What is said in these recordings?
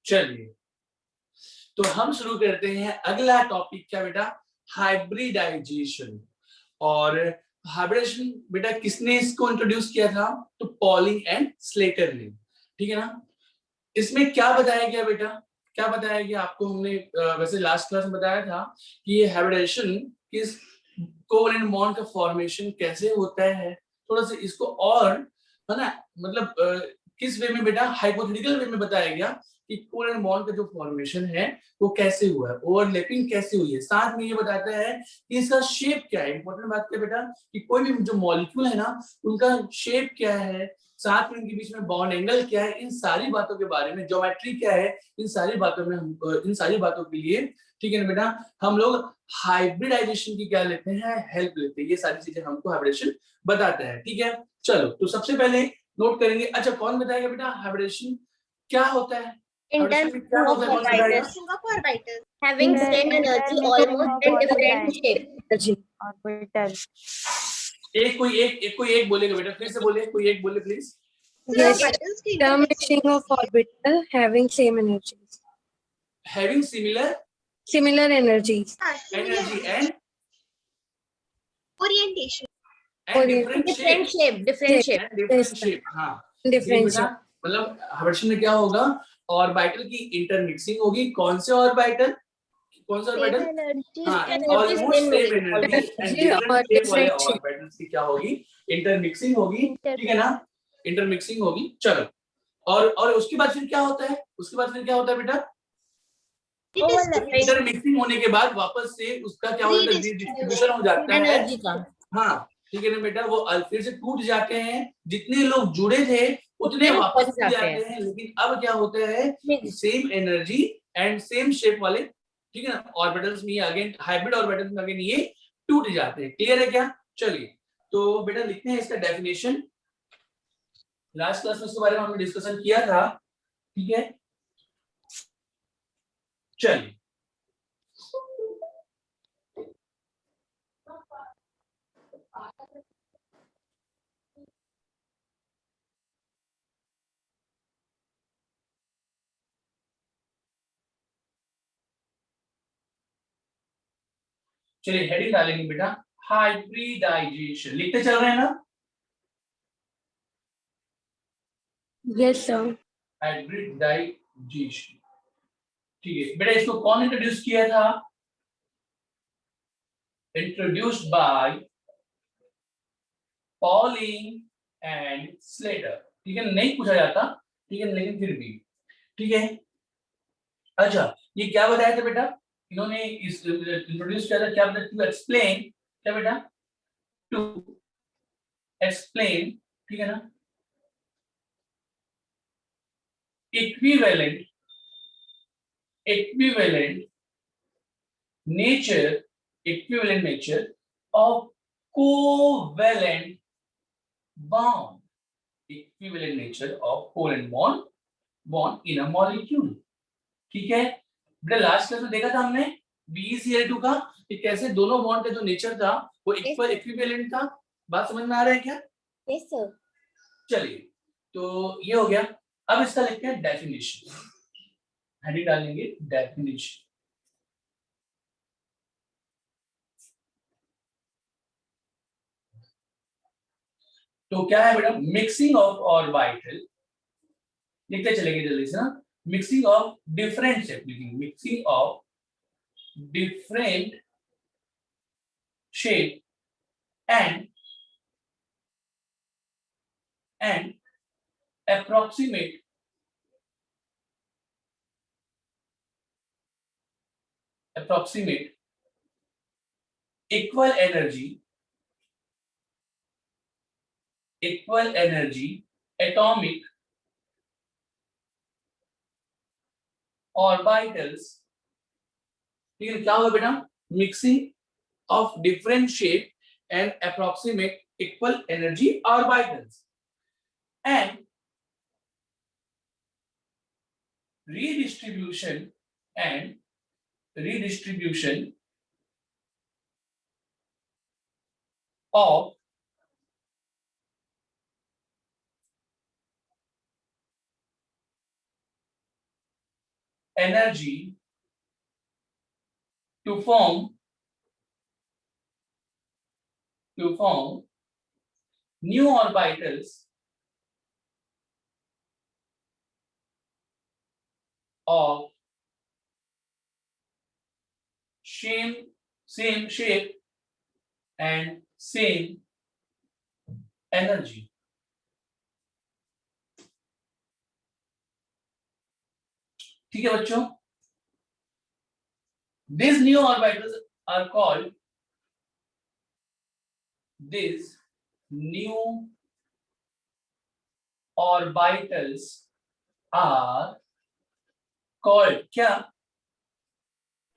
चलिए, तो हम शुरू करते हैं अगला टॉपिक। क्या बेटा? हाइब्रिडाइजेशन। और हाइब्रिडेशन बेटा किसने इसको इंट्रोड्यूस किया था? तो पॉलिंग एंड स्लेटर ने, ठीक है ना। इसमें क्या बताया गया बेटा? क्या बताया गया आपको? हमने वैसे लास्ट क्लास में बताया था कि ये हाइब्रिडेशन किस कोवैलेंट बॉन्ड का फॉर्मेशन कैसे होता है। थोड़ा सा इसको और है ना, मतलब किस वे में बेटा, हाइपोथेटिकल वे में बताया गया कि कोवैलेंट बॉन्ड का जो फॉर्मेशन है वो कैसे हुआ है, ओवरलैपिंग कैसे हुई है। साथ में ये बताता है कि इसका शेप क्या है। इंपॉर्टेंट बात है बेटा कि कोई भी जो मॉलिक्यूल है ना, उनका शेप क्या है, साथ में इनके बीच में बॉन्ड एंगल क्या है, इन सारी बातों के बारे में, ज्योमेट्री क्या है, इन सारी बातों में हम इन सारी बातों के लिए, ठीक है ना बेटा, हम लोग हाइब्रिडाइजेशन की क्या लेते हैं, हेल्प लेते हैं। ये सारी चीजें हमको हाइब्रिडेशन बताते हैं, ठीक है। चलो, तो सबसे पहले नोट करेंगे। अच्छा, कौन बताएगा बेटा हाइब्रिडेशन क्या होता है? हाइब्रिडेशन में क्या Intermixing होता of है, कौन बताएगा? orbitals having same energy almost in different shape. Orbital. कोई एक बोलेगा बेटा, फिर से बोले, कोई एक बोले प्लीज। Yes, Orbitals की intermixing of orbital having same energies. Having similar Similar energies. Energy and orientation, different different shape shape. And different shape. हाँ, ठीक बेटा, Differential. मतलब हाइब्रिडेशन में क्या होगा? ऑर्बिटल की इंटरमिक्सिंग होगी। कौन से ऑर्बिटल? कौन सा ऑर्बिटल? हाँ, almost same energy and Energy different or shape वाले different shape. ऑर्बिटल्स की क्या होगी? इंटरमिक्सिंग होगी, ठीक है ना, इंटरमिक्सिंग होगी। चलो, और उसके बाद फिर क्या होता है? उसके बाद फिर क्या होता है बेटा? इंटरमिक्सिंग होने के बाद वापस से उसका क्या हो जाता है? डिस्ट्रीब्यूशन हो जाता है एनर्जी का। हाँ, ठीक है ना बेटा, वो फिर से टूट जाते हैं। जितने लोग जुड़े थे उतने वापस टूट जाते हैं। लेकिन अब क्या होता है? Same energy and same shape वाले, ठीक है ना, ऑर्बिटल्स में अगेन, हाइब्रिड ऑर्बिटल्स में अगेन ये टूट जाते हैं। क्लियर है क्या? चलिए, तो बेटा लिखते हैं इसका डेफिनेशन। लास्ट क्लास में इसके बारे में हमने डिस्कशन किया था, ठीक है। चलिए, चलिए हेडिंग डालेंगे बेटा, हाइब्रिडाइजेशन। लिखते चल रहे हैं ना? Yes, sir. हाइब्रिडाइजेशन, ठीक है बेटा। इसको कौन इंट्रोड्यूस किया था? Introduced by polling and Slater, ठीक है। नहीं पूछा जाता, ठीक है, लेकिन फिर भी ठीक है। अच्छा, ये क्या बताया था बेटा? इन्होंने इस इंट्रोड्यूस किया था, क्या बताया? टू एक्सप्लेन, क्या बेटा? टू एक्सप्लेन, ठीक है ना, equivalent equivalent nature, equivalent nature of covalent bond, equivalent nature of covalent bond in a molecule, ठीक है बेटा। लास्ट क्लास में देखा था हमने BeCl2 का कि कैसे दोनों बॉन्ड का जो नेचर था वो इक्वल इक्विवेलेंट था। बात समझ में आ रहा है क्या? Yes sir. चलिए, तो ये हो गया। अब इसका लिखते हैं डेफिनेशन। हेडिंग डालेंगे डेफिनेशन। तो क्या है बेटा? मिक्सिंग ऑफ ऑर्बिटल, लिखते चलेंगे जल्दी से ना। Mixing of different shape, mixing of different shape and approximate equal energy atomic orbitals, ठीक है। क्या होगा बेटा? Mixing of different shape and approximate equal energy orbitals and redistribution of energy to form new orbitals of same shape and same energy. ठीक है बच्चों, these new orbitals are called क्या?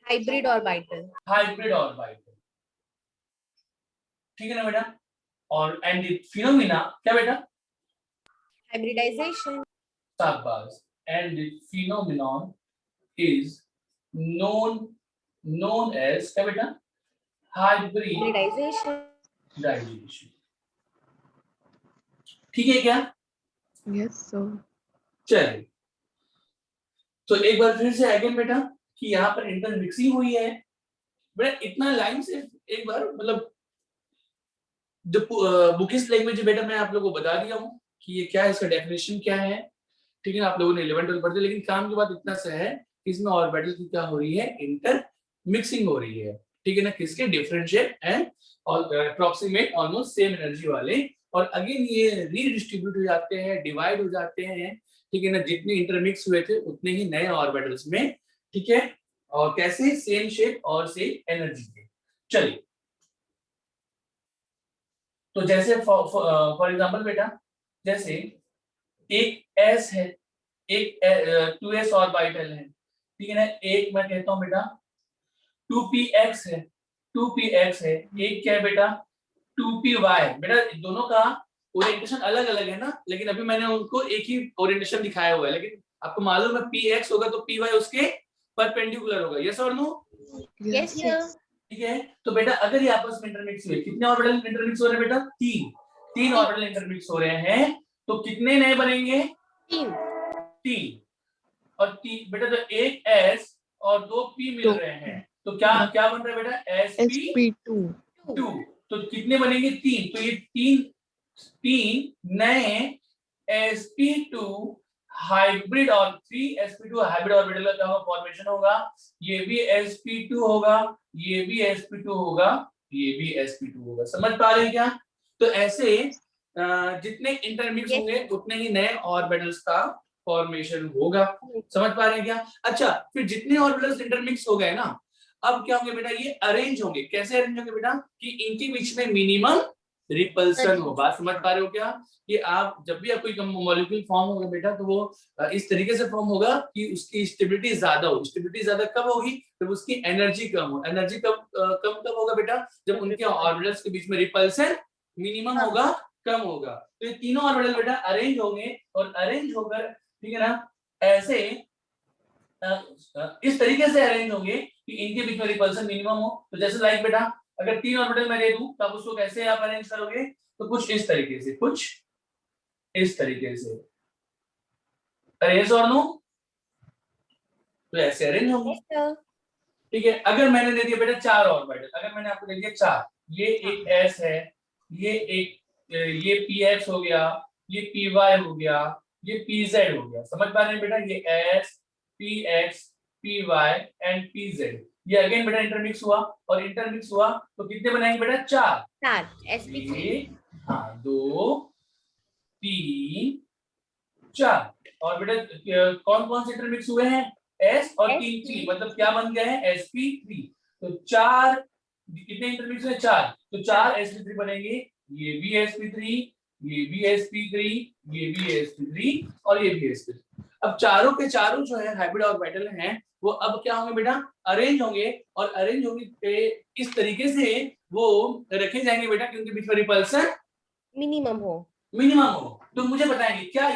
Hybrid orbital. Hybrid orbital, ठीक है ना बेटा। और and the phenomena क्या बेटा? Hybridization. शाबाश। And the phenomenon is known as क्या बेटा? Hybridization. हाइब्रिडाइजेशन। ठीक है क्या? Yes, sir. चलिए, तो एक बार फिर से अगेन बेटा कि यहाँ पर इंटरमिक्सिंग हुई है बेटा। इतना लाइन से एक बार मतलब जो बुकिश लैंग्वेज बेटा मैं आप लोगों को बता दिया हूँ कि ये क्या है, इसका डेफिनेशन क्या है, ठीक है ना। आप लोगों ने 11 12 पढ़ते, लेकिन काम की बात इतना सा है कि इसमें ऑर्बिटल की क्या हो रही है, इंटर मिक्सिंग हो रही है, ठीक है ना। किसके? Differentiate and approximate almost same energy वाले, और अगेन ये रीडिस्ट्रीब्यूट हो जाते हैं, डिवाइड हो जाते हैं, ठीक है ना। जितने इंटरमिक्स हुए थे उतने ही नए ऑर्बिटल्स में, ठीक है। और कैसे? सेम शेप और सेम एनर्जी के। चलिए, तो जैसे फॉर एग्जांपल बेटा, जैसे एक एस है, एक 2s ऑर्बिटल है, ठीक है ना। एक मैं कहता हूं बेटा 2px है, 2px है। एक क्या है बेटा? 2py। बेटा दोनों का ओरिएंटेशन अलग अलग है ना, लेकिन अभी मैंने उनको एक ही ओरिएंटेशन दिखाया हुआ है, लेकिन आपको मालूम है px होगा तो py उसके परपेंडिकुलर होगा। यस और नो? Yes, sir. ठीक है। तो बेटा अगर ये आपस में इंटरमिक्स हुए, कितने ऑर्बिटल इंटरमिक्स हो रहे हैं बेटा? तीन ऑर्बिटल इंटरमिक्स हो रहे हैं, तो कितने नए बनेंगे? 3। और बेटा तो एक s और 2 p मिल रहे हैं, तो क्या क्या बन रहा है बेटा? sp2। तो कितने बनेंगे? 3। तो ये तीन नए sp2 हाइब्रिड, और 3 sp2 हाइब्रिड ऑर्बिटल का फॉर्मेशन होगा। ये भी sp2 होगा, ये भी sp2 होगा, ये भी sp2 होगा। समझ पा रहे हैं क्या? तो ऐसे जितने इंटरमिक्स होंगे उतने ही नए ऑर्बिटल्स का फॉर्मेशन होगा। समझ पा रहे हैं क्या? अच्छा, फिर जितने ऑर्बिटल्स इंटरमिक्स हो गए ना, अब क्या होंगे बेटा? ये अरेंज होंगे। कैसे अरेंज होंगे बेटा? कि इनके बीच में मिनिमम रिपल्सन हो। बात समझ पा रहे हो क्या? कि आप जब भी कोई मॉलिक्यूल फॉर्म होगा बेटा, तो वो इस तरीके से फॉर्म होगा कि उसकी स्टेबिलिटी ज्यादा हो। स्टेबिलिटी ज्यादा कब होगी? जब उसकी एनर्जी कम हो। एनर्जी कब होगा बेटा? जब उनके ऑर्बिटल्स के बीच में रिपल्सन मिनिमम होगा, कम होगा। तो ये तीनों ऑर्बिटल बेटा अरेंज होंगे, और अरेंज होकर, ठीक है ना, ऐसे इस तरीके से अरेंज होंगे कि इनके बीच में रिपल्सन मिनिमम हो। तो जैसे लाइक बेटा, अगर 3 ऑर्बिटल मैं दे दूं तो आप उसको कैसे आप अरेंज करोगे? तो कुछ इस तरीके से, कुछ इस तरीके से। यस और नो? तो ऐसे अरेंज होंगे, ठीक है। अगर मैंने दे दिया बेटा 4 ऑर्बिटल, अगर मैंने आपको दे दिया 4, ये एक s है, ये एक ये px हो गया, ये py हो गया, ये pz हो गया। समझ पा रहे हैं बेटा? ये s px py and pz, ये अगेन बेटा इंटरमिक्स हुआ, और इंटरमिक्स हुआ तो कितने बनाएंगे बेटा? 4 sp3। हाँ, 2 3 4। और बेटा कौन कौन से इंटरमिक्स हुए हैं? s और 3 मतलब क्या बन गया है? sp3। तो 4 कितने इंटरमिक्स हुए? 4। तो 4 sp3 बनेंगे। ये भी sp3, ये भी sp3, ये भी sp3, और ये भी sp3। अब चारों के चारों जो है हाइब्रिड ऑर्बिटल हैं, वो अब क्या होंगे बेटा? अरेंज होंगे, और अरेंज होंगे इस तरीके से वो रखे जाएंगे बेटा कि उनके बीच में रिपल्सन मिनिमम हो। तो मुझे बताएंगे क्या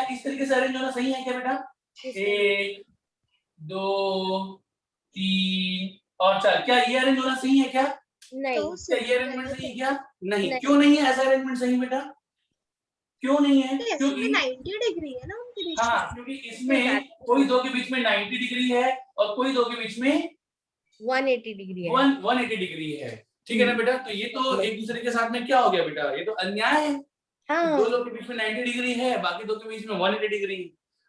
इस तरीके से अरेंज होना सही है क्या बेटा? 1 2 3 और 4, क्या ये अरेंज होना सही है क्या? नहीं। क्या ये अरेंजमेंट सही है क्या? नहीं। क्यों नहीं है ऐसा अरेंजमेंट सही बेटा? क्यों नहीं है? क्योंकि 90 डिग्री है ना उनके बीच में। हाँ, क्योंकि इसमें कोई दो के बीच में 90 डिग्री है और कोई दो के बीच में 180 डिग्री है। 180 डिग्री है, ठीक है ना बेटा। तो ये तो एक दूसरे के साथ में क्या हो गया बेटा, ये तो अन्याय है। हाँ। दो लोग के बीच में 90 डिग्री है, बाकी दो के बीच में 180 डिग्री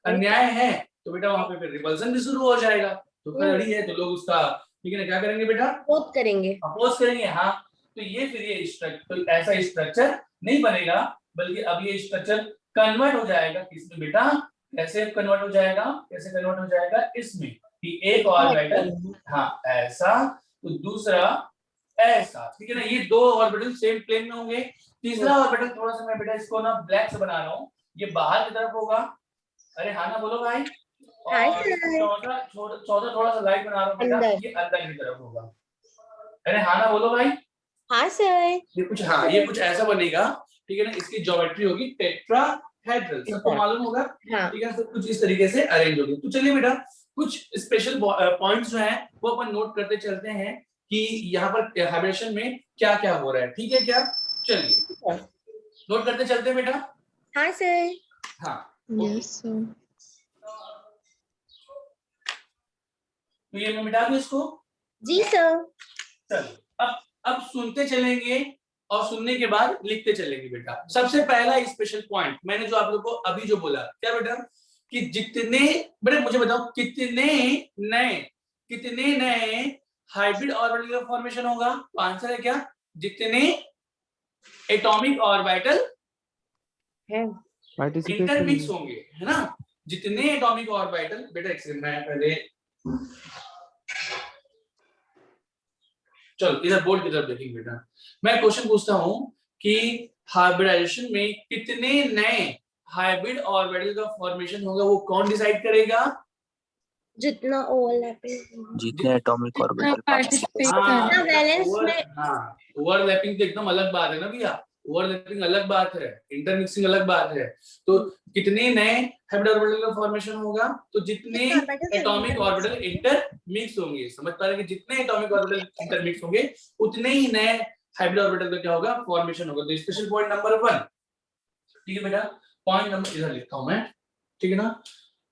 अन्याय है, तो बेटा वहां पे फिर रिपल्सन भी शुरू हो जाएगा। तो खड़ी है तो लोग उसका, ठीक है ना, क्या करेंगे बेटा, अपोज करेंगे। अपोज करेंगे। हाँ, तो ये फिर ये स्ट्रक्चर, तो ऐसा स्ट्रक्चर नहीं बनेगा, बल्कि अब ये स्ट्रक्चर कन्वर्ट हो जाएगा किसमें बेटा, कैसे कन्वर्ट हो जाएगा, कैसे कन्वर्ट हो जाएगा इसमें कि एक ऑर्बिटल, हाँ ऐसा, तो दूसरा ऐसा, ठीक है ना। ये दो ऑर्बिटल सेम प्लेन में होंगे। तीसरा ऑर्बिटल थोड़ा सा मैं बेटा इसको ना ब्लैक से बना रहा हूँ, ये बाहर की तरफ होगा। अरे हाँ ना बोलो भाई। और चौथा थोड़ा सा लाइट बना रहा हूँ बेटा, ये अंदर की तरफ होगा। अरे हाँ ना बोलो भाई। हाँ सर। ये कुछ, हाँ ये कुछ ऐसा बनेगा, ठीक है ना। इसकी ज्योमेट्री होगी टेट्राहेड्रल, सबको मालूम होगा, ठीक है। तो कुछ इस तरीके से अरेंज होगी। तो चलिए बेटा कुछ स्पेशल पॉइंट्स जो हैं वो अपन नोट करते चलते हैं कि यहाँ पर हाइब्रिडेशन में क्या क्या हो रहा है, ठीक है क्या। चलिए नोट करते चलते हैं बेटा। हाँ सर। हाँ Yes, sir. तो ये मैं मिटा दूं इसको। जी सर। चलो अब सुनते चलेंगे और सुनने के बाद लिखते चलेंगे बेटा। सबसे पहला स्पेशल पॉइंट मैंने जो आप लोग को अभी जो बोला, क्या बेटा, कि जितने बेटा मुझे बताओ कितने नए हाइब्रिड ऑर्बिटल का फॉर्मेशन होगा। आंसर है क्या, जितने एटॉमिक ऑर्बिटल इंटरमिक्स होंगे, है ना। जितने एटॉमिक ऑर्बिटल, बेटा एक सेकंड मैं पहले, चलो इधर बोर्ड की तरफ देखेंगे बेटा। मैं क्वेश्चन पूछता हूं कि हाइब्रिडाइजेशन में कितने नए हाइब्रिड ऑर्बिटल का फॉर्मेशन होगा, वो कौन डिसाइड करेगा। जितना ओवरलैपिंग, जितने एटॉमिक ऑर्बिटल Participate हाँ, कर बैलेंस में। हाँ ओवरलैपिंग तो एकदम अलग बात है ना भैया, ओवरलैपिंग अलग बात है, इंटरमिक्सिंग अलग बात है। तो कितने नए हाइब्रिड ऑर्बिटल का फॉर्मेशन होगा, तो जितने एटॉमिक ऑर्बिटल इंटरमिक्स होंगे, समझ पा रहे हैं कि जितने एटॉमिक ऑर्बिटल इंटरमिक्स होंगे उतने ही नए हाइब्रिड ऑर्बिटल का क्या होगा, फॉर्मेशन होगा। तो स्पेशल पॉइंट नंबर 1, ठीक है बेटा। पॉइंट नंबर इधर लिखता हूं मैं, ठीक है ना।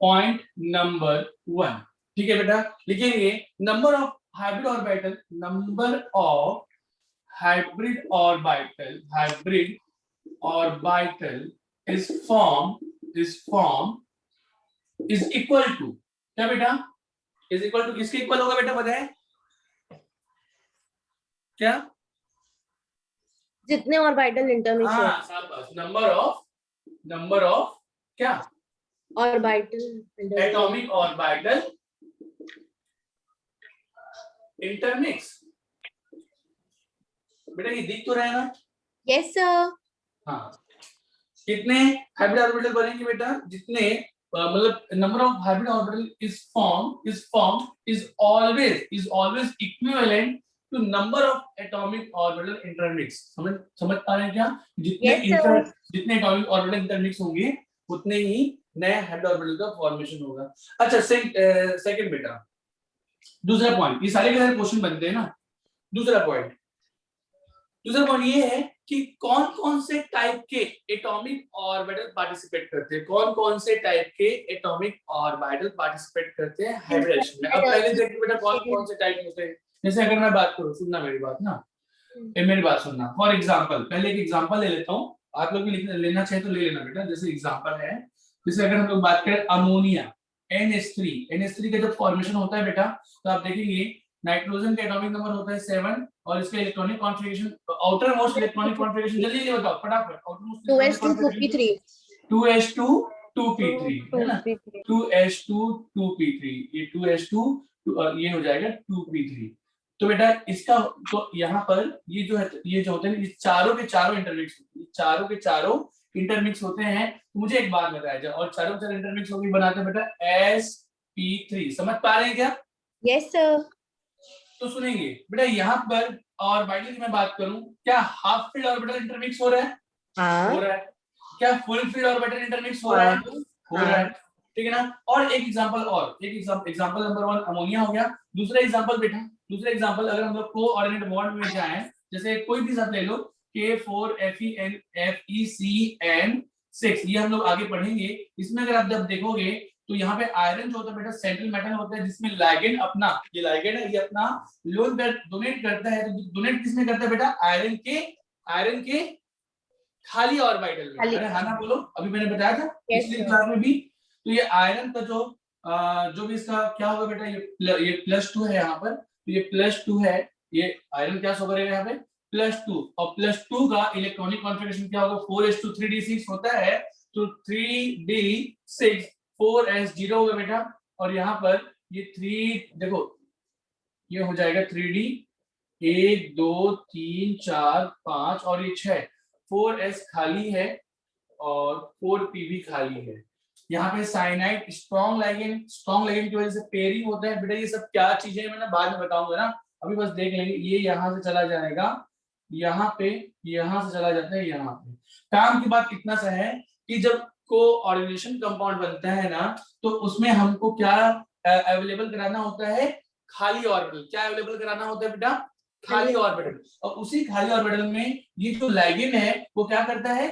पॉइंट नंबर 1, ठीक है बेटा, लिखेंगे number of hybrid orbital, number of hybrid orbital is equal to, क्या बेटा, is equal to किसके इक्वल होगा बेटा, पता है क्या, जितने ऑर्बिटल इंटरमिक्स हो। हाँ शाबाश, नंबर ऑफ क्या, ऑर्बिटल एटॉमिक ऑर्बिटल इंटरमिक्स। बेटा ये दिख तो रहा है ना। Yes sir. हाँ, कितने हाइब्रिड ऑर्बिटल बनेंगे बेटा, जितने मतलब number of hybrid orbital is always equivalent to number of atomic orbital intermix। समझ पा रहे हैं क्या, जितने एटॉमिक ऑर्बिटल इंटरमिक्स होंगे उतने ही नए हाइब्रिड ऑर्बिटल का फॉर्मेशन होगा। अच्छा सेकंड बेटा, दूसरा पॉइंट, ये सारे के सारे क्वेश्चन बनते हैं ना। दूसरा पॉइंट ये है कि कौन कौन से टाइप के एटॉमिक ऑर्बिटल पार्टिसिपेट करते हैं, कौन कौन से टाइप के एटॉमिक ऑर्बिटल पार्टिसिपेट करते हैं हाइब्रिडेशन में। अब पहले देखिए बेटा कौन कौन से टाइप होते हैं। जैसे अगर मैं बात करूं, सुनना मेरी बात ना, मेरी बात सुनना। फॉर एग्जांपल, पहले एक एग्जांपल ले लेता हूं, आप लोग भी लेना चाहे तो ले लेना बेटा। जैसे एग्जांपल है, जैसे अगर हम लोग बात करें अमोनिया NH3 का जब फॉर्मेशन होता है बेटा, तो आप देखेंगे नाइट्रोजन का एटॉमिक नंबर होता है 7 और इसका electronic configuration, outer most electronic configuration, जल्दी बताओ फटाफट। Outer most 2s2 2p3 2s2 2p3 है ना, 2s2 2p3, ये 2s2 ये हो जाएगा 2p3। तो बेटा इसका तो यहाँ पर ये जो है, ये जो होते हैं, ये चारों के चारों इंटरमिक्स होते हैं। तो मुझे एक बात बताया जाए, और चारों के चारों इंटरमिक्स होकर बनाते हैं बेटा sp3। समझ पा रहे हैं क्या। Yes sir. तो सुनेंगे बेटा, यहाँ पर ऑर्बिटल की मैं बात करूं, क्या हाफ फील्ड ऑर्बिटल इंटरमिक्स हो रहा है, हो रहा है। क्या फुल फील्ड ऑर्बिटल इंटरमिक्स हो रहा है, हो रहा है, ठीक है ना। और एक एग्जांपल नंबर 1 अमोनिया हो गया। दूसरा एग्जांपल बेटा, अगर हम लोग कोऑर्डिनेट बॉन्ड में जाएं, जैसे कोई भी साथ ले लो, K4FeCN6, ये हम लोग आगे पढ़ेंगे। इसमें अगर आप जब देखोगे तो यहाँ पे आयरन जो होता है बेटा सेंट्रल मेटल होता है, जिसमें लिगेंड अपना, ये लिगेंड है, ये अपना लोन पेयर डोनेट करता है। तो डोनेट किसमें करता है बेटा? आयरन के खाली ऑर्बिटल में। अरे हाँ ना बोलो, अभी मैंने बताया था पिछली क्लास में भी। तो ये आयरन का जो भी इसका क्या होगा बेटा, ये +2 है यहाँ पर, तो ये +2 है, ये आयरन क्या शो करेगा यहाँ पे +2, और +2 का इलेक्ट्रॉनिक कॉन्फ़िगरेशन क्या होगा 4s2 3d6 होता है, तो 3d6 4s0 होगा बेटा। और यहाँ पर ये 3 देखो, ये हो जाएगा 3d 1 2 3 4 5 और ये 6, 4s खाली है और 4p भी खाली है। यहाँ पे साइनाइड स्ट्रॉन्ग लिगेंड की वजह से पेयरिंग होता है बेटा। ये सब क्या चीजें मैं ना बाद में बताऊंगा ना, अभी बस देख लेंगे। ये यहाँ से चला जाएगा यहाँ पे, यहाँ से चला जाता है यहाँ पे। काम की बात इतना सा है कि जब कोऑर्डिनेशन कंपाउंड बनता है ना, तो उसमें हमको क्या अवेलेबल कराना होता है? खाली ऑर्बिटल। क्या अवेलेबल कराना होता है बेटा? खाली ऑर्बिटल। और उसी खाली ऑर्बिटल में ये जो लिगेंड है वो क्या करता है?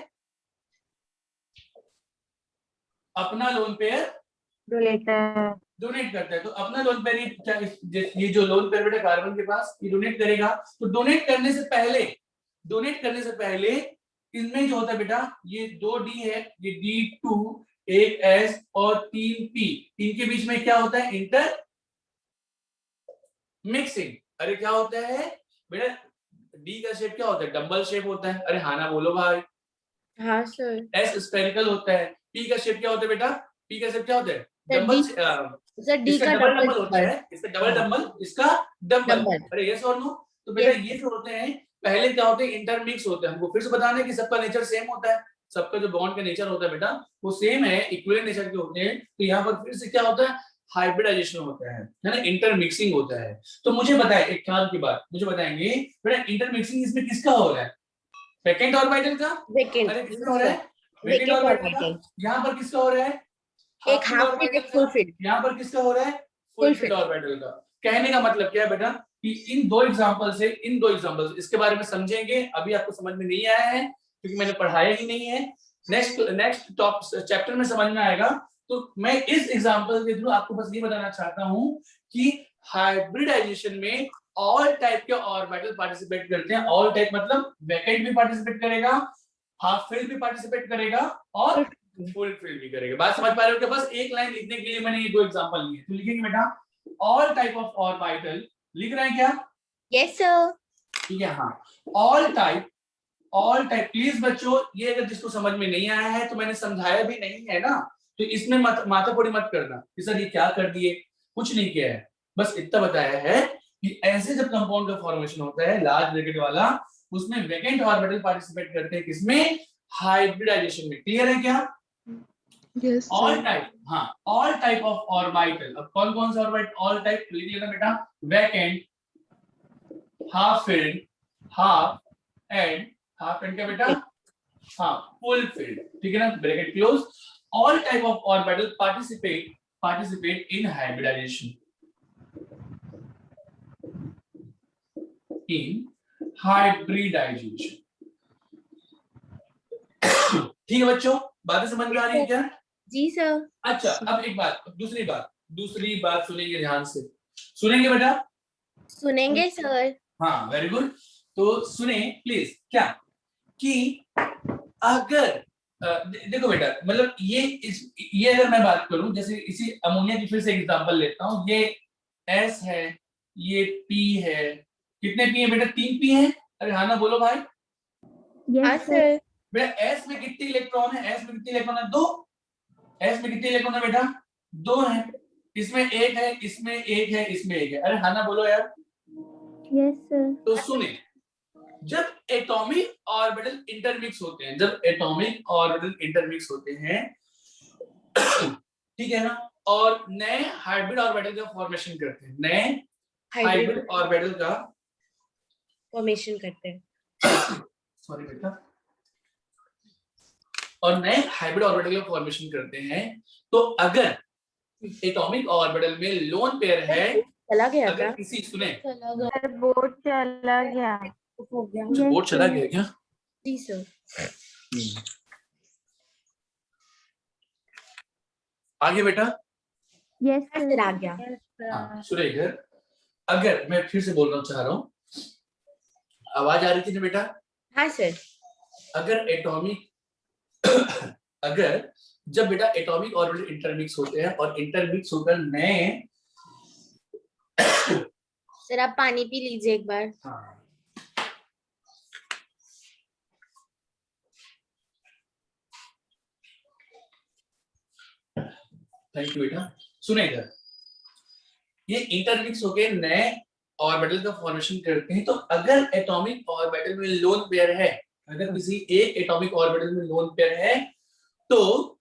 अपना लोन पेयर डोनेट करता है। तो अपना लोन पेयर ये जो लोन पेयर बेटा कार्बन के पास ये डोनेट करेगा। तो डोनेट करने से पहले इनमें जो होता है बेटा, ये 2d है, ये d2 एक s और 3p, इनके बीच में क्या होता है? Inter mixing. अरे क्या होता है बेटा? d का शेप क्या होता है? डबल शेप होता है। अरे हाँ ना बोलो भाई। हाँ सर। s स्फेरिकल होता है। p का शेप क्या होता है बेटा? p का शेप क्या होता है? डबल। सर डी इसका का डबल डबल होता है, इसका डबल डबल, इसका डबल। डबल। अरे यस और नो? तो बेटा ये जो होते हैं पहले क्या होते हैं? इंटरमिक्स होते हैं। हमको फिर से बताना है कि सबका नेचर सेम होता है, सबका जो बॉन्ड का नेचर होता है बेटा वो सेम है, इक्विवेलेंट नेचर के होते हैं। तो यहाँ पर फिर से क्या होता है? हाइब्रिडाइजेशन होता है ना, इंटरमिक्सिंग होता है। तो मुझे बताए एक काम की बात, मुझे बताएंगे बेटा इंटरमिक्सिंग इसमें किसका हो रहा है? वैकेंट ऑर्बिटल का। वेकेंट। अरे किसका हो रहा है? वैकेंट वेकेंट ऑर्बिटल का। ऑर्बिटल। यहाँ पर किसका हो रहा है? एक हाफ फील्ड एक फुल फील्ड। यहाँ पर किसका हो रहा है? फुल फील्ड ऑर्बिटल का। कहने का मतलब क्या है बेटा कि इन दो एग्जांपल इसके बारे में समझेंगे। अभी आपको समझ में नहीं आया है क्योंकि मैंने पढ़ाया ही नहीं है। नेक्स्ट टॉप चैप्टर में समझ में आएगा। तो मैं इस एग्जांपल के थ्रू आपको बस ये बताना चाहता हूं कि हाइब्रिडाइजेशन में ऑल टाइप के ऑर्बिटल पार्टिसिपेट करते हैं। ऑल टाइप मतलब वैकेंट भी पार्टिसिपेट करेगा, हाफ फील्ड भी पार्टिसिपेट करेगा और फुल फील्ड भी करेगा। बात समझ पा रहे हो? कि बस एक लाइन लिखने के लिए मैंने ये दो एग्जांपल लिए। तो लिखेंगे बेटा ऑल टाइप ऑफ ऑर्बिटल। लिख रहे हैं क्या? Yes sir. ठीक है। हाँ, ऑल टाइप प्लीज बच्चों, ये अगर जिसको समझ में नहीं आया है तो मैंने समझाया भी नहीं है ना, तो इसमें माथापड़ी मत करना कि सर ये क्या कर दिए। कुछ नहीं किया है, बस इतना बताया है कि ऐसे जब कंपाउंड का फॉर्मेशन होता है लार्ज ब्रैकेट वाला, उसमें वैकेंट ऑर्बिटल पार्टिसिपेट करते हैं किसमें? हाइब्रिडाइजेशन में। क्लियर है क्या? Yes, all sir. टाइप। हाँ, ऑल टाइप ऑफ ऑर्बिटल। अब कौन कौन सा ऑर्बिटल? ऑल टाइप लिख लेना बेटा, vacant, half field, half and क्या बेटा? हाँ, फुल फील्ड। ठीक है ना, bracket close. All type of orbital participate in hybridisation. ठीक है बच्चों, बातें समझ में आ रही है क्या? जी सर। अच्छा, अब एक बात, दूसरी बात सुनेंगे ध्यान से। सुनेंगे बेटा? सुनेंगे सर। हाँ, वेरी गुड। तो सुने प्लीज। क्या कि अगर देखो बेटा, मतलब ये अगर मैं बात करूं, जैसे इसी अमोनिया की फिर से एग्जांपल लेता हूं। ये S है, ये P है। कितने P है बेटा? 3 P है। अरे हाँ ना बोलो भाई। हाँ सर। बेटा S में कितने इलेक्ट्रॉन है? S में कितने इलेक्ट्रॉन है? 2। S में कितने इलेक्ट्रॉन है बेटा? 2 है। इसमें एक है, इसमें एक है, इसमें एक है। अरे हाँ ना बोलो यार। Yes, sir. तो सुने, जब एटॉमिक ऑर्बिटल इंटरमिक्स होते हैं ठीक है ना, और नए हाइब्रिड ऑर्बिटल का फॉर्मेशन करते हैं, नए हाइब्रिड ऑर्बिटल का फॉर्मेशन करते हैं। सॉरी बेटा, और नए हाइब्रिड ऑर्बिटल का फॉर्मेशन करते हैं, तो अगर एटॉमिक ऑर्बिटल में लोन पेयर है, चला गया अगर क्या? किसी सुने बोर्ड चला गया. बोर्ड चला गया क्या? जी सर। आगे बेटा, Yes, हाँ sir. सर आ गया। Yes, sir. हाँ सुरेखर, अगर मैं फिर से बोलना चाह रहा हूँ, आवाज आ रही थी ना बेटा? हाँ सर। अगर एटॉमिक अगर जब बेटा एटॉमिक ऑर्बिटल इंटरमिक्स होते हैं और इंटरमिक्स होकर नए सर आप पानी पी लीजिए एक बार। हाँ थैंक यू बेटा। सुने इधर, ये इंटरमिक्स होके नए ऑर्बिटल का फॉर्मेशन करते हैं। तो अगर एटॉमिक ऑर्बिटल में लोन पेयर है, अगर किसी एक एटॉमिक ऑर्बिटल में लोन पेयर है, तो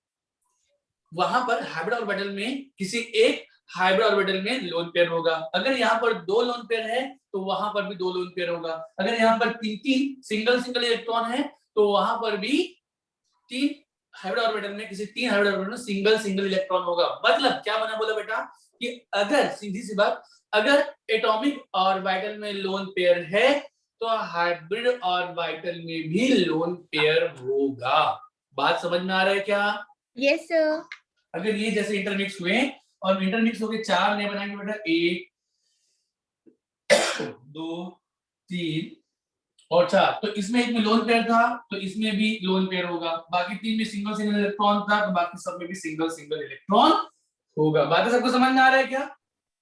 वहां पर हाइब्रिड ऑर्बिटल में किसी एक हाइब्रिड ऑर्बिटल में लोन पेयर होगा। अगर यहाँ पर दो लोन पेयर है तो वहां पर भी दो लोन पेयर होगा। अगर यहाँ पर तीन तीन सिंगल सिंगल इलेक्ट्रॉन है तो वहां पर भी तीन हाइब्रिड ऑर्बिटल में किसी तीन हाइब्रिड ऑर्बिटल में सिंगल सिंगल इलेक्ट्रॉन होगा। मतलब क्या बना बोला बेटा कि अगर सीधी सी बात, अगर एटॉमिक ऑर्बिटल में लोन पेयर है तो हाइब्रिड ऑर्बिटल में भी लोन पेयर होगा। बात समझ में आ रहा है क्या? Yes sir. अगर ये जैसे इंटरमिक्स हुए और इंटरमिक्स होके चार नए बनाएंगे बेटा, 1 2 3 और 4, तो इसमें एक में लोन पेयर था तो इसमें भी लोन पेयर होगा। बाकी तीन में सिंगल सिंगल इलेक्ट्रॉन था तो बाकी सब में भी सिंगल सिंगल इलेक्ट्रॉन होगा। बातें सबको समझ में आ रहा है क्या?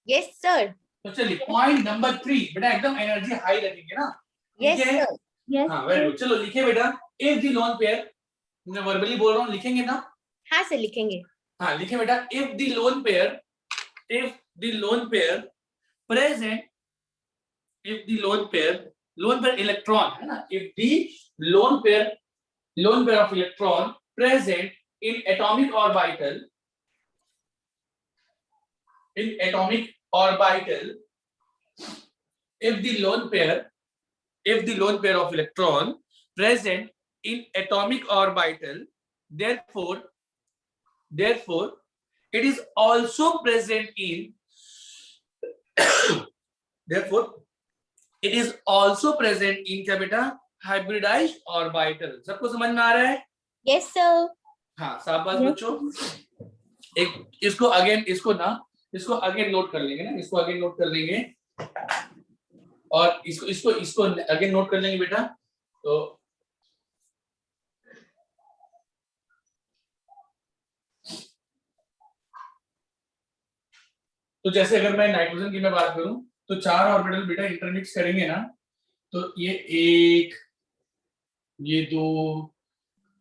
Yes sir. तो चलिए पॉइंट नंबर 3 बेटा, एकदम एनर्जी हाई रखेंगे ना? यस ठीक है? सर। Yes, हाँ वेरी गुड। चलो लिखिए बेटा, इफ द लोन पेयर, मैं वर्बली बोल रहा हूँ, लिखेंगे ना? हाँ सर लिखेंगे। हाँ लिखिए बेटा, if the lone pair, if the lone pair present, if the lone pair electron है ना, if the lone pair of electron present in atomic orbital, if the lone pair of electron present in atomic orbital, therefore it is also present in therefore it is also present in क्या बेटा? hybridized orbital। सबको समझ में आ रहा है? Yes sir. हाँ शाबाश Yes. बच्चों। एक इसको अगेन नोट कर लेंगे ना, इसको अगेन नोट कर लेंगे और इसको अगेन नोट कर लेंगे बेटा। तो जैसे अगर मैं नाइट्रोजन की मैं बात करूं तो चार ऑर्बिटल बेटा इंटरमिक्स करेंगे ना, तो ये 1, ये 2,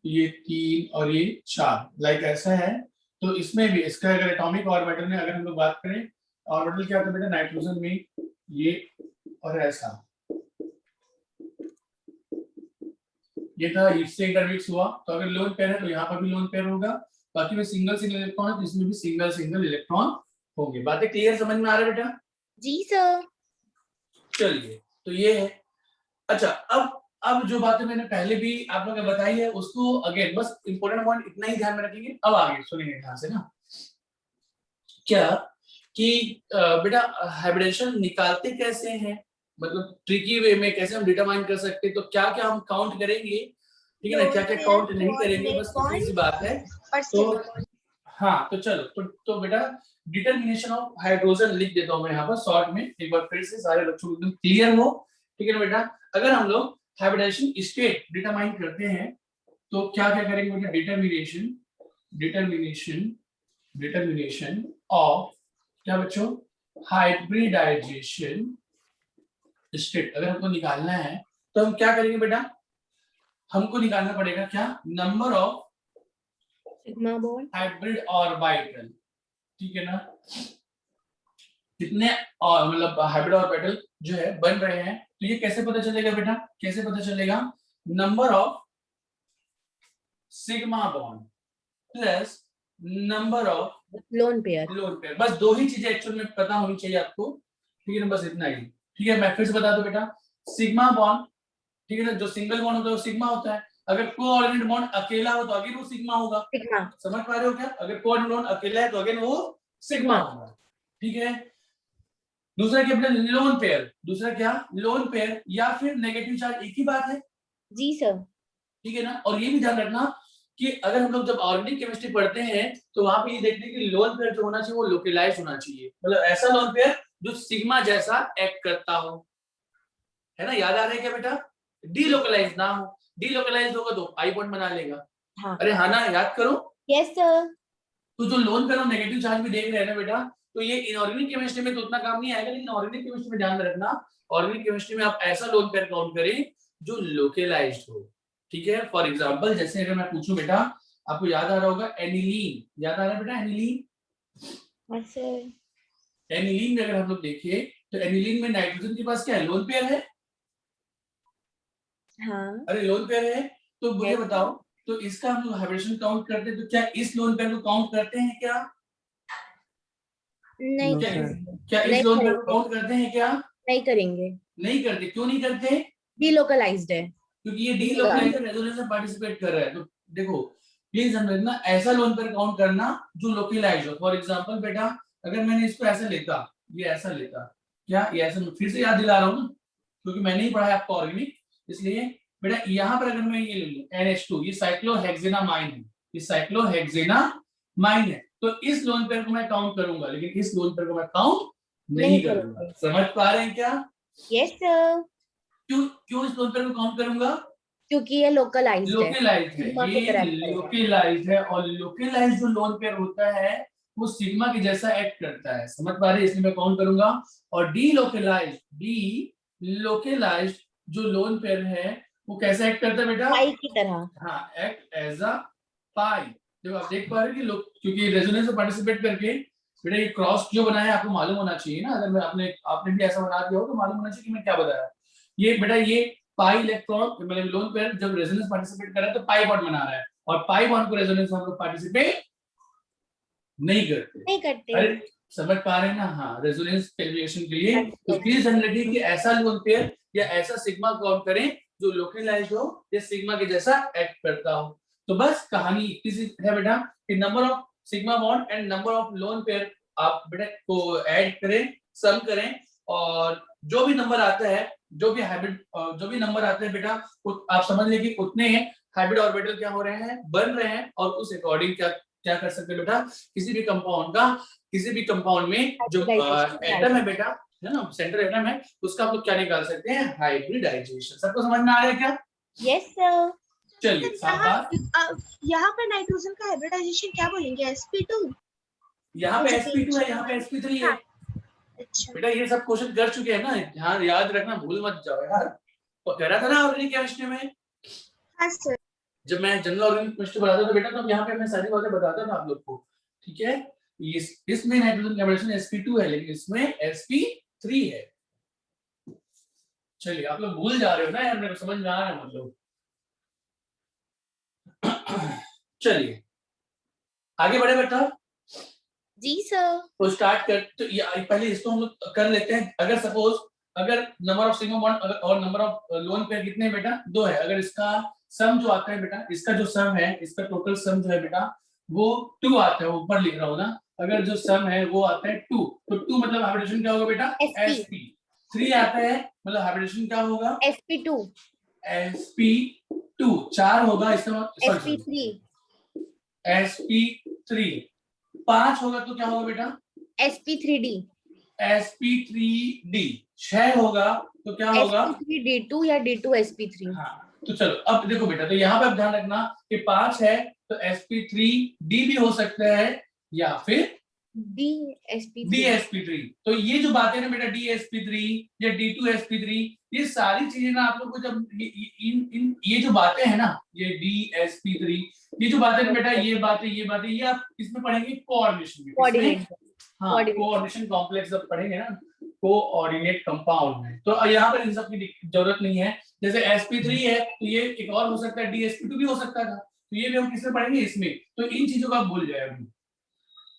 ये 3 और ये 4 लाइक ऐसा है। तो इसमें भी इसका अगर एटॉमिक ऑर्बिटल में अगर हम लोग बात करें, ऑर्बिटल क्या होता है बेटा नाइट्रोजन में, ये और ऐसा, ये था, इससे इंटरमिक्स हुआ तो अगर लोन पेयर है तो यहाँ पर भी लोन पेयर होगा। बाकी में सिंगल सिंगल इलेक्ट्रॉन है तो इसमें भी सिंगल सिंगल इलेक्ट्रॉन होंगे। बातें क्लियर समझ में आ रहा है बेटा? जी सर। चलिए तो ये है। अच्छा अब जो बातें मैंने पहले भी आप लोगों को बताई है उसको अगेन बस इंपॉर्टेंट पॉइंट इतना ही ध्यान में रखेंगे। अब आगे सुनेंगे ध्यान से ना, क्या कि बेटा हाइब्रिडेशन निकालते कैसे हैं, मतलब ट्रिकी वे में कैसे हम डिटरमाइन कर सकते हैं, तो क्या क्या हम काउंट करेंगे, ठीक है ना, क्या क्या काउंट नहीं करेंगे, बस इतनी सी बात है। तो हाँ तो चलो तो बेटा डिटर्मिनेशन ऑफ हाइड्रोजन लिख देता हूँ मैं यहाँ पर शॉर्ट में, एक बार फिर से सारे बच्चों को एकदम क्लियर हो, ठीक है ना बेटा। अगर हम लोग हाइब्रिडेशन स्टेट डिटरमाइन करते हैं तो क्या क्या करेंगे बेटा, डिटर्मिनेशन ऑफ क्या बच्चों, हाइब्रिडाइजेशन स्टेट अगर हमको निकालना है तो हम क्या करेंगे बेटा, हमको निकालना पड़ेगा क्या, number of sigma bond hybrid orbital, ठीक है ना, कितने और मतलब हाइब्रिड ऑर्बिटल जो है बन रहे हैं। तो ये कैसे पता चलेगा बेटा, कैसे पता चलेगा, number of sigma bond plus number of lone pair. बस दो ही चीजें एक्चुअल में पता होनी चाहिए आपको, ठीक है ना, बस इतना ही। ठीक है मैं फिर से बता दूं बेटा, सिग्मा बॉन्ड, ठीक है ना, जो सिंगल बॉन्ड होता है वो सिग्मा होता है, अगर कोऑर्डिनेट बॉन्ड अकेला हो तो अगेन वो सिग्मा होगा। सिग्मा। समझ पा रहे हो क्या, अगर कोऑर्डिनेट बॉन्ड अकेला है तो अगेन वो सिग्मा होगा, ठीक है। दूसरा क्या बेटा, लोन पेयर, दूसरा क्या लोन पेयर या फिर नेगेटिव चार्ज, एक ही बात है, जी सर। ठीक है ना। और ये भी ध्यान रखना कि अगर हम लोग जब ऑर्गेनिक केमिस्ट्री पढ़ते हैं तो वहां पे ये देखते हैं कि लोन पेयर जो होना चाहिए वो लोकलाइज होना चाहिए, मतलब ऐसा लोन पेयर जो सिग्मा जैसा एक्ट करता हो, है ना? याद आ रहा है क्या बेटा? डीलोकलाइज ना हो, डीलोकलाइज होगा तो आई बॉन्ड बना लेगा। हाँ। अरे हाँ ना, याद करो। Yes sir. तो जो लोन पेयर और नेगेटिव चार्ज भी देख रहे हैं ना बेटा, तो ये इनऑर्गेनिक केमिस्ट्री में तो उतना काम नहीं आएगा, लेकिन ऑर्गेनिक केमिस्ट्री में ध्यान में रखना, ऑर्गेनिक केमिस्ट्री में आप ऐसा लोन पेयर काउंट करें जो लोकलाइज्ड हो, ठीक है? फॉर एग्जांपल जैसे अगर मैं पूछूं बेटा, आपको याद आ रहा होगा एनिलीन, याद आ रहा है बेटा एनिलीन? एनिलीन में अगर हम लोग देखें तो एनिलीन में नाइट्रोजन के पास क्या है? लोन पेयर है। हाँ। अरे लोन पेयर है, तो मुझे बताओ, तो इसका हम लोग हाइब्रिडेशन काउंट करते हैं तो क्या इस लोन पेयर को काउंट करते हैं क्या? नहीं क्या, करेंगे। क्या इस नहीं लोन पेयर को करेंगे। काउंट करते हैं क्या? नहीं करेंगे। नहीं करते। क्यों नहीं करते? डीलोकलाइज्ड है। क्योंकि ये डीलोकलाइज्ड रेजोनेंस में पार्टिसिपेट कर रहा है। तो देखो प्लीज ध्यान रखना, ऐसा लोन पेयर काउंट करना जो लोकलाइज्ड हो। फॉर एग्जांपल बेटा, अगर मैंने इसको ऐसा लेता, ये ऐसा लेता, क्या ये ऐसा? फिर से याद दिला रहा हूँ ना, क्योंकि मैंने ही पढ़ा है आपको ऑर्गेनिक, इसलिए बेटा यहाँ पर अगर मैं ये ले लूं NH2, ये साइक्लोहेक्सेनामाइन है, ये साइक्लोहेक्सेनामाइन है, तो इस लोन पेयर को मैं काउंट करूंगा, लेकिन इस लोन पेयर को मैं काउंट नहीं करूंगा। समझ पा रहे हैं क्या? Yes sir. क्यों क्यों इस लोन पेयर को काउंट करूंगा? क्योंकि ये लोकलाइज्ड है। लोकलाइज्ड है, सिग्मा की ये तरह करेगा। लोकलाइज्ड है, और लोकलाइज्ड जो लोन पेयर होता है वो सिग्मा के जैसा एक्ट करता है। समझ पा रहे हैं? इसलिए मैं काउंट करूंगा। और डी लोकलाइज्ड जो लोन पेयर है वो कैसा एक्ट करता है बेटा? पाई की तरह। हाँ, एक्ट एज अ पाई। देखो आप देख पा रहे हैं कि लोग, क्योंकि रेजोनेंस में पार्टिसिपेट करके बेटा ये क्रॉस जो बनाया है आपको मालूम होना चाहिए ना, अगर मैं आपने भी ऐसा बना दिया हो तो मालूम होना चाहिए कि मैं क्या बताया। ये बेटा ये पाई इलेक्ट्रॉन मतलब लोन पेयर जब रेजोनेंस पार्टिसिपेट कर रहा है तो पाई बॉन्ड बना रहा है, और पाई बॉन्ड को रेजोनेंस में हम लोग पार्टिसिपेट नहीं करते। नहीं करते। अरे समझ पा रहे हैं ना? हाँ, रेजोनेंस कैलकुलेशन के लिए तो प्लीज ध्यान रखिए कि ऐसा लोन पेयर या ऐसा सिग्मा काउंट करें जो लोकलाइज्ड हो या सिग्मा के जैसा एक्ट करता हो। तो बस कहानी इतनी है बेटा कि number of sigma bond and number of lone pair आप बेटा को ऐड करें, सम करें, और जो भी नंबर आता है, जो भी नंबर आते हैं बेटा, आप समझ लें कि उतने हाइब्रिड ऑर्बिटल क्या हो रहे हैं, बन रहे हैं, और उस अकॉर्डिंग क्या क्या कर सकते हैं बेटा, किसी भी कंपाउंड में जो एटम है बेटा, है ना, सेंटर एटम है, उसका आप लोग क्या निकाल सकते हैं? हाइब्रिडाइजेशन। सबको समझ में आ रहा है क्या? Yes sir. चलिए यहाँ पे नाइट्रोजन का हाइब्रिडाइजेशन क्या बोलेंगे? sp2? यहाँ पे sp2 है, यहाँ पे sp3 है। अच्छा। बेटा ये सब क्वेश्चन कर चुके हैं ना, ध्यान याद रखना, भूल मत जाओ यार। तो कह रहा था ना ऑर्गेनिक केमिस्ट्री में, हाँ सर। जब मैं जनरल ऑर्गेनिक केमिस्ट्री पढ़ाता था बेटा, तो यहाँ पे मैं सारी बातें बताता था आप लोग को, ठीक है? इसमें नाइट्रोजन का हाइब्रिडेशन sp2 है, लेकिन इसमें sp3 है। चलिए आप लोग भूल जा रहे हो ना यार, मेरे को समझ में आ रहा है मतलब। चलिए आगे बढ़े बेटा। जी सर। तो स्टार्ट कर, तो पहले इसको हम लोग कर लेते हैं। अगर सपोज अगर नंबर ऑफ सिग्मा बॉन्ड और नंबर ऑफ लोन पेयर कितने हैं बेटा? 2 है। अगर इसका सम जो आता है बेटा, इसका जो सम है, इसका टोटल सम जो है बेटा वो 2 आता है, ऊपर लिख रहा हूँ ना, अगर जो सम है वो आता है 2, तो 2 मतलब हाइब्रिडेशन क्या होगा बेटा? sp। 3 आता है मतलब हाइब्रिडेशन क्या होगा? sp2। sp2 4 होगा, इसका sp3। sp3 5 होगा तो क्या होगा बेटा? sp3d। sp3d 6 होगा तो क्या होगा? sp3d2 या d2 sp3। हाँ, तो चलो अब देखो बेटा, तो यहाँ पे आप ध्यान रखना कि 5 है तो sp3d भी हो सकता है या फिर dsp3। तो ये जो बातें ना बेटा, dsp3 या d2sp3, ये सारी चीजें ना आप लोग को जब ये जो बातें हैं ना, ये dsp3, ये जो बातें ना बेटा, ये बातें ये आप इसमें पढ़ेंगे कोऑर्डिनेशन में। हाँ, कोऑर्डिनेशन कॉम्प्लेक्स जब पढ़ेंगे ना, कोऑर्डिनेट कंपाउंड में, तो यहाँ पर इन सब की जरूरत नहीं है। जैसे sp3 है तो ये एक और हो सकता है, dsp2 भी हो सकता था, तो ये भी हम किसमें पढ़ेंगे? इसमें। तो इन चीजों को आप भूल जाए अभी।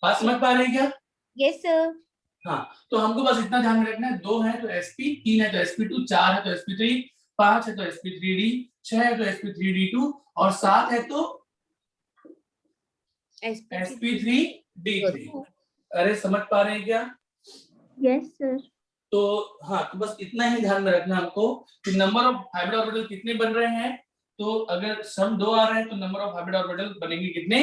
बात समझ पा रहे हैं क्या? Yes sir. हाँ, तो हमको बस इतना ध्यान में रखना है, 2 है तो sp, 3 है तो sp2, 4 है तो sp3, 5 है तो sp3d, 6 है तो sp3d2, और 7 है तो sp3d3। अरे समझ पा रहे हैं क्या? Yes sir. तो हाँ, तो बस इतना ही ध्यान में रखना हमको कि नंबर ऑफ हाइब्रिड ऑर्बिटल कितने बन रहे हैं, तो अगर सम 2 आ रहा है तो नंबर ऑफ हाइब्रिड ऑर्बिटल बनेंगे कितने?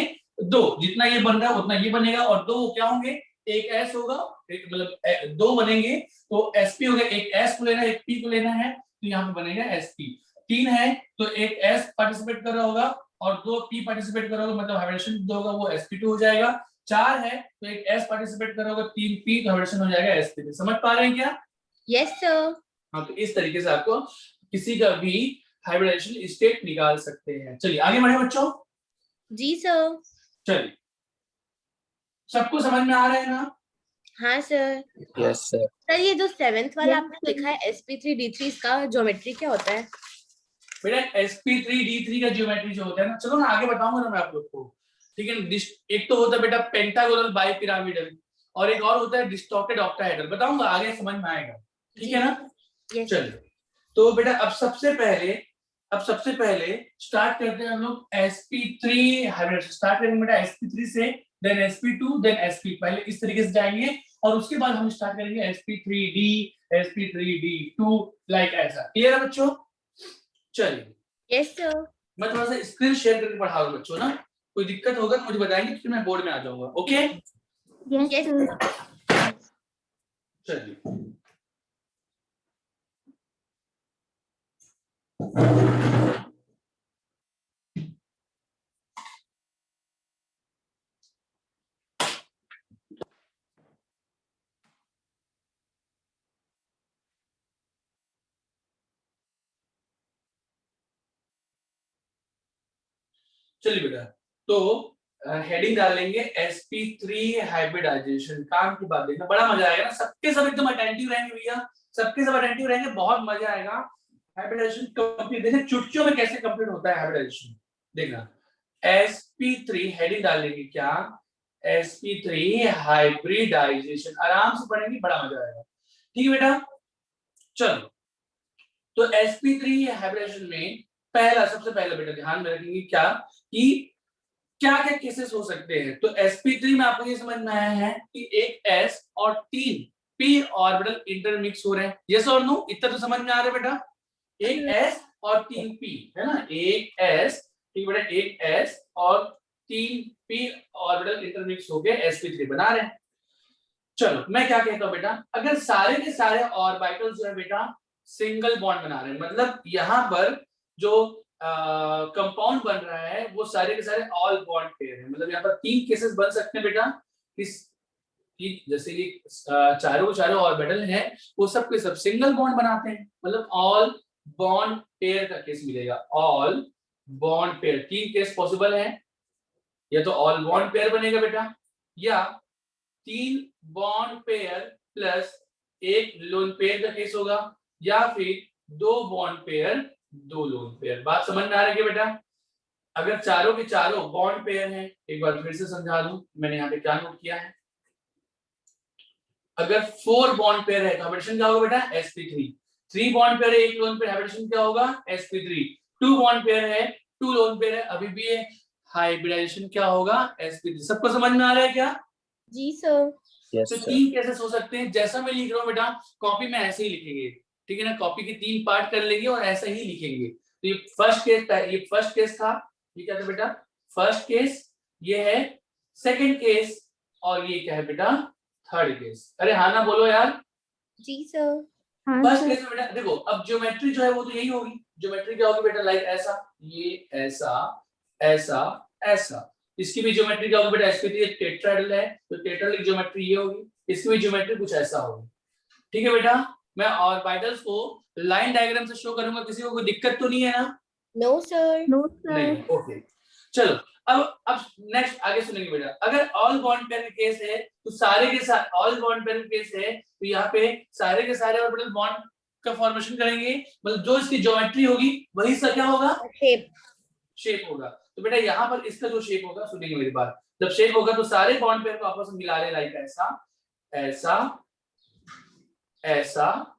2। जितना ये बन रहा है उतना ये बनेगा, और 2 क्या होंगे? एक s होगा, एक मतलब 2 बनेंगे तो sp हो गया। एक s को लेना है, एक p को लेना है, तो यहाँ पे बनेगा sp। 3 है तो एक s पार्टिसिपेट कर रहा होगा और 2 p पार्टिसिपेट कर रहा होगा, मतलब हाइब्रिडेशन जो होगा वो sp2 हो जाएगा। 4 है तो एक s पार्टिसिपेट कर रहा होगा, 3 p, तो हाइब्रिडेशन हो जाएगा sp3। समझ पा रहे हैं क्या? Yes, sir. हाँ, तो इस तरीके से आपको किसी का भी हाइब्रिडेशन स्टेट निकाल सकते हैं। चलिए आगे बढ़े बच्चों। जी सर। चलिए, सबको समझ में आ रहा है ना? हाँ सर। Yes sir. सर ये जो 7th वाला Yes, आपने लिखा है sp3d3, इसका ज्योमेट्री क्या होता है? बेटा sp3d3 का ज्योमेट्री जो होता है ना, चलो ना आगे बताऊंगा ना मैं आप लोग को, ठीक है। एक तो होता है बेटा पेंटागोनल बाइपिरामिडल, और एक और होता है डिस्टॉर्टेड ऑक्टाहेड्रल। बताऊंगा आगे, समझ में आएगा, ठीक है ना? Yes. चलिए, तो बेटा अब सबसे पहले स्टार्ट करते हैं हम लोग sp3 हाइब्रिड। स्टार्ट करेंगे बेटा sp3 से, देन sp2, देन sp। पहले इस तरीके से जाएंगे और उसके बाद हम स्टार्ट करेंगे sp3d, sp3d2, लाइक ऐसा। क्लियर है बच्चों? चलिए, Yes sir. मैं थोड़ा सा स्क्रीन शेयर करके पढ़ा रहा हूँ बच्चों ना, कोई दिक्कत होगा तो मुझे बताएंगे, फिर मैं बोर्ड में आ जाऊंगा। ओके? Yes sir. चलिए, चलिए बेटा, तो हेडिंग डाल लेंगे sp3 हाइब्रिडाइजेशन। काम की बात देखना, बड़ा मजा आएगा ना, सबके सब एकदम अटेंटिव रहेंगे भैया, सबके सब अटेंटिव रहेंगे, बहुत मजा आएगा। हाइब्रिडाइजेशन कंप्लीट, देखिए चुटकियों में कैसे कंप्लीट होता है हाइब्रिडाइजेशन, देखना। sp3 हेडिंग डाल लेंगे क्या? sp3 हाइब्रिडाइजेशन, आराम से पढ़ेंगे, बड़ा मजा आएगा। ठीक है बेटा? चलो, तो sp3 हाइब्रिडेशन में पहला, सबसे पहला बेटा ध्यान में रखेंगे क्या कि क्या क्या केसेस हो सकते हैं। तो sp3 में आपको ये समझ में आया है कि एक s और 3 p ऑर्बिटल इंटरमिक्स हो रहे हैं। यस और नो? इतना तो समझ में आ रहा है बेटा? एक s और 3 p है ना, एक s, ठीक बेटा, एक s और 3 p ऑर्बिटल इंटरमिक्स होके sp3 बना रहे हैं। चलो, मैं क्या कहता हूं बेटा, अगर सारे के सारे ऑर्बिटल्स जो है बेटा सिंगल बॉन्ड बना रहे हैं, मतलब यहाँ पर जो कंपाउंड बन रहा है वो सारे के सारे ऑल बॉन्ड पेयर है। मतलब यहाँ पर 3 केसेस बन सकते हैं बेटा, इस कि जैसे ये चारों ऑर्बिटल हैं वो सब के सब सिंगल बॉन्ड बनाते हैं, मतलब ऑल बॉन्ड पेयर का केस मिलेगा। All bond pair 3 case possible है, या तो ऑल बॉन्ड पेयर बनेगा बेटा, या 3 बॉन्ड पेयर प्लस एक लोन पेयर का केस होगा, या फिर 2 बॉन्ड पेयर 2 लोन पेयर। बात समझ में आ रही है बेटा? अगर चारों के चारों बॉन्ड पेयर हैं, एक बार फिर से समझा दूं, मैंने यहाँ पे क्या नोट किया है। अगर 4 बॉन्ड पेयर है तो हाइब्रिडेशन क्या होगा बेटा? sp3। 3 बॉन्ड पेयर है, एक लोन पेयर, हाइब्रिडेशन क्या होगा? sp3। 2 बॉन्ड पेयर है, 2 लोन पेयर है, अभी भी हाइब्रिडाइजेशन क्या होगा? sp3। सबको समझ में आ रहा है क्या? जी सर। यस तो सर। 3 केसेस हो सकते हैं, जैसा मैं लिख रहा हूँ बेटा कॉपी में ऐसे ही लिखेंगे, ठीक है ना? कॉपी के 3 पार्ट कर लेंगे और ऐसा ही लिखेंगे। तो ये फर्स्ट केस था, ये क्या था बेटा? फर्स्ट केस, ये है सेकंड केस, और ये क्या है बेटा? Third case. अरे हाँ ना बोलो यार। जी सर। फर्स्ट केस में बेटा देखो, अब ज्योमेट्री जो है वो तो यही होगी। ज्योमेट्री क्या होगी बेटा? लाइक ऐसा, ये ऐसा, ऐसा, ऐसा। इसकी भी ज्योमेट्री क्या होगी बेटा? sp3 एक टेट्राहेड्रल है तो टेट्राहेड्रल ज्योमेट्री ये होगी, इसकी भी ज्योमेट्री कुछ ऐसा होगी। ठीक है बेटा? मैं ऑर्बिटल्स को लाइन डायग्राम से शो करूंगा, किसी को कोई दिक्कत तो नहीं है ना? No sir. नहीं, ओके। चलो, अब नेक्स्ट आगे सुनेंगे बेटा। अगर ऑल बॉन्ड पेयर का केस है तो सारे के सारे ऑल बॉन्ड पेयर का केस है तो यहाँ पे सारे के सारे ऑर्बिटल बॉन्ड का फॉर्मेशन करेंगे, मतलब जो इसकी ज्योमेट्री होगी वही सा क्या होगा? शेप होगा। तो बेटा यहाँ पर इसका जो शेप होगा, सुनिए मेरी बात, जब शेप होगा तो सारे बॉन्ड पेयर को आपस में मिला ले, लाइक ऐसा, ऐसा, ऐसा,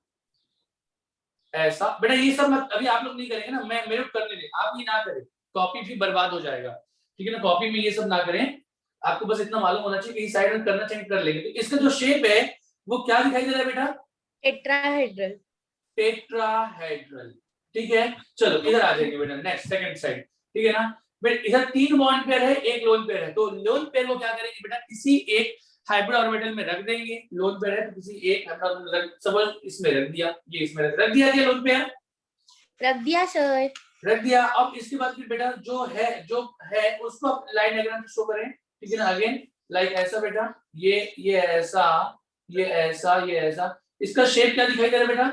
ऐसा। बेटा ये सब मत अभी आप लोग नहीं करेंगे ना, मैं मेरे को करने दें, आप ही ना करें, कॉपी भी बर्बाद हो जाएगा, ठीक है ना? कॉपी में ये सब ना करें, आपको बस इतना मालूम होना चाहिए कि इस साइड में करना चाहिए, कर लेंगे। तो इसका जो शेप है वो क्या दिखाई दे रहा है बेटा? टेट्राहेड्रल। टेट्राहेड्रल। ठीक है, चलो इधर आ जाएंगे बेटा, नेक्स्ट सेकंड साइड, ठीक है ना बेटा। इधर 3 बॉन्ड पेयर है, एक लोन पेयर है, तो लोन पेयर को क्या करेंगे बेटा, किसी एक हाइब्रिड ऑर्बिटल में रख देंगे। लोन पेयर है तो किसी एक हाइब्रिड ऑर्बिटल रख, सपोज इसमें रख दिया, ये इसमें रख दिया, ये लोन पेयर रख दिया सर। रख दिया। अब इसके बाद फिर बेटा जो है उसको आप लाइन डायग्राम में शो करें, ठीक है ना। अगेन लाइक ऐसा बेटा, ये ऐसा, ये ऐसा, ये ऐसा, इसका शेप क्या दिखाई दे रहा है बेटा,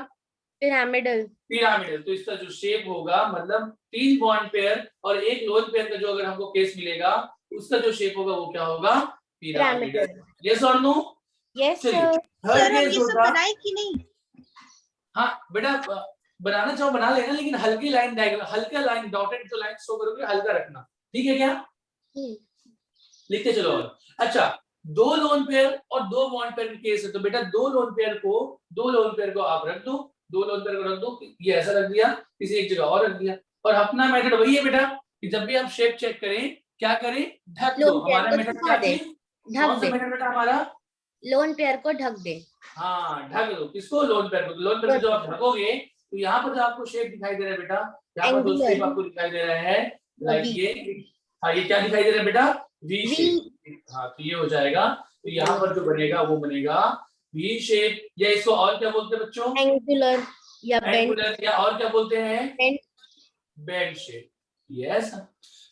पिरामिडल। पिरामिडल। तो इसका जो शेप होगा, मतलब 3 बॉन्ड पेयर और एक लोन पेयर का जो अगर हमको केस मिलेगा, उसका जो शेप होगा वो क्या होगा, पिरामिडल। यस और नो? यस चलिए सर। थर्ड सर हम केस ये सब होगा। बनाए कि नहीं? हाँ बेटा, बनाना चाहो बना लेना, लेकिन हल्की लाइन डायग्राम, हल्का लाइन डॉटेड जो लाइन शो करोगे हल्का रखना, ठीक है क्या? लिखते चलो। और अच्छा, 2 लोन पेयर और 2 बॉन्ड पेयर के केस है, तो बेटा 2 लोन पेयर को आप रख दो, 2 लोन पेयर को रख दो, ये ऐसा रख दिया, किसी एक जगह और रख दिया। और अपना मेथड वही है बेटा कि जब भी आप शेप चेक करें, क्या करें, ढक दो। लोन पेयर हमारा को मेथड ढका क्या दे, है, ढक कौन सा दे, मेथड बेटा हमारा, लोन पेयर को ढक दे। हाँ ढक दो। किसको, लोन पेयर को। लोन पेयर को जब आप ढकोगे तो यहाँ पर जो आपको शेप दिखाई दे रहा है बेटा, यहाँ पर जो Angular. शेप आपको दिखाई दे रहा है, लाइक V. ये, हाँ ये क्या दिखाई दे रहा है बेटा, वी V. शेप। हाँ तो ये हो जाएगा, तो यहाँ पर जो बनेगा वो बनेगा वी शेप, या इसको और क्या बोलते हैं बच्चों, एंगुलर या बेंड। एंगुलर, या और क्या बोलते हैं, बेंड। Bend shape. यस,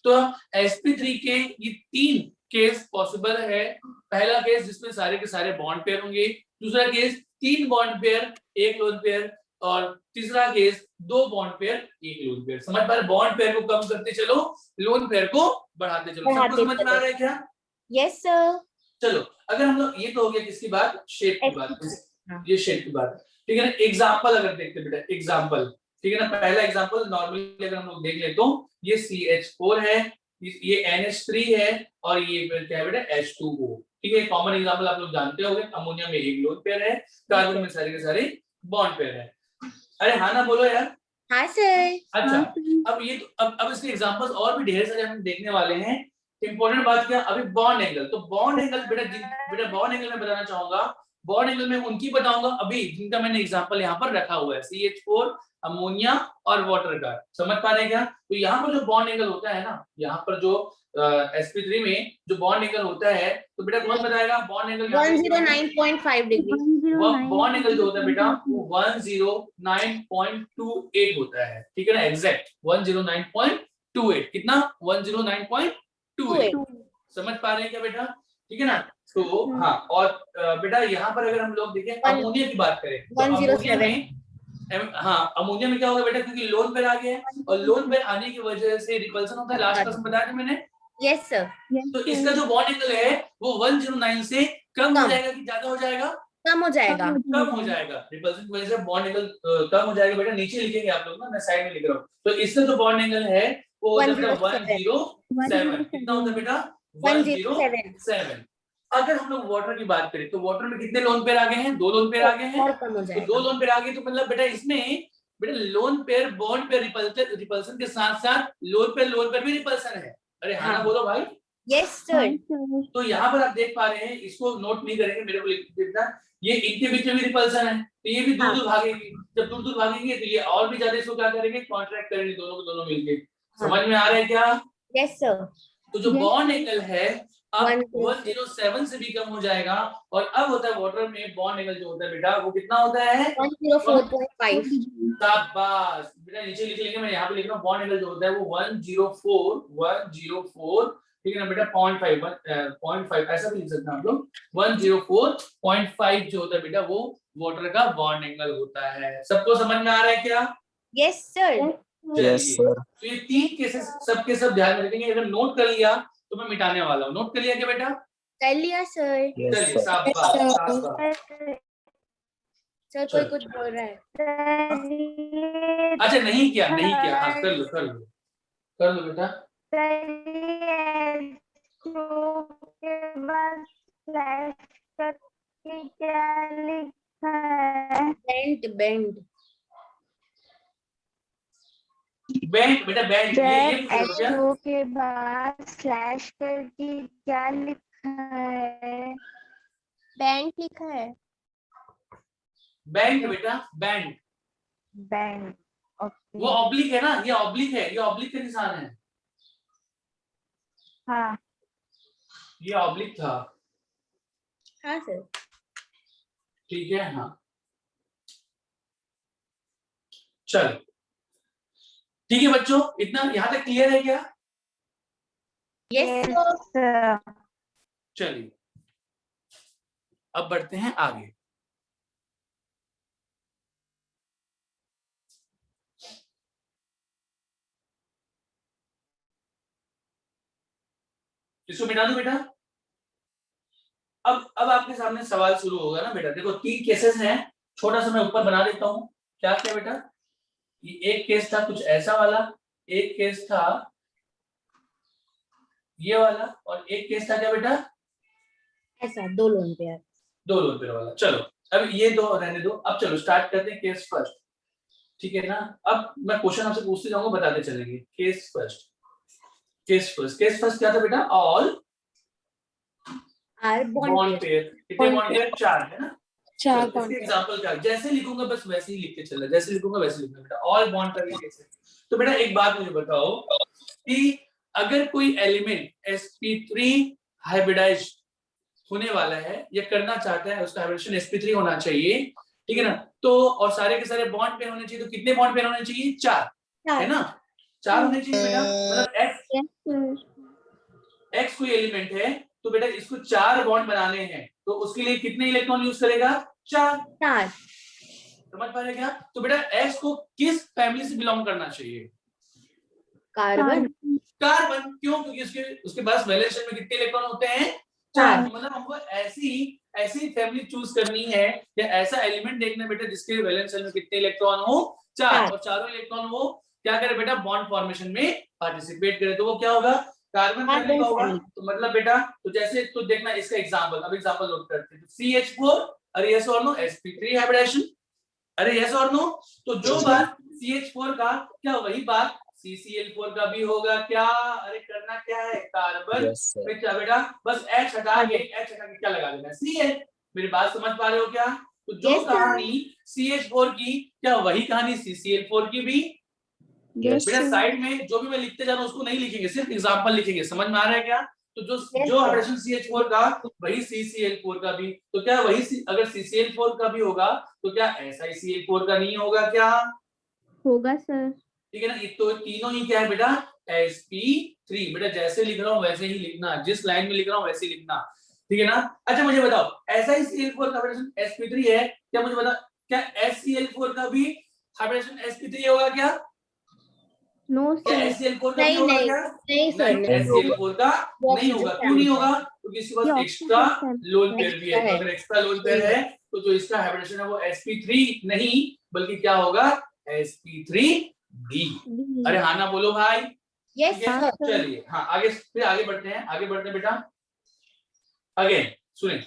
तो sp3 के ये 3 केस पॉसिबल है। पहला केस जिसमें सारे के सारे बॉन्ड पेयर होंगे, दूसरा केस 3 बॉन्ड पेयर एक लोन पेयर, और तीसरा केस 2 बॉन्ड पेयर एक लोन पेयर। समझ पा रहे, बॉन्ड पेयर को कम करते चलो, लोन पेयर को बढ़ाते चलो। सबको समझ में आ रहा है क्या? Yes sir. चलो अगर हम लोग, ये तो हो गया किसकी बात, शेप की बात, ये शेप की बात, ठीक है ना। एग्जांपल अगर देखते बेटा, एग्जांपल, ठीक है ना। पहला एग्जांपल नॉर्मली अगर हम लोग देख ले तो ये CH4 है, ये NH3 है, और ये क्या है बेटा, H2O, ठीक है। कॉमन एग्जांपल आप लोग जानते होंगे, अमोनिया में एक लोन पेयर है, कार्बन में सारे के सारे बॉन्ड पेयर है। अरे हाँ ना बोलो यार। हाँ सर। अच्छा, अब ये तो अब इसके एग्जांपल्स और भी ढेर सारे हम देखने वाले हैं। इंपॉर्टेंट बात क्या, अभी बॉन्ड एंगल, तो बॉन्ड एंगल बेटा बॉन्ड एंगल में बताना चाहूंगा, बॉन्ड एंगल में उनकी बताऊंगा अभी जिनका मैंने एग्जांपल यहाँ पर रखा हुआ है, CH4, अमोनिया और वाटर का। समझ पा रहे हैं क्या? तो यहाँ पर जो बॉन्ड एंगल होता है ना, यहाँ पर जो sp3 में जो बॉन्ड एंगल होता है, तो बेटा कौन बताएगा bond angle? 109.5 degree. Bond angle जो होता है बेटा वो 109.28 होता है, ठीक है ना। एग्जैक्ट 109.28, कितना, 109.28। समझ पा रहे हैं क्या बेटा? ठीक है ना। तो हाँ, और बेटा यहाँ पर अगर हम लोग देखें अमोनिया की बात करें तो अमोनिया में, हाँ अमोनिया में क्या होगा बेटा, क्योंकि लोन पेयर आ गया है, और लोन पेयर आने की वजह से रिपल्सन होता है, लास्ट क्लास में बताया था मैंने। Yes sir. तो इसका जो बॉन्ड एंगल है वो 109 से कम हो जाएगा कि ज्यादा हो जाएगा? कम हो जाएगा। कम हो जाएगा। रिपल्सन की वजह से बॉन्ड एंगल कम हो जाएगा बेटा। नीचे लिखेंगे आप लोग ना, मैं साइड में लिख रहा हूँ। तो इसका जो बॉन्ड एंगल है वो होता है बेटा 107। कितना होता है बेटा? 107। अगर हम लोग वाटर की बात करें तो वाटर में कितने लोन पेयर आ गए हैं? 2 लोन पेयर आ गए हैं। और कम हो तो जाएगा। 2 लोन पेयर आ गए, तो मतलब बेटा इसमें बेटा lone pair bond pair repulsion के साथ साथ लोन पेयर भी रिपल्सन है। अरे हाँ ना बोलो भाई। Yes sir. तो यहाँ पर आप देख पा रहे हैं, इसको नोट नहीं करेंगे, मेरे को लिख देना, ये इनके बीच में भी रिपल्सन है, तो ये भी दूर दूर भागेगी। जब दूर दूर भागेंगे तो ये और भी ज्यादा इसको क्या करेंगे, कॉन्ट्रैक्ट करेंगे, दोनों को दोनों मिलके। समझ में आ रहा है क्या? Yes sir. तो जो बॉन्ड एंगल है अब 107 से भी कम हो जाएगा, और अब होता है वाटर में बॉन्ड एंगल जो होता है बेटा वो कितना होता है? 104.5। शाबाश बेटा, नीचे लिख लेंगे, मैं यहाँ पे लिख रहा हूँ। बॉन्ड एंगल जो होता है वो 104, ठीक है ना बेटा, 0.5 ऐसा भी लिख सकते हैं आप लोग। 104.5 जो होता है बेटा वो वाटर का बॉन्ड एंगल होता है। सबको समझ में आ रहा है क्या? Yes sir. चलिए, तो ये 3 केसेस सबके सब ध्यान में रखेंगे। अगर नोट कर लिया तो मैं मिटाने वाला हूँ। नोट कर लिया क्या बेटा? कर लिया सर। चलिए, शाबाश। सर कोई कुछ बोल रहा है। अच्छा नहीं किया, हाँ कर लो बेटा। बेंड बेटा बेंड, ये पूछ रहे हो क्या? के बाद स्लैश करके क्या लिखा है? बैंड लिखा है। बैंड बेटा, बैंड। बैंड। ओके। वो ऑब्लिक है ना, ये ऑब्लिक है, ये ऑब्लिक का निशान है, हाँ ये ऑब्लिक था, हाँ सर। ठीक है। हाँ चलो ठीक है बच्चों, इतना यहाँ तक क्लियर है क्या? Yes sir. चलिए अब बढ़ते हैं आगे। इसको मिटा दो बेटा। अब आपके सामने सवाल शुरू होगा ना बेटा। देखो 3 केसेस हैं, छोटा सा मैं ऊपर बना देता हूं। क्या क्या बेटा? ये एक केस था कुछ ऐसा वाला, एक केस था ये वाला, और एक केस था क्या बेटा? ऐसा 2 लोन पेयर। 2 लोन पेयर वाला। चलो अब ये 2 रहने दो, अब चलो स्टार्ट करते हैं केस फर्स्ट, ठीक है ना। अब मैं क्वेश्चन आपसे पूछते जाऊंगा, बताते चलेंगे। Case first, case first, case first क्या था बेटा? All are bond bond pair. कितने बॉन्ड पेयर? 4 है ना। 4 इसके बॉन्ड। एग्जांपल क्या, जैसे लिखूंगा बस वैसे ही लिख के चलना, जैसे लिखूंगा वैसे लिखना बेटा। ऑल बॉन्ड पेयर कैसे? तो बेटा एक बात मुझे बताओ कि अगर कोई एलिमेंट sp3 हाइब्रिडाइज होने वाला है या करना चाहता है, उसका हाइब्रिडेशन sp3 होना चाहिए, ठीक है ना। तो और सारे के सारे बॉन्ड पेयर होने चाहिए, तो कितने बॉन्ड पेयर होने चाहिए? 4 है ना। 4 होने चाहिए बेटा। मतलब x कोई एलिमेंट है तो बेटा इसको 4 बॉन्ड बनाने हैं, तो उसके लिए कितने इलेक्ट्रॉन यूज करेगा? 4। 4। समझ पा रहे क्या? तो बेटा s को किस फैमिली से बिलोंग करना चाहिए? कार्बन। कार्बन। क्यों? क्योंकि उसके पास वैलेंस शेल में कितने इलेक्ट्रॉन होते हैं? 4। मतलब हमको ऐसी ऐसी फैमिली चूज करनी है या ऐसा एलिमेंट देखना है बेटा जिसके वैलेंस शेल में कितने इलेक्ट्रॉन हो? 4। और चारों इलेक्ट्रॉन वो क्या करे बेटा? बॉन्ड फॉर्मेशन में पार्टिसिपेट करे, तो वो क्या होगा? कार्बन फैमिली का होगा। तो मतलब बेटा तो जैसे तो देखना इसका एग्जांपल, अब एग्जांपल नोट करते हैं। CH4, अरे यस और नो, sp3 हाइब्रिडेशन, अरे यस और नो। तो जो बात CH4 का, क्या वही बात CCl4 का भी होगा क्या? अरे करना क्या है? कार्बन पे क्या बेटा? बस H हटा के क्या लगा देना? Cl। मेरी बात समझ पा रहे हो क्या? तो जो कहानी CH4 की, क्या वही कहानी CCl4 की भी? बेटा साइड में जो भी मैं लिखते जा रहा हूँ उसको नहीं लिखेंगे, सिर्फ एग्जांपल लिखेंगे। समझ में आ रहा है क्या? तो जो हाइब्रिडेशन CH4 का वही CCl4 का भी। तो क्या वही अगर CCl4 का भी होगा तो क्या SiCl4 का नहीं होगा क्या? होगा सर। ठीक है ना। तो तीनों ही क्या है बेटा? sp3। बेटा जैसे लिख रहा हूँ वैसे ही लिखना, जिस लाइन में लिख रहा हूँ वैसे ही लिखना, ठीक है ना। अच्छा मुझे बताओ SiCl4 का हाइब्रिडेशन sp3 है क्या? मुझे बताओ क्या SCl4 का भी हाइब्रिडेशन sp3 होगा क्या? नो क्या सर। SCl4 का भी होगा क्या? नहीं सर, नहीं, SCl4 का नहीं होगा। क्यों नहीं होगा? क्योंकि इसके पास एक्स्ट्रा लोन पेयर भी है। तो अगर एक्स्ट्रा लोन पेयर है तो जो इसका हाइब्रिडेशन है वो sp3 नहीं बल्कि क्या होगा? sp3b। अरे हाँ ना बोलो भाई। Yes sir. चलिए हाँ आगे, फिर आगे बढ़ते हैं, आगे बढ़ते हैं बेटा। अगेन सुनिए,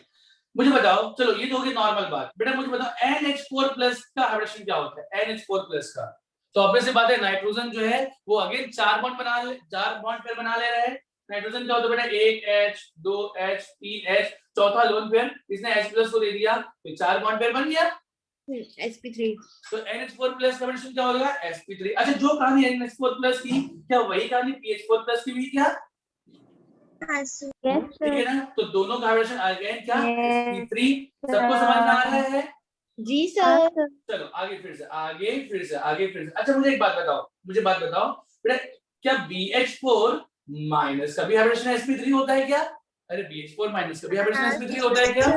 मुझे बताओ, चलो ये तो होगी नॉर्मल बात। बेटा मुझे बताओ NH4 प्लस का हाइब्रिडेशन क्या होता है? NH4 प्लस का तो ऑब्वियस सी बात है, नाइट्रोजन जो है वो अगेन 4 बॉन्ड पेयर बना ले रहा है। नाइट्रोजन क्या होता है बेटा? 1H 2H 3H, चौथा लोन पेयर इसने H प्लस को दे दिया तो 4 बॉन्ड पेयर बन गया। sp3। तो NH4 प्लस का हाइब्रिडेशन क्या होगा? sp3। अच्छा जो कहानी NH4 प्लस की, क्या वही कहानी PH4 प्लस की भी क्या? ठीक है ना। तो दोनों का हाइब्रिडेशन आ गए क्या? sp3। सबको समझ में आ रहा है? जी सर। चलो आगे फिर से अच्छा मुझे एक बात बताओ, बेटा क्या BH4 माइनस का भी हाइब्रिडेशन sp3 होता है क्या? अरे BH4 माइनस का भी हाइब्रिडेशन sp3 होता है क्या?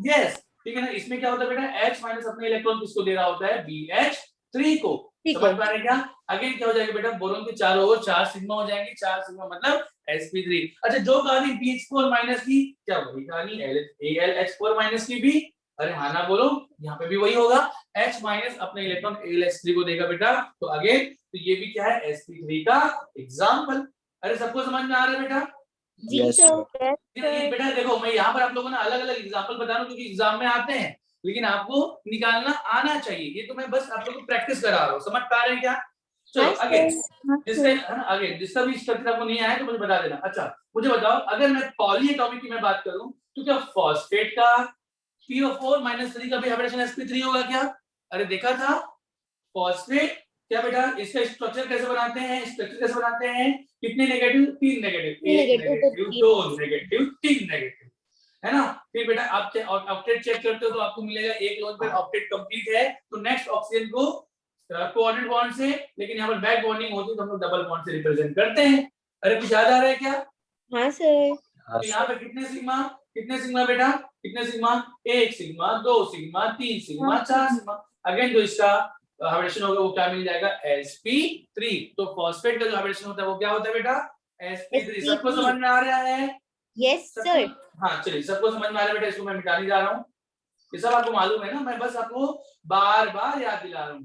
यस। ठीक है ना। इसमें क्या होता है बेटा? H माइनस अपने इलेक्ट्रॉन किसको दे रहा होता है? BH3 को। समझ पा रहे क्या? अगेन क्या हो जाएगा बेटा? बोरोन के चारों ओर 4 सिग्मा हो जाएंगे, 4 सिग्मा मतलब sp3। अच्छा जो कहानी BH4 माइनस की, क्या वही कहानी AlH4 माइनस की भी? अरे हाँ ना बोलो, यहाँ पे भी वही होगा। H माइनस अपने इलेक्ट्रॉन AlH3 को देगा बेटा। तो अगेन तो ये भी क्या है? sp3 का एग्जाम्पल। अरे सबको समझ में आ रहा है बेटा? जी सर। ये बेटा देखो मैं यहाँ पर आप लोगों ने अलग अलग एग्जाम्पल बता रहा हूँ क्योंकि एग्जाम में आते हैं, लेकिन आपको निकालना आना चाहिए। ये तो मैं बस आप लोगों को प्रैक्टिस करा रहा हूँ। समझ पा रहे हैं क्या? चलो अगेन जिसका है ना, अगेन जिसका भी स्ट्रक्चर आपको नहीं आया तो मुझे बता देना। अच्छा मुझे बताओ, अगर मैं पॉलीएटॉमिक की मैं बात करूं तो क्या फॉस्फेट का PO4 -3 का भी हाइब्रिडेशन sp3 होगा क्या? अरे देखा था, फॉस्फेट क्या बेटा इसका स्ट्रक्चर कैसे बनाते हैं? स्ट्रक्चर कैसे बनाते हैं? कितने negative? 3 negative, 1 negative, 2 negative, 3 negative, है ना? फिर बेटा आप ऑक्टेट चेक करते हो तो आपको मिलेगा एक लोन पेयर ऑक्टेट कंप्लीट है तो नेक्स्ट ऑक्सीजन को कोऑर्डिनेट बॉन्ड से, लेकिन यहाँ पर बैक बॉन्डिंग होती है तो हम लोग डबल बॉन्ड से रिप्रेजेंट करते हैं। अरे कुछ याद आ रहा है क्या? हाँ सर। तो यहाँ पे कितने सिग्मा बेटा? कितने sigma? 1 sigma, 2 sigma, 3 sigma, 4 sigma. Again जो इसका हाइब्रिडेशन होगा वो क्या मिल जाएगा? sp3। तो फॉस्फेट का जो हाइब्रिडेशन होता है वो क्या होता है बेटा? sp3। सबको समझ में आ रहा है? Yes sir. हाँ चलिए, सबको समझ में आ रहा है बेटा, इसको मैं मिटाने जा रहा हूँ। ये सब आपको मालूम है ना, मैं बस आपको बार बार याद दिला रहा हूँ,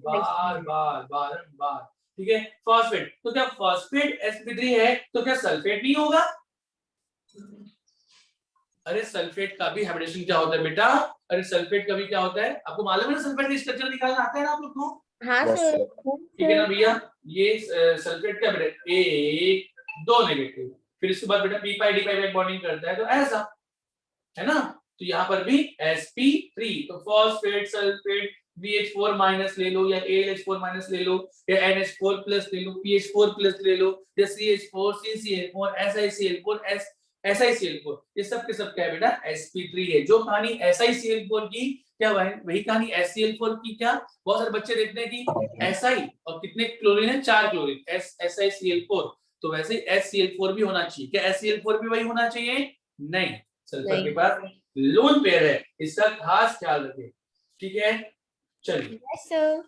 बारंबार। ठीक है, फॉस्फेट। तो क्या फॉस्फेट sp3 है तो क्या सल्फेट नहीं होगा? अरे सल्फेट का भी हाइब्रिडेशन क्या होता है बेटा? अरे सल्फेट का भी क्या होता है? आपको मालूम है ना, सल्फेट का स्ट्रक्चर निकालना आता है ना आप लोग को? हाँ सर। ठीक है ना भैया? ये सल्फेट का बेटा 1 2 नेगेटिव, फिर इसके बाद बेटा p पाई d पाई बैक बॉन्डिंग करता है तो ऐसा, है ना? तो यहाँ पर भी sp3। तो फॉस्फेट, सल्फेट, BH4 माइनस ले लो या AlH4 माइनस ले लो या NH4 प्लस ले लो, PH4 प्लस ले लो या CH4, CCl4, SiCl4, SiCl4, ये सब के सब क्या है बेटा? sp3 है। जो कहानी SiCl4 की क्या वही कहानी SCl4 की क्या? बहुत सारे बच्चे देखते हैं कि Si और कितने क्लोरीन है? 4 क्लोरीन, SiCl4। तो वैसे ही SCl4 भी होना चाहिए। क्या SCl4 भी वही होना चाहिए? नहीं, सल्फर के पास लोन पेयर है, इसका खास ख्याल रखें। ठीक है, चलिए। Yes sir.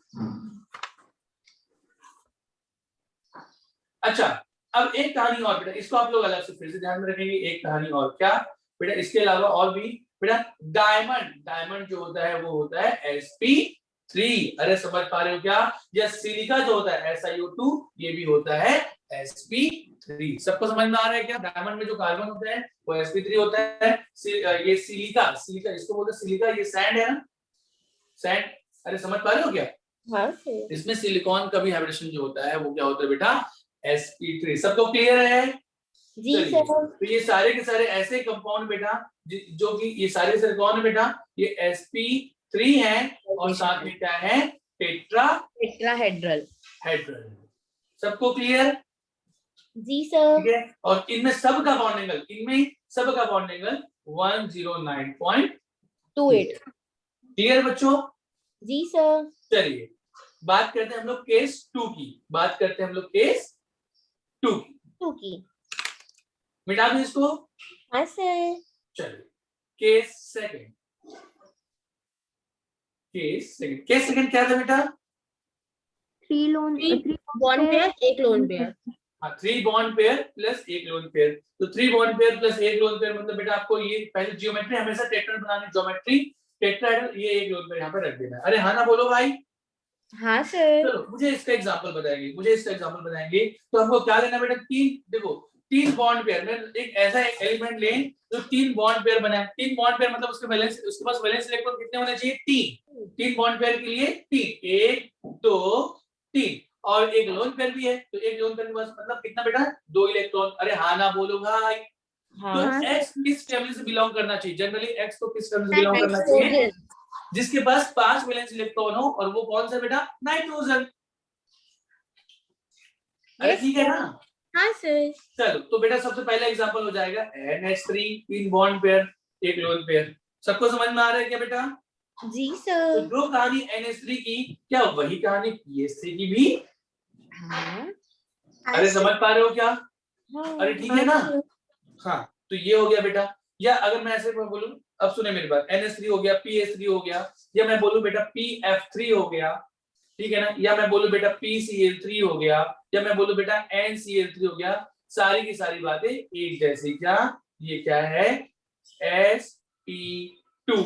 अच्छा, अब एक कहानी और बेटा, इसको आप लोग अलग से फिर से ध्यान में रखेंगे। एक कहानी और क्या बेटा? इसके अलावा और भी बेटा डायमंड जो होता है वो होता है sp3। अरे समझ पा रहे हो क्या? या सिलिका जो होता है SiO2, ये भी होता है sp3। सबको समझ में आ रहा है क्या? डायमंड में जो कार्बन होता है वो sp3 होता है। ये सिलिका इसको बोलते हैं सिलिका, ये सैंड है ना, सैंड। अरे समझ पा रहे हो क्या? हाँ सर। इसमें सिलिकॉन का भी हाइब्रिडेशन जो होता है वो क्या होता है बेटा? sp3। सबको क्लियर है? जी सर। तो ये सारे के सारे ऐसे कंपाउंड बेटा जो कि ये सारे से कौन है बेटा? ये sp3 है और साथ में क्या है? टेट्राहेड्रल। सबको क्लियर? जी सर। ठीक है, और इनमें सब का बॉन्ड एंगल 109.28। क्लियर बच्चों? जी सर। चलिए बात करते हैं हम लोग केस 2 की। मिटा दूं इसको? हाँ सर। चलिए, केस सेकंड क्या था बेटा? 3 बॉन्ड पेयर, एक लोन पेयर। हाँ, 3 bond pair plus 1 lone pair. तो 3 bond pair plus 1 lone pair मतलब बेटा आपको ये पहले ज्योमेट्री हमेशा टेट्राहेड्रल बनानी, ज्योमेट्री टेट्राहेड्रल, ये 1 लोन पेयर यहाँ पर रख देना। अरे हाँ ना बोलो भाई? हाँ सर। चलो मुझे इसका एग्जांपल बताएंगे। तो हमको क्या लेना बेटा? देखो 3 बॉन्ड पेयर में एक ऐसा एलिमेंट लें जो 3 बॉन्ड पेयर बनाए। 3 बॉन्ड पेयर मतलब उसके पास वैलेंस इलेक्ट्रॉन कितने होने चाहिए? 3 बॉन्ड पेयर के लिए 3, 1 2 3, और एक लोन पेयर भी है तो एक लोन पेयर के पास मतलब कितना बेटा? 2 इलेक्ट्रॉन। अरे हाँ ना बोलो भाई? हाँ। तो X किस फैमिली से बिलोंग करना चाहिए? जनरली X को किस फैमिली से बिलोंग करना चाहिए? जिसके पास 5 वैलेंस इलेक्ट्रॉन हो, और वो कौन सा बेटा? नाइट्रोजन। अरे ठीक है ना? हाँ सर। चलो तो बेटा सबसे पहला एग्जांपल हो जाएगा NH3, 3 बॉन्ड पेयर, एक लोन पेयर। सबको समझ में आ रहा है क्या बेटा? जी तो सर। जो कहानी NH3 की क्या वही कहानी PH3 की भी? हाँ। अरे समझ पा रहे हो क्या? अरे ठीक है ना? हाँ, तो ये हो गया बेटा। या अगर मैं ऐसे बोलूं, अब सुने मेरी बात, NH3 हो गया, PH3 हो गया, या मैं बोलूं बेटा PF3 हो गया, ठीक है ना? या मैं बोलूं बेटा PCl3 हो गया, या मैं बोलूं बेटा NCl3 हो गया। सारी की सारी बातें एक जैसी। क्या ये क्या है? sp2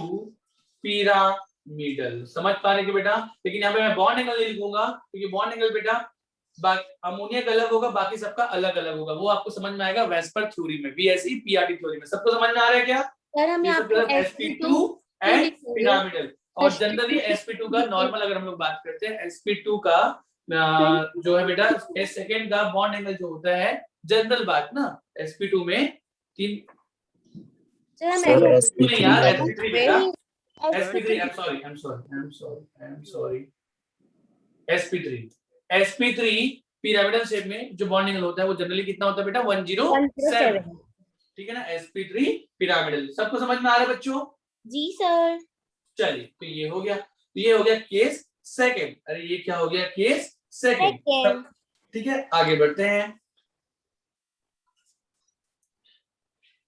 pyramidal. समझ पा रहे कि बेटा? लेकिन यहाँ पे मैं बॉन्ड एंगल नहीं लिखूंगा क्योंकि बॉन्ड एंगल बेटा अमोनिया का अलग होगा, बाकी सबका अलग अलग होगा। वो आपको समझ में आएगा वेस्पर थ्योरी में, VSE PRT थ्योरी में। सबको समझ में आ रहा है क्या? सर हम यहाँ पे sp2 एंड पिरामिडल। और जनरली sp2 का नॉर्मल अगर हम लोग बात करते हैं, sp2 का जो है बेटा सेकंड का बॉन्ड एंगल जो होता है, जनरल बात ना, sp2 में 3 सर यार sp3 बेटा, sp3 I'm sorry sp3 sp3 pyramidal shape में जो बॉन्ड एंगल होता है वो जनरली कितना होता है बेटा 107, ठीक है ना। sp3 पिरामिडल, सबको समझ में आ रहा है बच्चों? जी सर। चलिए तो ये हो गया, तो ये हो गया केस सेकंड। अरे ये क्या हो गया? Case second. ठीक है, आगे बढ़ते हैं।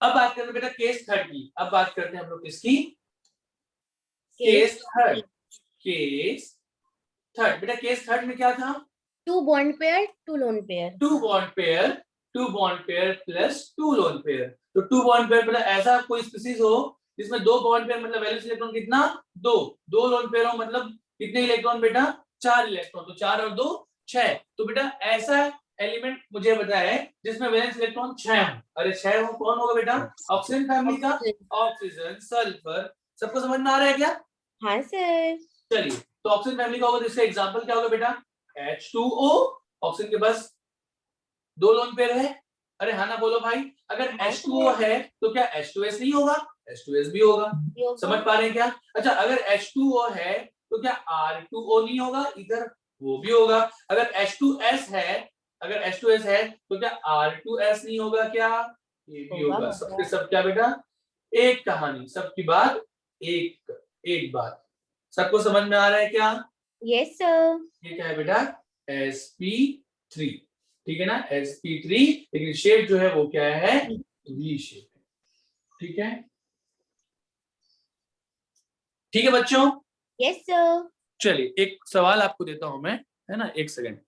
अब बात करते हैं बेटा केस थर्ड की। अब बात करते हैं हम लोग किसकी? Case third. केस थर्ड बेटा, केस थर्ड में क्या था? 2 bond pair 2 lone pair। 2 bond pair, 2 bond pair plus 2 lone pair. तो 2 बॉन्ड पेयर मतलब ऐसा कोई स्पीसीज हो जिसमें 2 बॉन्ड पेयर मतलब वैलेंस इलेक्ट्रॉन कितना? 2। 2 लोन पेयर हो मतलब कितने इलेक्ट्रॉन बेटा? 4 इलेक्ट्रॉन। तो 4 और 2 6। तो बेटा ऐसा एलिमेंट मुझे बताया है जिसमें वैलेंस इलेक्ट्रॉन 6 हो। अरे 6 हो, कौन होगा बेटा? ऑक्सीजन फैमिली का। ऑक्सीजन, सल्फर, सबको समझ में आ रहा है क्या? हाँ सर। चलिए, तो ऑक्सीजन फैमिली का होगा तो इसका एग्जांपल क्या होगा बेटा? H2O। ऑक्सीजन के पास 2 लोन पेयर है। अरे हाँ ना बोलो भाई। अगर H2O है तो क्या H2S नहीं होगा? H2S भी होगा। समझ पा रहे हैं क्या? अच्छा, अगर H2O है तो क्या R2O नहीं होगा? इधर वो भी होगा। अगर H2S है, अगर H2S है तो क्या R2S नहीं होगा? क्या ये भी होगा। सबके सब क्या बेटा? एक कहानी, सबकी बात एक एक बात। सबको समझ में आ रहा है क्या? Yes sir. ये क्या है बेटा? sp3, ठीक है ना। sp3, लेकिन शेप जो है वो क्या है? वी शेप है, ठीक है। ठीक है बच्चों? Yes sir. चलिए एक सवाल आपको देता हूं मैं, है ना, एक सेकंड।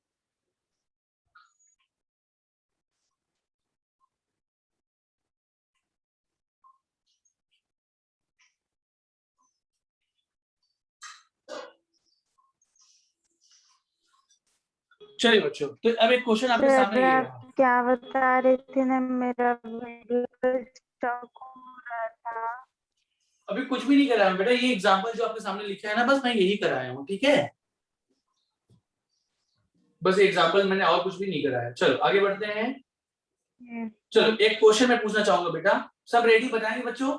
चलिए बच्चों, तो अब एक क्वेश्चन आपके सामने ये रहा। क्या बता रहे थे ना, मेरा वीडियो स्टॉक हो रहा था। अभी कुछ भी नहीं कराया बेटा, ये एग्जांपल जो आपके सामने लिखा है ना, बस मैं यही कराया हूँ, ठीक है। बस एग्जांपल, मैंने और कुछ भी नहीं कराया। चलो आगे बढ़ते हैं। चलो एक क्वेश्चन मैं पूछना चाहूंगा बेटा, सब रेडी बताएंगे बच्चों?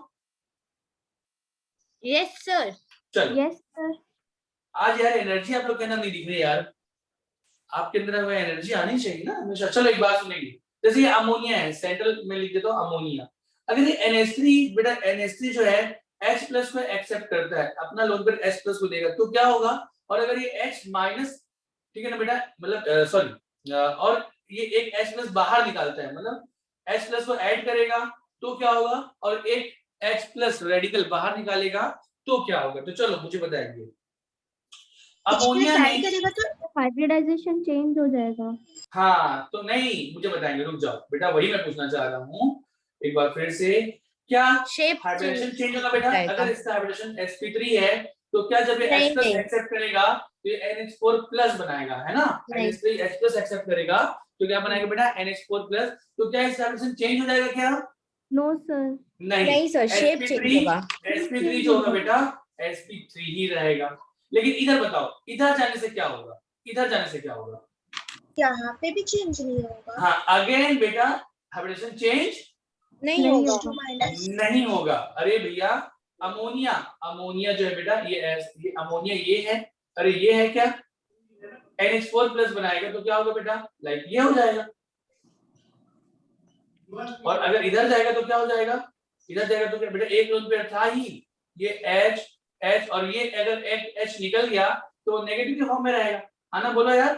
Yes sir. चलो। Yes sir. आज यार एनर्जी आप लोग के अंदर नहीं दिख रही यार, आपके अंदर वो एनर्जी आनी चाहिए ना हमेशा। चलो एक बात सुनेंगे, जैसे ये अमोनिया है, सेंट्रल में लिख देता हूं अमोनिया। अगर ये NH3 बेटा, NH3 जो है H प्लस को एक्सेप्ट करता है, अपना लोन पेयर H प्लस को देगा तो क्या होगा? और अगर ये H माइनस, ठीक है ना बेटा, मतलब सॉरी, और ये एक H प्लस बाहर निकालता है, मतलब H प्लस को ऐड करेगा तो क्या होगा? और एक H प्लस रेडिकल बाहर निकालेगा तो क्या होगा? तो चलो मुझे बताएंगे। अमोनिया ने करेगा तो हाइब्रिडाइजेशन चेंज हो जाएगा। हाँ तो नहीं, मुझे बताएंगे, रुक जाओ बेटा, वही मैं पूछना चाह रहा हूँ एक बार फिर से। क्या शेप हाइब्रिडेशन चेंज होगा बेटा? जाएगा। अगर इसका हाइब्रिडेशन sp3 है तो क्या जब ये नहीं, H+ नहीं। एक्सेप्ट करेगा तो ये NH4+ बनाएगा, है ना। नहीं। NH3 H+ एक्सेप्ट करेगा तो क्या बनाएगा बेटा? NH4+। तो क्या इसका हाइब्रिडेशन चेंज हो जाएगा क्या? No sir. नहीं सर, शेप चेंज होगा। sp3 जो होगा बेटा sp3 ही रहेगा। लेकिन इधर बताओ, इधर जाने से क्या होगा? इधर जाने से क्या होगा? यहाँ पे भी चेंज नहीं होगा। हाँ अगेन बेटा, हाइब्रिडेशन चेंज नहीं होगा। नहीं होगा। अरे भैया, अमोनिया, अमोनिया जो है बेटा, ये अमोनिया ये है, अरे ये है क्या? NH4+ बनाएगा तो क्या होगा बेटा? लाइक ये हो जाएगा। और अगर इधर जाएगा तो क्या हो जाएगा? इधर जाएगा तो क्या बेटा? एक लोन पेयर था ही, ये H और ये अगर एक H निकल गया तो नेगेटिव के फॉर्म में रहेगा, है ना, बोलो यार।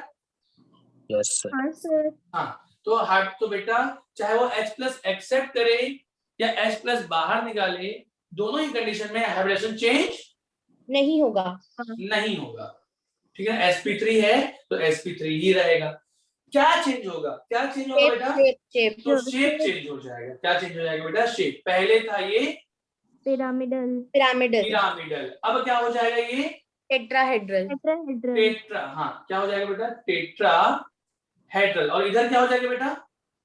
Yes sir. हाँ सर। हाँ तो बेटा चाहे वो H+ एक्सेप्ट करे या H+ बाहर निकाले, दोनों ही कंडीशन में हाइब्रिडेशन चेंज नहीं होगा। नहीं होगा, ठीक है। sp3 है तो sp3 ही रहेगा। क्या चेंज होगा? क्या चेंज होगा शेप बेटा? शेप शेप तो शेप चेंज हो जाएगा। क्या चेंज हो जाएगा बेटा? शेप। पहले था ये पिरामिडल। पिरामिडल। पिरामिडल, अब क्या हो जाएगा? ये टेट्राहेड्रल। टेट्राहेड्रल। टेट्रा। हाँ क्या हो जाएगा बेटा? टेट्राहेड्रल। और इधर क्या हो जाएगा बेटा?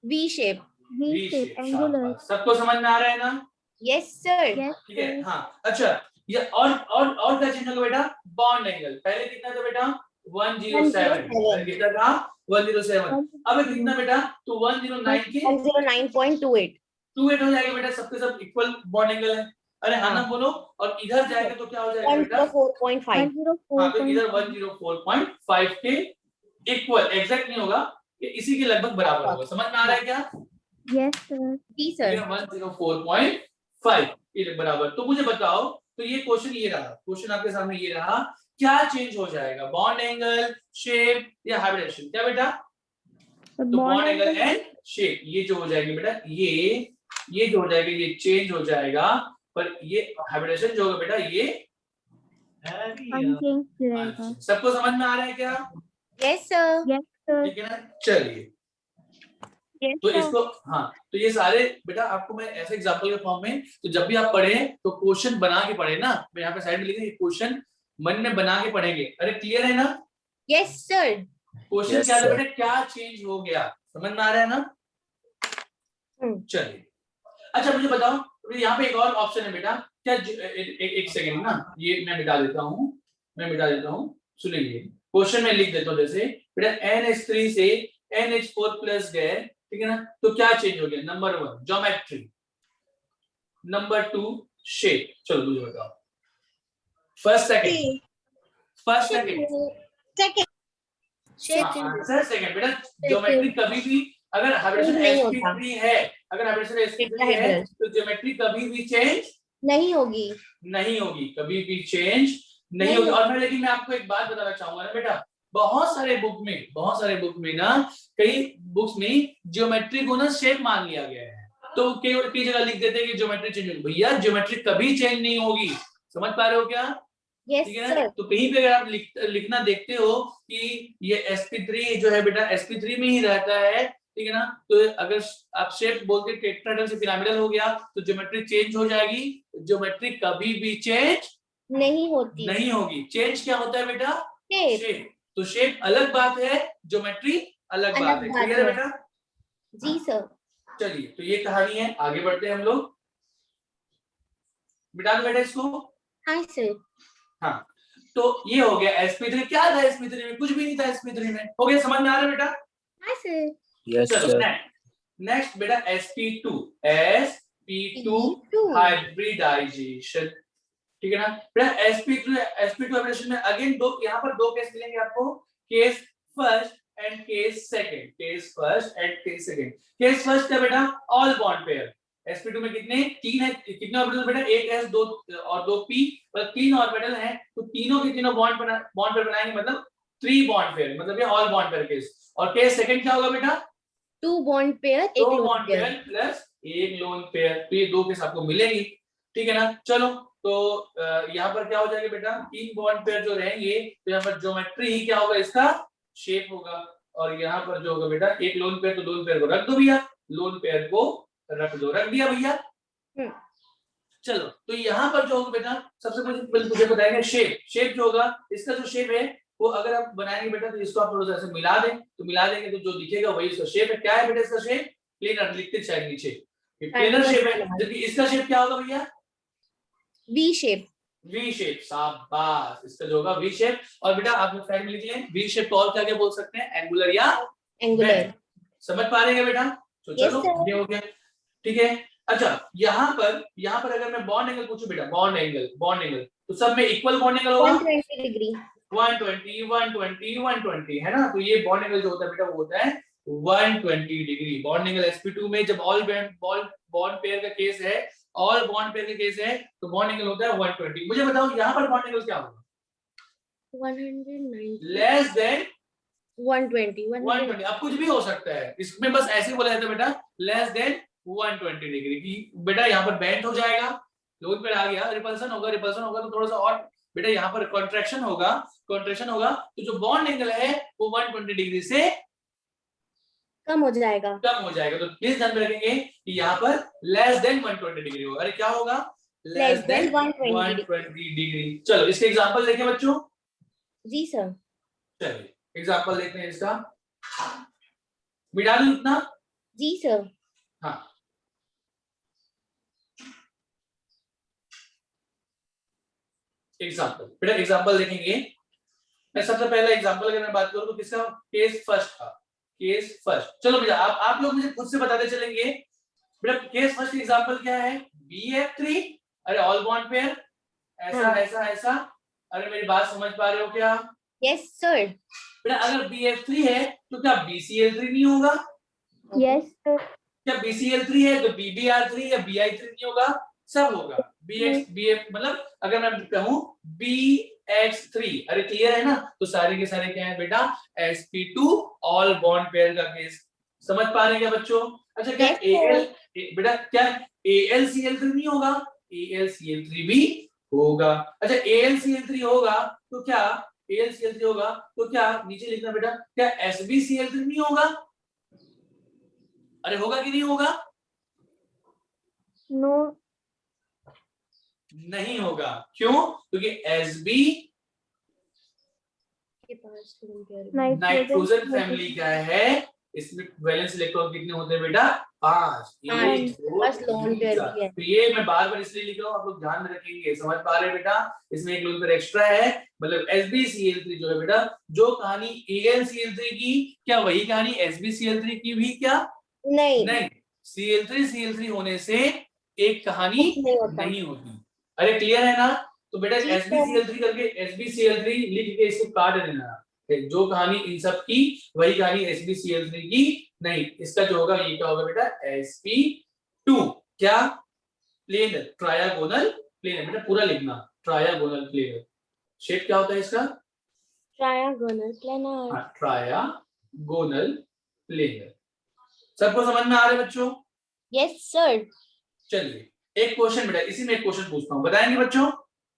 V shape. V shape shape. Angular. सबको समझ में आ रहा है ना? Yes sir. यस ठीक है। सर। हाँ अच्छा, ये और क्या चेंज होगा बेटा? Bond angle. पहले कितना था बेटा? 107। पहले कितना था? 107। अब कितना बेटा? तो 109 के 109.28। 28 हो जाएगा बेटा, सबके सब इक्वल बॉन्ड एंगल है। अरे हाँ ना बोलो। और इधर जाएगा तो क्या हो जाएगा बेटा? 104.5। हाँ तो इधर 104.5 के इक्वल, एग्जैक्ट नहीं होगा, ये इसी के लगभग बराबर होगा। समझ में आ रहा है क्या? Yes, sir. जी सर। 104.5 ये बराबर। तो मुझे बताओ, तो ये क्वेश्चन ये रहा, क्वेश्चन आपके सामने ये रहा, क्या चेंज हो जाएगा, बॉन्ड एंगल, शेप या हाइब्रिडेशन? क्या बेटा? The तो bond bond angle angle and shape ये जो हो जाएगी बेटा, ये जो हो जाएगा ये चेंज हो जाएगा, पर ये हाइब्रिडेशन जो होगा बेटा ये unchanged रहेगा. सबको समझ में आ रहा है क्या? Yes sir. Yes, sir. ठीक है ना? चलिए, Yes, तो sir. इसको, हाँ, तो ये सारे बेटा आपको मैं ऐसे एग्जांपल के फॉर्म में, तो जब भी आप पढ़े तो क्वेश्चन बना के पढ़े ना, मैं यहाँ पे साइड में लिखे ये क्वेश्चन मन में बना के पढ़ेंगे। अरे क्लियर है ना? Yes sir. क्वेश्चन Yes, क्या था sir. बेटा, क्या चेंज हो गया, समझ में आ रहा है ना? चलिए, अच्छा मुझे बताओ, यहाँ पे एक और ऑप्शन है बेटा, क्या एक सेकेंड ना, ये मैं मिटा देता हूँ, सुनिए क्वेश्चन में लिख देता हूँ, जैसे बेटा NH3 से NH4 प्लस गए, ठीक है ना, तो क्या चेंज हो गया? Number 1 geometry, number 2 shape. चलो मुझे बताओ, फर्स्ट सेकंड आंसर सेकंड बेटा। ज्योमेट्री कभी भी, अगर हाइब्रिडेशन नहीं sp3 है, तो ज्योमेट्री कभी भी चेंज नहीं होगी। कभी भी चेंज नहीं होगी। और लेकिन मैं आपको एक बात बताना चाहूंगा ना बेटा, बहुत सारे बुक में ना, कई बुक्स में ज्योमेट्री को ना शेप मान लिया गया है, तो कई जगह लिख देते हैं कि ज्योमेट्री चेंज होगी। भैया ज्योमेट्री कभी चेंज नहीं होगी, समझ पा रहे हो क्या? यस ठीक है ना? सर। तो कहीं पे अगर आप लिखना देखते हो कि ये sp3 जो है बेटा sp3 में ही रहता है, ठीक है ना, तो अगर आप शेप बोल के टेट्राहेड्रल से पिरामिडल हो गया तो ज्योमेट्री चेंज हो जाएगी। ज्योमेट्री कभी भी चेंज नहीं होती। नहीं होगी। चेंज क्या होता है बेटा? शेप। शेप। तो शेप अलग बात है, ज्योमेट्री अलग बात है। क्लियर है बेटा? जी सर। चलिए, तो ये कहानी है, आगे बढ़ते हैं हम लोग। मिटा दो बेटा इसको। हाँ सर। हाँ, तो ये हो गया sp3। क्या था sp3 में? कुछ भी नहीं था sp3 में। हो गया, समझ में आ रहा है बेटा? हाँ सर। Yes, चलो sir. नेक्स्ट बेटा sp2 हाइब्रिडाइजेशन, ठीक है ना बेटा? sp2 हाइब्रिडेशन में अगेन यहाँ पर दो केस मिलेंगे आपको, case first and case second. Case first क्या बेटा? All bond pair. sp2 में कितने? 3 है। कितने ऑर्बिटल बेटा? एक s, 2 और 2 p, मतलब 3 ऑर्बिटल हैं, तो तीनों के तीनों बॉन्ड पेयर बनाएंगे, मतलब 3 बॉन्ड पेयर, मतलब ये ऑल बॉन्ड पेयर केस। और केस सेकंड क्या होगा बेटा? 2 बॉन्ड पेयर, एक दो लोन बॉन्ड पेयर प्लस एक लोन पेयर। तो ये दो केस आपको मिलेंगी, ठीक है ना? चलो, तो यहाँ पर क्या हो जाएगा बेटा? 3 बॉन्ड पेयर जो रहेंगे, तो यहाँ पर ज्योमेट्री ही क्या होगा? इसका शेप होगा। और यहाँ पर जो होगा बेटा, एक लोन पेयर, तो लोन पेयर को रख दो भैया, लोन पेयर को रख दिया भैया। चलो, तो यहाँ पर जो होगा बेटा, सबसे पहले मुझे बताएंगे शेप जो होगा, इसका जो शेप है वो अगर आप बनाएंगे बेटा, तो इसको आप थोड़ा सा ऐसे मिला दें, तो मिला देंगे तो जो दिखेगा वही इसका शेप है। क्या है बेटा इसका शेप? प्लेनर, लिखते शायद नीचे, प्लेनर शेप है। जबकि इसका शेप क्या होगा भैया? V shape. शाबाश, इसका जो होगा वी शेप। और बेटा आप लोग साइड में लिख लें, वी शेप को और क्या बोल सकते हैं? एंगुलर या एंगुलर। समझ पा रहे हैं बेटा? तो चलो, ये हो गया, ठीक है। अच्छा, यहाँ पर अगर मैं बॉन्ड एंगल पूछूं बेटा, बॉन्ड एंगल, तो सब में इक्वल बॉन्ड एंगल होगा 120 डिग्री। 120 है ना? तो ये बॉन्ड एंगल जो होता है बेटा, वो होता है 120 डिग्री। बॉन्ड एंगल sp2 में जब ऑल बॉन्ड पेयर का केस है, तो बॉन्ड एंगल होता है 120। मुझे बताओ यहाँ पर बॉन्ड एंगल क्या होगा? 190। Less than 120। अब कुछ भी हो सकता है, इसमें बस ऐसे ही बोला जाता है बेटा, लेस देन 120 डिग्री की। बेटा यहाँ पर बेंड हो जाएगा, लोड पे आ गया, रिपल्सन होगा तो थोड़ा सा और बेटा यहाँ पर कॉन्ट्रैक्शन होगा, तो जो बॉन्ड एंगल है वो 120 डिग्री से कम हो जाएगा। तो प्लीज ध्यान रखेंगे कि यहाँ पर लेस देन 120 डिग्री होगा। अरे क्या होगा? Less than 120 degree. चलो इसके एग्जांपल देखें बच्चों। जी सर। चलिए एग्जांपल देखते हैं इसका, मिटा दूं इतना? जी सर। हाँ, एग्जांपल देखेंगे। मैं सबसे पहला एग्जांपल अगर मैं बात करूं तो किसका? Case first. चलो भैया आप लोग मुझे खुद से बताते चलेंगे बेटा, केस फर्स्ट एग्जांपल क्या है? BF3। अरे ऑल बॉन्ड पेयर, ऐसा। अरे मेरी बात समझ पा रहे हो क्या? Yes, sir. बेटा अगर BF3 है तो क्या BCl3 नहीं होगा? Yes, sir. क्या BCl3 है तो BBr3 या Bi3 नहीं होगा? सब होगा। BF मतलब अगर मैं कहूं BX3, अरे क्लियर है ना? तो सारे के सारे क्या है बेटा? sp2 ऑल बॉन्ड पेयर का केस। समझ पा रहे हैं क्या बच्चों? अच्छा क्या Yes, sir. Al बेटा क्या AlCl3 नहीं होगा? AlCl3 भी होगा। अच्छा AlCl3 होगा तो क्या AlCl3 होगा तो क्या नीचे लिखना बेटा, क्या SbCl3 नहीं होगा? अरे होगा कि नहीं होगा? No. नहीं होगा। क्यों? क्योंकि Sb नाइट्रोजन फैमिली का है, इसमें वैलेंस इलेक्ट्रॉन कितने होते हैं बेटा? 5। पांच, बस lone pair भी है। तो ये मैं बार बार इसलिए लिख रहा हूँ, आप लोग ध्यान में रखेंगे। समझ पा रहे हैं बेटा? इसमें एक लोन पेयर एक्स्ट्रा है, मतलब SbCl3 जो है बेटा, जो कहानी AlCl3 की, क्या वही कहानी SbCl3 की भी क्या? नहीं, Cl3 होने से एक कहानी नहीं होता। नहीं होती। अरे क्लियर है ना? तो बेटा ठीक है। SbCl3 करके SbCl3 लिख के इसको काट देना। जो कहानी इन सब की वही कहानी SbCl3 की नहीं। इसका जो होगा ये क्या होगा बेटा? sp2 क्या? Planar, trigonal planar. बेटा पूरा लिखना, ट्रायगोनल प्लेनर। शेप क्या होता है इसका? Trigonal planar. हाँ, ट्रायगोनल प्लेनर। सबको समझ में आ रहा है बच्चों? Yes, sir. चलिए एक क्वेश्चन बेटा, इसी में एक क्वेश्चन पूछता हूँ, बताएंगे बच्चों?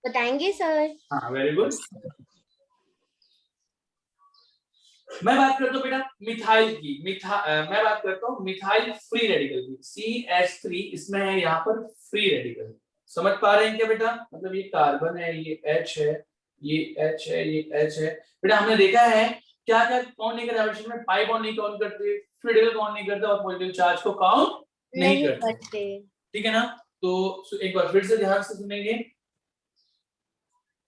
बताएंगे सर। हाँ वेरी गुड। मैं बात करता हूँ बेटा मिथाइल की, मैं बात करता हूँ मिथाइल फ्री रेडिकल की। CH3 इसमें है यहाँ पर फ्री रेडिकल। समझ पा रहे हैं क्या बेटा? मतलब ये कार्बन है, ये H है, ये H है, ये H है। बेटा हमने देखा है क्या क्या कौन नहीं करता रिएक्शन में? पाई बॉन्ड नहीं काउंट करते, फ्री रेडिकल काउंट नहीं करता और पॉजिटिव चार्ज को काउंट नहीं करते। ठीक है ना? तो एक बार फिर से ध्यान से सुनेंगे।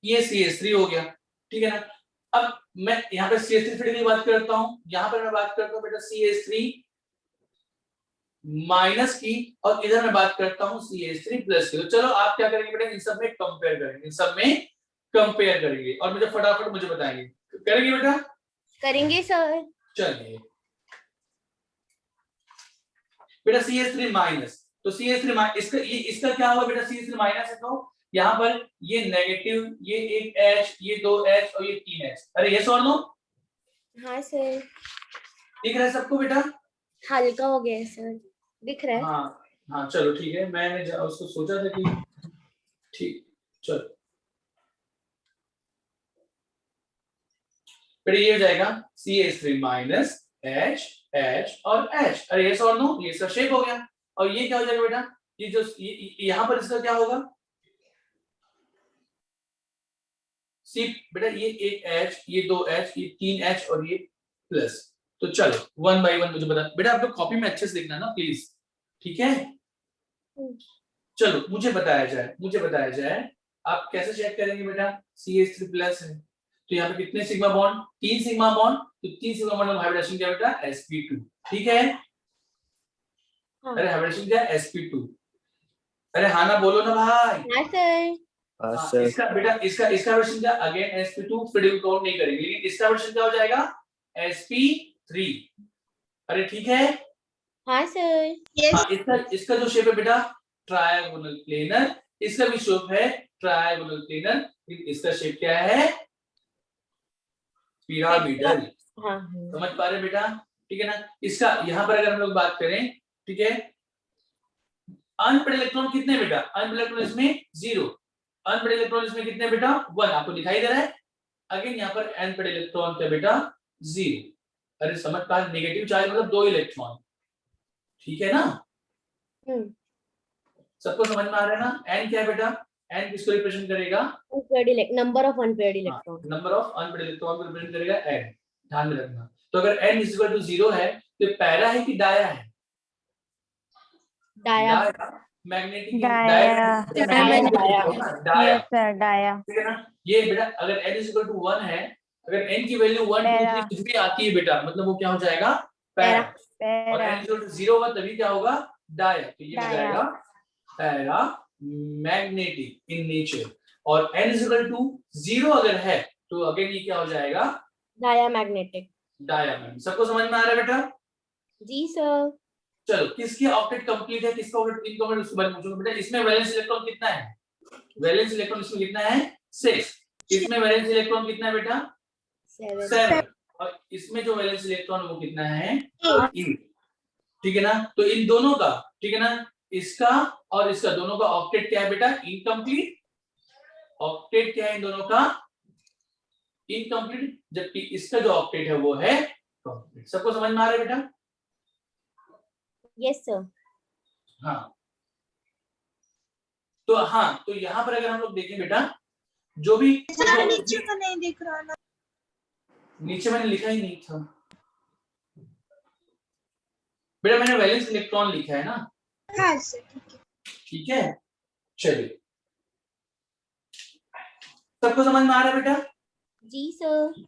ये CH3 हो गया, ठीक है ना? अब मैं यहाँ पे CH3 फ्री की बात करता हूँ, यहाँ पर मैं बात करता हूँ बेटा CH3 माइनस की, और इधर मैं बात करता हूँ CH3 प्लस की। तो चलो आप क्या करेंगे बेटा, इन सब में कंपेयर करेंगे, इन सब में कंपेयर करेंगे और मुझे फटाफट मुझे बताएंगे। करेंगे बेटा? करेंगे सर। चलिए बेटा CH3 माइनस, तो CH3 माइनस इसका क्या होगा बेटा? CH3 माइनस है तो यहाँ पर ये नेगेटिव, ये एक H, ये 2 H और ये 3 H। अरे ये और नो? हाँ सर। दिख रहा है सबको बेटा? हल्का हो गया है सर, दिख रहा है। हाँ हाँ चलो ठीक है, मैंने उसको सोचा था कि ठीक। चलो फिर ये हो जाएगा CH3 माइनस H H और H। अरे ये और नो? ये इसका शेप हो गया। और ये क्या हो जाएगा बेटा? ये जो यहाँ पर इसका क्या होगा? सी बेटा ये एक H, ये 2 H, ये 3 H और ये प्लस। तो चलो वन बाय वन मुझे बता बेटा, आप लोग कॉपी में अच्छे से लिखना ना प्लीज, ठीक है? चलो मुझे बताया जाए आप कैसे चेक करेंगे बेटा? CH3 प्लस है तो यहाँ पे कितने सिग्मा बॉन्ड? 3 sigma bond. तो 3 सिग्मा बॉन्ड में हाइब्रिडेशन क्या बेटा? sp2। ठीक है? हाँ। अरे हाइब्रिडेशन क्या है? sp2। अरे हाँ ना बोलो ना भाई। हाँ सर। हाँ, इसका बेटा इसका वर्जन क्या? अगेन sp2 फिर काउंट नहीं करेंगे, लेकिन इसका वर्जन क्या हो जाएगा? sp3। अरे ठीक है? हाँ सर। Yes. हाँ, इसका जो शेप है बेटा ट्रायगोनल प्लेनर, इसका भी शेप है ट्रायगोनल प्लेनर। इसका शेप क्या है? पिरामिडल। हाँ। समझ पा रहे बेटा? ठीक है ना? इसका यहाँ पर अगर हम लोग बात करें, ठीक है, अनपेड इलेक्ट्रॉन कितने बेटा? अनपेड इलेक्ट्रॉन इसमें 0, अनपेड इलेक्ट्रॉन इसमें कितने बेटा? 1। आपको दिखाई दे रहा है? अगेन यहाँ पर अनपेड इलेक्ट्रॉन क्या बेटा? 0। अरे समझ पा, नेगेटिव चार्ज मतलब 2 इलेक्ट्रॉन। ठीक है ना? सबको समझ में आ रहा है ना? n क्या है बेटा? n किसको रिप्रेजेंट करेगा? Number of unpaired electron. Number of unpaired electron को रिप्रेजेंट करेगा n। ध्यान में रखना। तो अगर n इज इक्वल टू 0 है तो पैरा है कि डाया है? Dia. Magnetic dia. Dia. Yes sir, dia. ठीक है ना? ये बेटा अगर n इज इक्वल टू 1 है, अगर n की वैल्यू 1 2 3 कुछ भी आती है बेटा, मतलब वो क्या हो जाएगा? पैरा। और n इज इक्वल टू 0 होगा तभी क्या होगा? डाया। तो ये हो जाएगा पैरा मैग्नेटिक इन नेचर। और n इज इक्वल टू 0 अगर है तो अगेन ये क्या हो जाएगा, Diamagnetic. डायमंड। सबको समझ में आ रहा है बेटा? जी सर। चलो, किसकी ऑक्टेट कंप्लीट है, किसका ऑक्टेट इनकम्प्लीट, उसके बारे में पूछूंगा बेटा। इसमें वैलेंस इलेक्ट्रॉन कितना है? वैलेंस इलेक्ट्रॉन इसमें कितना है? 6। इसमें वैलेंस इलेक्ट्रॉन कितना है बेटा? 7। और इसमें जो वैलेंस इलेक्ट्रॉन वो कितना है? 8। ठीक है ना? तो इन दोनों का, ठीक है ना, इसका और इसका दोनों का ऑक्टेट क्या है बेटा? इनकम्प्लीट। ऑक्टेट क्या है इन दोनों का? इनकम्प्लीट। जबकि इसका जो ऑक्टेट है वो है कंप्लीट। सबको समझ में आ रहा है बेटा? Yes sir. हाँ। तो हाँ, तो यहाँ पर अगर हम लोग देखें बेटा, जो भी सर नीचे का नहीं दिख रहा ना। नीचे मैंने लिखा ही नहीं था बेटा, मैंने वैलेंस इलेक्ट्रॉन लिखा है ना। हाँ सर ठीक है। ठीक है, चलिए, सबको समझ में आ रहा है बेटा? जी सर।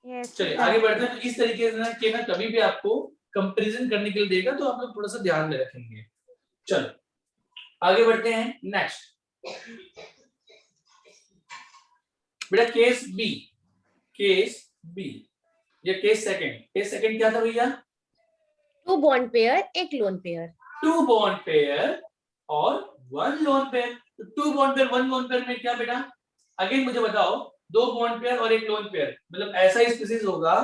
यस चलिए आगे बढ़ते हैं। तो इस तरीके से ना कि ना कभी भी आपको कंपैरिजन करने के लिए देगा तो आप लोग थोड़ा सा ध्यान में रखेंगे। चलो आगे बढ़ते हैं। नेक्स्ट बेटा केस बी। केस बी या केस सेकंड। केस सेकंड क्या था भैया? 2 bond pair, एक lone pair. 2 बॉन्ड पेयर और 1 लोन पेयर। तो 2 बॉन्ड पेयर 1 लोन पेयर में क्या बेटा? अगेन मुझे बताओ, 2 बॉन्ड पेयर और 1 लोन पेयर, मतलब ऐसा ही स्पीसीज होगा,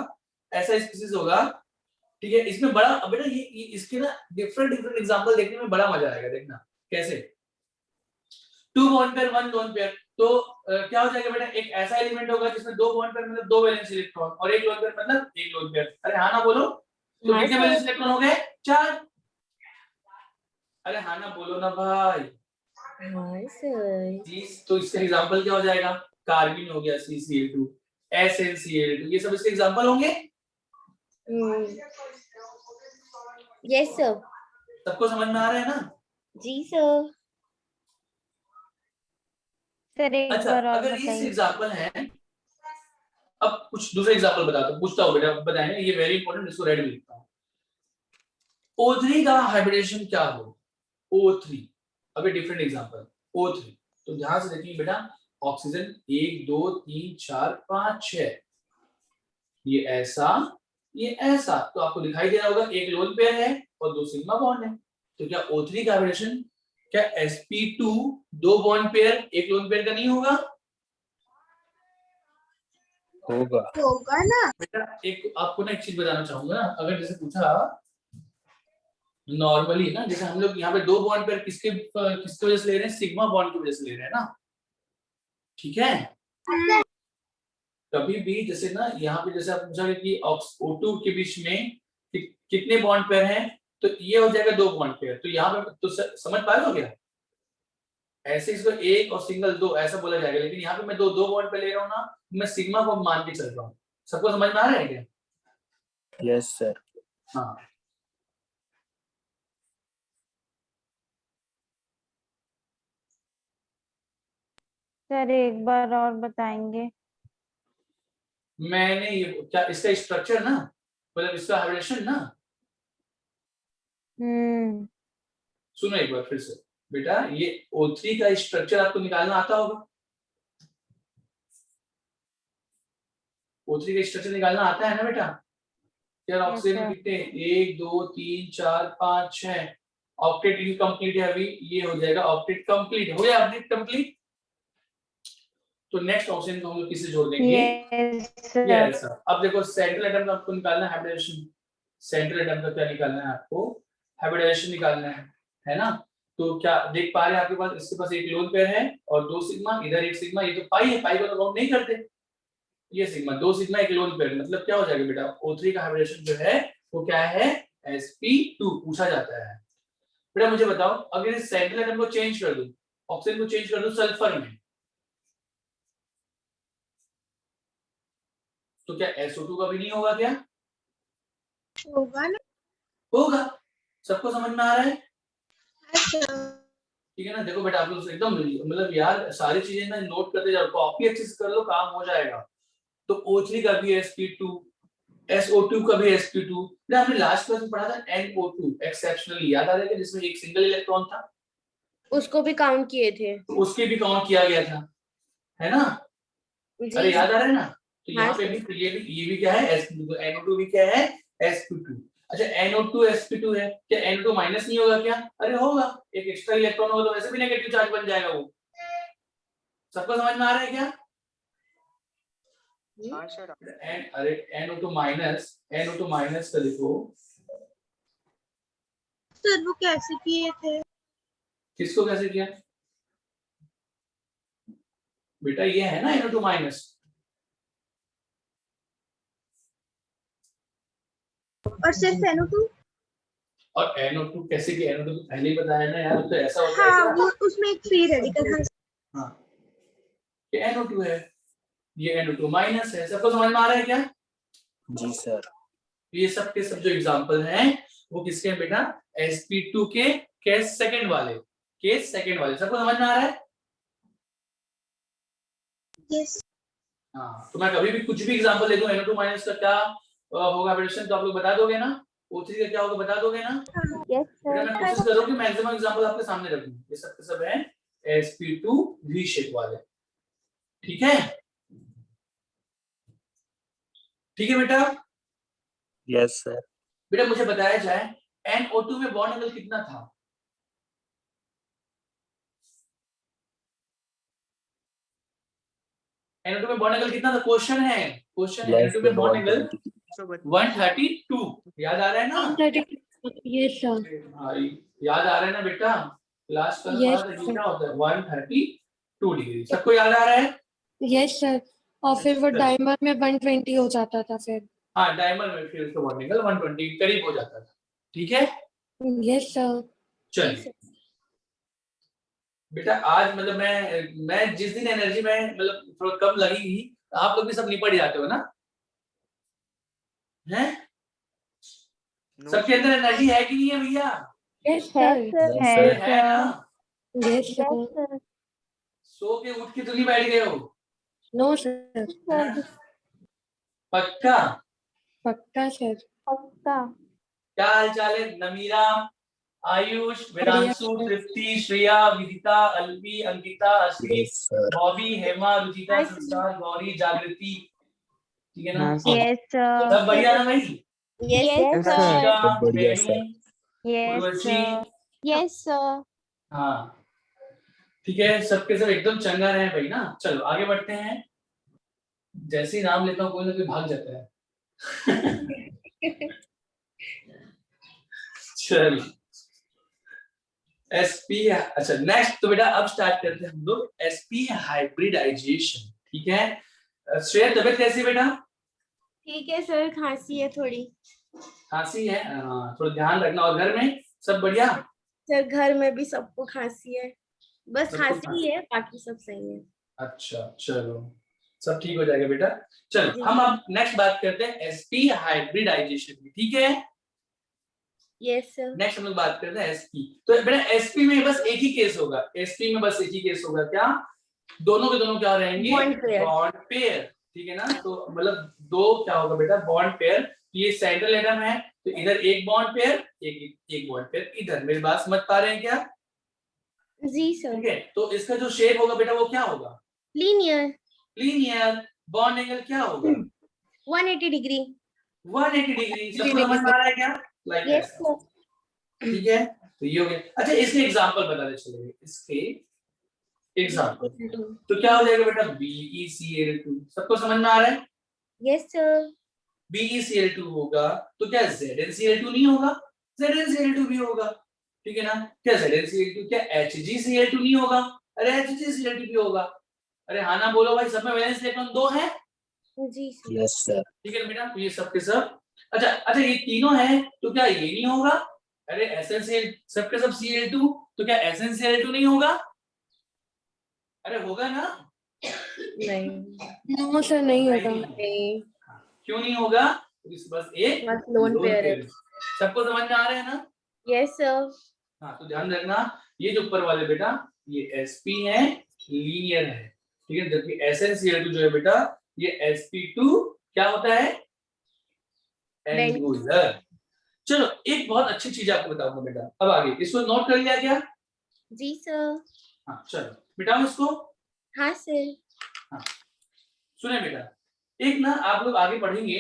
ऐसा ही स्पीसीज होगा। ठीक है, इसमें बड़ा बेटा ये इसके ना डिफरेंट डिफरेंट एग्जांपल देखने में बड़ा मजा आएगा। देखना कैसे। 2 बॉन्ड पेयर 1 लोन पेयर, तो क्या हो जाएगा बेटा? एक ऐसा एलिमेंट होगा जिसमें 2 बॉन्ड पेयर मतलब 2 वैलेंस इलेक्ट्रॉन और 1 लोन पेयर मतलब 1 लोन पेयर। अरे हाँ ना बोलो। तो हाँ कितने सर। वैलेंस इलेक्ट्रॉन हो गए? 4। अरे हाँ ना बोलो ना भाई। हाँ सर। जी, तो इसका एग्जांपल क्या हो जाएगा? कार्बिन हो गया CCl2, SnCl2, ये सब इसके एग्जांपल होंगे। Yes sir. सबको समझ में आ रहा है ना? जी सर। सर एक अच्छा, बार और अगर ये बताइए। एग्जांपल है, अब कुछ दूसरे एग्जांपल बताता हूँ, पूछता हूँ बेटा, बताएंगे, ये वेरी इंपॉर्टेंट, इसको रेड में लिखता हूँ। O3 का हाइब्रिडेशन क्या हो? O3, अभी डिफरेंट एग्जांपल। O3, तो ध्यान से देखिए बेटा, ऑक्सीजन 1 2 3 4 5 6, ये ऐसा, ये ऐसा, तो आपको दिखाई दे रहा होगा एक लोन पेयर है और 2 सिग्मा बॉन्ड है। तो क्या O3 का हाइब्रिडेशन क्या sp2 2 bond pair 1 lone pair का नहीं होगा? होगा। होगा ना। बेटा एक आपको ना एक चीज बताना चाहूंगा ना, अगर जैसे पूछा नॉर्मली ना, जैसे हम लोग यहाँ पे 2 बॉन्ड पेयर किसके वजह से ले रहे हैं? सिग्मा बॉन्ड की वजह से ले रहे हैं ना। ठीक है, कभी भी जैसे ना यहाँ पे जैसे आप पूछा कि O2 के बीच में कितने बॉन्ड पेयर हैं, तो ये हो जाएगा 2 बॉन्ड पेयर। तो यहाँ पे तो समझ पाए हो क्या? ऐसे इसको एक और सिंगल 2 ऐसा बोला जाएगा, लेकिन यहाँ पे मैं 2 बॉन्ड पे ले रहा हूँ ना, मैं सिग्मा को मान के चल रहा हूँ। सबको समझ में आ रहा है क्या? Yes sir. हाँ, सर एक बार और बताएंगे। मैंने ये क्या इसका स्ट्रक्चर ना, मतलब इसका हाइब्रिडेशन ना, सुनो एक बार फिर से बेटा, ये O3 का स्ट्रक्चर आपको निकालना आता होगा। O3 का स्ट्रक्चर निकालना आता है ना बेटा? यार ऑक्सीजन sir. कितने? 1 2 3 4 5 6, ऑक्टेट इनकम्प्लीट है अभी, ये हो जाएगा ऑक्टेट कंप्लीट। हो गया ऑक्टेट कंप्लीट। तो नेक्स्ट ऑप्शन को हम लोग किसे जोड़ देंगे? ये ऐसा। अब देखो सेंट्रल एटम का आपको निकालना है हाइब्रिडेशन। सेंट्रल एटम का क्या निकालना है आपको? हाइब्रिडेशन निकालना है ना? तो क्या देख पा रहे हैं आपके पास, इसके पास एक लोन पेयर है और 2 सिग्मा, इधर एक सिग्मा, ये तो पाई है, पाई को तो काउंट नहीं करते। ये सिग्मा 2 सिग्मा एक लोन पेयर, मतलब क्या हो जाएगा बेटा? O3 का हाइब्रिडेशन जो है वो क्या है? sp2 पूछा जाता है। बेटा मुझे बताओ, अगर इस सेंट्रल एटम को चेंज कर दूं, ऑक्सीजन को चेंज कर दूं सल्फर में, तो क्या SO2 का भी नहीं होगा क्या? होगा ना। होगा। सबको समझ में आ रहा है? अच्छा ठीक है ना? देखो बेटा आप लोग एकदम मतलब यार सारी चीजें ना नोट करते जाओ, कॉपी अच्छे से कर लो, काम हो जाएगा। तो O3 का भी sp2, SO2 का भी sp2। बेटा हमने लास्ट क्लास में पढ़ा था NO2 एक्सेप्शनली, याद आ रहा है जिसमें एक सिंगल इलेक्ट्रॉन था, उसको भी काउंट किए थे। तो उसके भी काउंट किया गया था, है ना? अरे याद आ रहा है ना? तो यहाँ हाँ, पे भी तो ये भी क्या है sp2, तो NO2 भी क्या है sp2। अच्छा NO2 sp2 है, क्या NO2 माइनस नहीं होगा क्या? अरे होगा, एक एक्स्ट्रा इलेक्ट्रॉन होगा तो वैसे भी नेगेटिव चार्ज बन जाएगा वो। सबको समझ में आ रहा है क्या? अरे NO2 माइनस का लिखो। सर वो कैसे किए थे? किसको कैसे किया बेटा? ये है ना NO2 माइनस, और सिर्फ NO2? और NO2 कैसे किया? NO2 तो पहले ही बताया ना यार, तो ऐसा होता है हाँ क्या? वो उसमें एक फ्री रेडिकल। हाँ हाँ, ये NO2 है, ये NO2 माइनस है। सबको समझ में आ रहा है क्या? जी सर। ये सब के सब जो एग्जांपल हैं वो किसके हैं बेटा? sp2 के केस सेकंड वाले, सबको समझ में आ रहा है? यस। हाँ, तो मैं कभी भी कुछ भी एग्जांपल ले दूं NO2 माइनस का क्या होगा ऑपरेशन, तो आप लोग बता दोगे ना? O3 का क्या होगा बता दोगे ना? यस बेटा सर। मैं कोशिश कर रहा हूँ कि मैक्सिमम एग्जांपल आपके सामने रखूं। ये सब के सब है sp2 V शेप वाले, ठीक है? ठीक है बेटा? Yes sir. बेटा मुझे बताया जाए NO2 में बॉन्ड एंगल कितना था? NO2 में बॉन्ड एंगल कितना था? क्वेश्चन है NO2 में बॉन्ड एंगल 132। याद आ रहा है ना? 132. Yes, sir. हाँ, याद आ रहा है ना बेटा? क्लास का Yes, ये sir. क्या होता है? 132 डिग्री। सबको याद आ रहा है? Yes, sir. और फिर वो चलो। डायमंड में 120 हो जाता था फिर. हाँ, डायमंड में फिर उसका बॉन्ड एंगल 120 के करीब हो जाता था, ठीक है? Yes, sir. चलिए बेटा, आज मतलब मैं जिस दिन एनर्जी में मतलब थोड़ा कम लगेगी, आप लोग भी सब निपट जाते हो ना? हैं? सबके अंदर एनर्जी है कि नहीं है भैया? Yes, है sir. सर, Yes, है sir. है ना? Sir. Yes, sir. Yes sir. सो के उठ के तो नहीं बैठ गए हो? No, sir. सर पक्का? पक्का sir. पक्का। क्या हाल चाल है नमीरा, आयुष, बढ़िया वेदांशु, sir. तृप्ति, श्रेया, विदिता, Alvi, Ankita, Ashwini, Yes, sir. Bobby, Hema, Ruchita, Hi, sir. संस्कार, गौरी, जागृति, ठीक है ना? Yes sir. सब बढ़िया ना भाई? Yes, yes sir. रशिका, बहुत बढ़िया Venu, sir. Yes Urvashi, sir. yes, sir. हाँ ठीक है, सबके सब एकदम चंगा रहे भाई ना। चलो आगे बढ़ते हैं। जैसे ही नाम लेता हूँ कोई ना कोई भाग जाता है। चलो एसपी, अच्छा नेक्स्ट तो बेटा अब स्टार्ट करते हैं हम लोग एसपी हाइब्रिडाइजेशन, ठीक है? श्रेया तबीयत कैसी है बेटा? ठीक है सर, खांसी है थोड़ी। खांसी है? हाँ, थोड़ा ध्यान रखना। और घर में सब बढ़िया? सर घर में भी सबको खांसी है, बस सबको खांसी खांसी? ही है, बाकी सब सही है। अच्छा चलो, सब ठीक हो जाएगा बेटा। चलो जी। हम अब नेक्स्ट बात करते हैं एसपी हाइब्रिडाइजेशन की, ठीक है? Yes sir. नेक्स्ट हम लोग बात करते हैं एसपी। तो बेटा एसपी में बस एक ही केस होगा, एसपी में बस एक ही केस होगा, क्या? दोनों के दोनों क्या रहेंगे? बॉन्ड पेयर, ठीक है ना? तो मतलब दो क्या होगा बेटा? Bond pair. ये सेंट्रल एटम है तो इधर एक बॉन्ड पेयर, एक बॉन्ड पेयर इधर। मेरी बात समझ पा रहे हैं क्या? जी सर। ठीक है, तो इसका जो शेप होगा बेटा वो क्या होगा? लीनियर। लीनियर। बॉन्ड एंगल क्या होगा? 180 डिग्री। 180 डिग्री। सबको समझ में आ रहा है क्या? लाइक यस ऐसा, सर। ठीक है? तो ये हो गया। अच्छा इसके एग्जांपल बताने चलेंगे, इसके एग्जांपल। तो क्या हो जाएगा बेटा? BeCl2। सबको समझ में आ रहा है? Yes sir. BeCl2 होगा तो क्या ZnCl2 नहीं होगा? ZnCl2 भी होगा, ठीक है ना? क्या ZnCl2 क्या HgCl2 नहीं होगा? अरे HgCl2 भी होगा। अरे हाँ ना बोलो भाई, सब में वैलेंस इलेक्ट्रॉन 2 है, जी सर। Yes, sir. ठीक है बेटा? तो ये सब के सब। अच्छा ये तीनों है तो क्या ये नहीं होगा? अरे SnCl सबके सब Cl2 तो क्या SnCl2 नहीं होगा? अरे होगा ना? नहीं। No, sir. नहीं होगा. नहीं, क्यों नहीं होगा? बस एक बस लोन पेयर है। सबको समझ में आ रहा है ना? Yes sir. हाँ, तो ध्यान रखना ये जो ऊपर वाले बेटा ये sp है, लीनियर है, ठीक है? जबकि SnCl2 जो है बेटा ये sp2 क्या होता है? एंगुलर। चलो एक बहुत अच्छी चीज आपको बताऊंगा बेटा, अब आगे इसको नोट कर लिया क्या? जी सर। हाँ चलो मिटाओ इसको। हाँ सर। हाँ सुने बेटा, एक ना आप लोग आगे पढ़ेंगे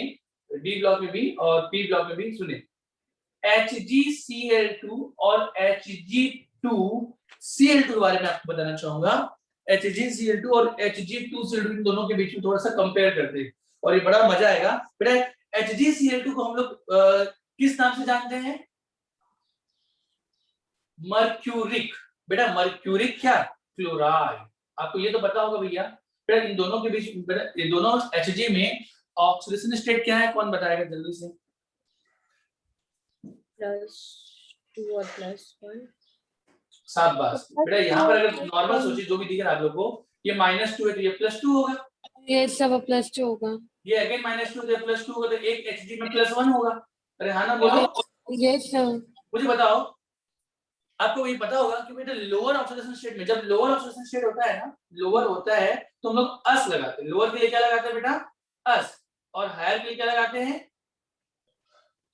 डी ब्लॉक में भी और पी ब्लॉक में भी, सुने HgCl2 और Hg2Cl2 के बारे में आपको बताना चाहूंगा। HgCl2 और Hg2Cl2 इन दोनों के बीच में थोड़ा सा कंपेयर करते हैं और ये बड़ा मजा आएगा बेटा। HgCl2 को हम लोग किस नाम से जानते हैं? मर्क्यूरिक। बेटा मर्क्यूरिक क्या? क्लोराइड। आपको ये तो पता होगा भैया। बेटा इन दोनों के बीच बेटा ये दोनों Hg में ऑक्सीडेशन स्टेट क्या है, कौन बताएगा जल्दी से? +2 और +1। शाबाश बेटा। यहाँ पर अगर नॉर्मल सोचिए जो भी दिख रहा है आप लोगों को, ये -2 है तो ये +2 होगा, ये सब +2 होगा, ये अगेन -2 तो +2 होगा, तो एक Hg में +1 होगा। अरे हाँ ना बोलो, ये सब मुझे बताओ। आपको ये पता होगा कि बेटा लोअर ऑक्सीडेशन स्टेट में, जब लोअर ऑक्सीडेशन स्टेट होता है ना, लोअर होता है तो हम लोग अस लगाते हैं। लोअर के लिए क्या लगाते हैं बेटा? अस। और हायर के लिए क्या लगाते हैं?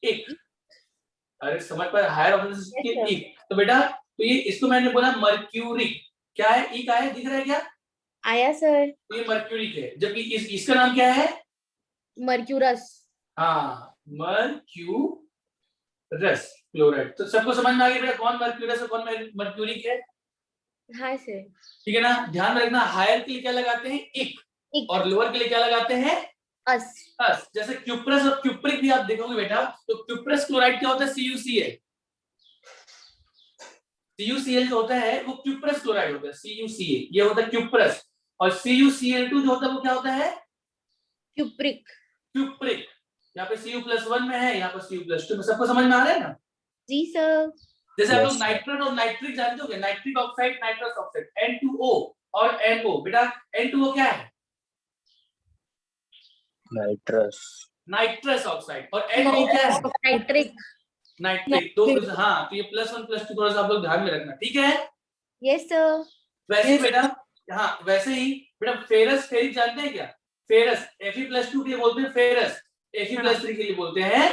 एक। अरे समझ पाए? हायर ऑक्सीडेशन के लिए एक। तो बेटा तो ये इसको मैंने बोला मर्क्यूरी। क्या है? ई का है, दिख रहा है क्या? आया सर। तो ये मर्क्यूरी है, जबकि इसका नाम क्या है? मर्क्यूरस। हाँ मर्क्यूरस क्लोराइड। तो सबको समझ में आ गया बेटा कौन मर्क्यूरस है कौन मर्क्यूरिक है? हाँ सर। ठीक है ना? ध्यान में रखना, हायर के लिए क्या लगाते हैं? एक। और लोअर के लिए क्या लगाते हैं? अस। अस। जैसे क्यूप्रस और क्यूप्रिक भी आप देखोगे बेटा, तो क्यूप्रस क्लोराइड क्या होता है? CuCl। CuCl जो होता है वो क्यूप्रस क्लोराइड होता है। CuCl ये होता है क्यूप्रस, और CuCl2 जो होता है वो क्या होता है? क्यूप्रिक। क्यूप्रिक। यहाँ पे Cu+1 में है, यहाँ पर Cu+2 में। सबको समझ में आ रहा है ना? जी सर। जैसे आप लोग Yes. नाइट्रेट और नाइट्रिक जानते होंगे, nitric oxide nitrous oxide, N2O और NO। बेटा N2O क्या है? Nitrous. Nitrous oxide. और NO क्या है? नाइट्रिक। नाइट्रिक। तो हाँ, तो ये +1 +2 थोड़ा सा आप लोग ध्यान में रखना, ठीक है? Yes sir. वैसे ही बेटा, हाँ वैसे ही बेटा फेरस फेरिक जानते हैं क्या? फेरस Fe+2 के लिए बोलते हैं फेरस, Fe+3 के लिए बोलते हैं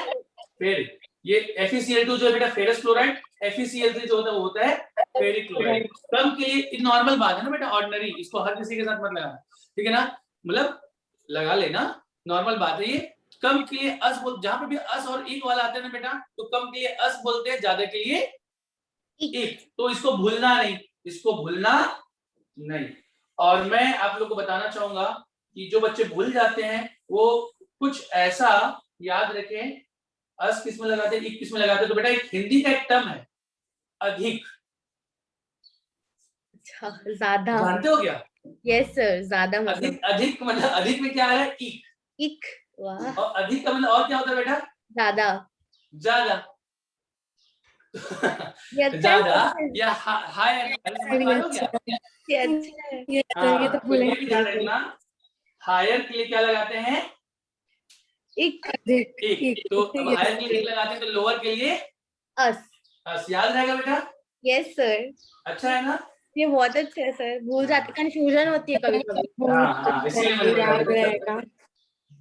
फेरिक। ये FeCl2 जो है बेटा फेरस क्लोराइड, FeCl3 जो होता है वो होता है फेरिक क्लोराइड। कम के लिए नॉर्मल बात है ना बेटा, ऑर्डिनरी, इसको हर किसी के साथ मत लगाना, ठीक है ना? मतलब लगा लेना, नॉर्मल बात है ये। कम के लिए अस बोल, जहां पे भी अस और एक वाला आता है ना बेटा, तो कम के लिए अस बोलते हैं, ज्यादा के लिए एक। तो इसको भूलना नहीं, इसको भूलना नहीं। और मैं आप लोग को बताना चाहूंगा कि जो बच्चे भूल जाते हैं वो कुछ ऐसा याद रखें, अस किस में लगाते हैं, एक किस में लगाते हैं। तो बेटा एक हिंदी का एक टर्म है अधिक, अच्छा, ज्यादा। जानते हो क्या? यस सर, ज्यादा मतलब। अधिक, अधिक मतलब अधिक में क्या आ रहा है? इक। वाह। और अधिक का मतलब और क्या होता है बेटा? ज्यादा। ज्यादा। ये अच्छा ज्यादा है। या हायर, समझ पा रहे हो क्या? ये अच्छा है। ये हाँ, तो तो ये भी ध्यान रखना, हायर के लिए क्या लगाते हैं? इक। एक। तो अब हायर के लिए एक लगाते हैं, तो लोअर के लिए अस। बस याद रहेगा बेटा? Yes sir. अच्छा है ना? ये बहुत अच्छा है सर, भूल जाते, कंफ्यूजन होती है कभी कभी। हाँ इसीलिए मैंने याद बताया। रहेगा।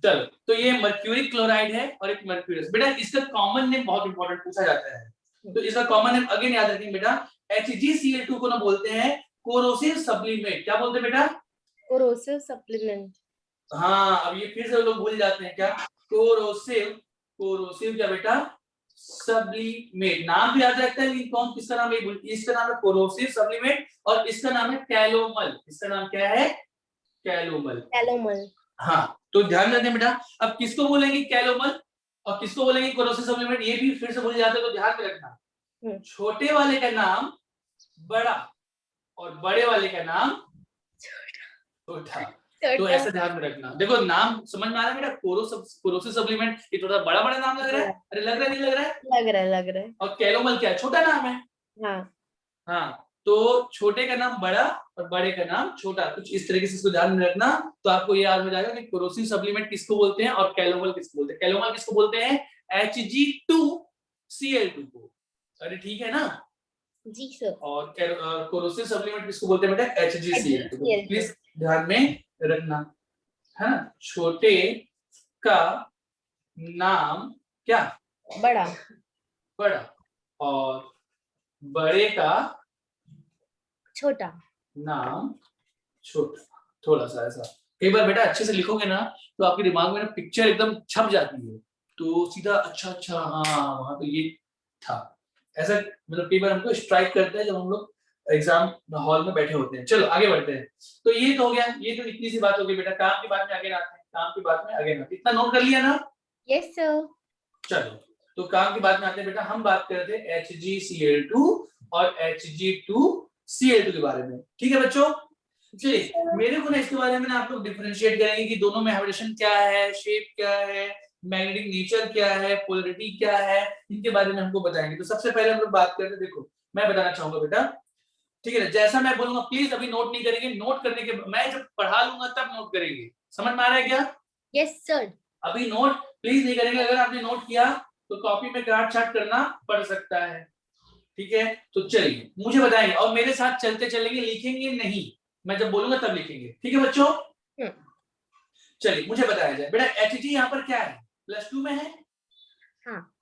चलो, तो ये मर्क्यूरी क्लोराइड है और एक मर्क्यूरस। बेटा इसका कॉमन नेम बहुत इंपॉर्टेंट पूछा जाता है, तो इसका कॉमन नेम अगेन याद रखेंगे बेटा। HgCl2 को ना बोलते हैं कोरोसिव सब्लिमेट। क्या बोलते हैं बेटा? Corrosive supplement. हाँ, अब ये फिर से लोग भूल जाते हैं क्या? कोरोसिव, कोरोसिव क्या बेटा? सब्लिमेट। नाम भी याद रखता है, लेकिन कौन किसका नाम है? इसका नाम है कोरोसिव सब्लिमेट और इसका नाम है कैलोमल। इसका नाम क्या है? कैलोमल। कैलोमल। हाँ, तो ध्यान रखना बेटा। अब किसको बोलेंगे कैलोमल और किसको बोलेंगे कोरोसिव सब्लिमेट, ये भी फिर से भूल जाते हैं, तो ध्यान में रखना। छोटे वाले का नाम बड़ा और बड़े वाले का नाम छोटा। तो ऐसा ध्यान में रखना। देखो नाम समझ में आ रहा है बेटा? कोरोसिव सप्लीमेंट, ये थोड़ा बड़ा बड़ा नाम लग रहा है। अरे लग रहा है, नहीं लग रहा है? लग रहा है। और कैलोमल क्या है? छोटा नाम है। हाँ। हाँ, तो छोटे का नाम बड़ा और बड़े का नाम छोटा, कुछ इस तरीके से इसको ध्यान में रखना। तो आपको ये याद हो जाएगा कि कोरोसिव सप्लीमेंट किसको बोलते हैं और कैलोमल किसको बोलते हैं। कैलोमल किसको बोलते हैं? Hg2Cl2 को। अरे ठीक है ना? जी सर। और कोरोसिव सप्लीमेंट किसको बोलते हैं बेटा? HgCl2 को। प्लीज ध्यान में रखना है ना? छोटे का नाम क्या? बड़ा। बड़ा। और बड़े का छोटा। नाम छोटा। थोड़ा सा ऐसा कई बार बेटा अच्छे से लिखोगे ना तो आपके दिमाग में ना पिक्चर एकदम छप जाती है, तो सीधा अच्छा हाँ वहां तो ये था, ऐसा मतलब कई बार हमको स्ट्राइक करता है जब हम लोग एग्जाम हॉल में बैठे होते हैं। चलो आगे बढ़ते हैं। तो ये तो हो गया, ये तो इतनी सी बात हो गई बेटा। काम की बात में आगे आते हैं, काम की बात में आगे आते हैं। इतना नोट कर लिया ना? Yes, sir. चलो तो काम की बात में आते हैं बेटा। हम बात कर रहे थे HgCl2 और Hg2Cl2 के बारे में, ठीक है बच्चों? चलिए मेरे को ना इसके बारे में ना आप लोग डिफरेंशिएट करेंगे कि दोनों में हाइब्रिडेशन क्या है, शेप क्या है, मैग्नेटिक नेचर क्या है, पोलैरिटी क्या है, इनके बारे में हमको बताएंगे। तो सबसे पहले हम लोग बात करते हैं, देखो मैं बताना चाहूंगा बेटा, ठीक है, जैसा मैं बोलूंगा प्लीज अभी नोट नहीं करेंगे, नोट करने के मैं जब पढ़ा लूंगा तब नोट करेंगे। समझ में आ रहा है क्या? Yes, sir. अभी नोट प्लीज नहीं करेंगे। अगर आपने नोट किया तो कॉपी में काट छाट करना पड़ सकता है, ठीक है? तो चलिए मुझे बताएंगे और मेरे साथ चलते चलेंगे, लिखेंगे नहीं, मैं जब बोलूंगा तब लिखेंगे, ठीक है बच्चों? चलिए मुझे बताया जाए बेटा, Hg यहाँ पर क्या है, +2 में है। हाँ।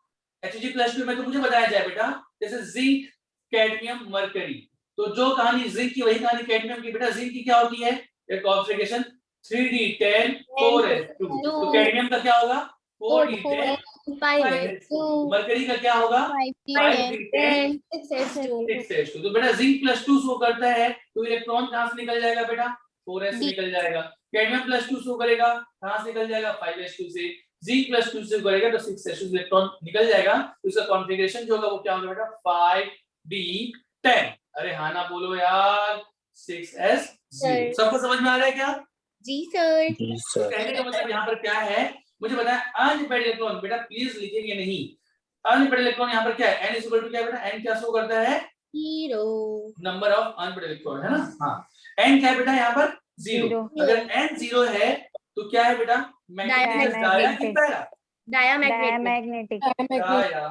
Hg +2 में, तो मुझे बताया जाए बेटा, जैसे जिंक, कैडमियम, मरकरी, तो जो कहानी जिंक की वही कहानी कैडमियम की। बेटा जिंक की क्या होती है, एक कॉन्फ़िगरेशन 3d10 4s2, तो कैडमियम का क्या होगा 4d10 5s2, मरकरी का क्या होगा 5d10 6s2। तो बेटा जिंक +2 शो करता है, तो इलेक्ट्रॉन कहां से निकल जाएगा बेटा 4s से निकल जाएगा। कैडमियम +2 शो करेगा, कहां से निकल जाएगा 5s2 से। जिंक +2 से करेगा तो 6s2 से इलेक्ट्रॉन निकल जाएगा, तो इसका कॉन्फ़िगरेशन जो होगा वो क्या होगा बेटा 5d10। अरे हाँ ना बोलो यार, 6s0। सबको समझ में आ रहा है क्या? जी सर। जी सर। कहने का मतलब यहाँ पर क्या है, मुझे बताएं। अनपेयर्ड इलेक्ट्रॉन बेटा प्लीज लिखेंगे नहीं, अनपेयर्ड इलेक्ट्रॉन यहाँ पर क्या है, n इक्वल टू क्या बेटा, n क्या शो करता है 0, नंबर ऑफ अनपेयर्ड इलेक्ट्रॉन, है ना? हाँ, n क्या है बेटा यहाँ पर 0। अगर n 0 है तो क्या है बेटा, मैग्नेटिक डाया कि पैरा, डायमैग्नेटिक। Dia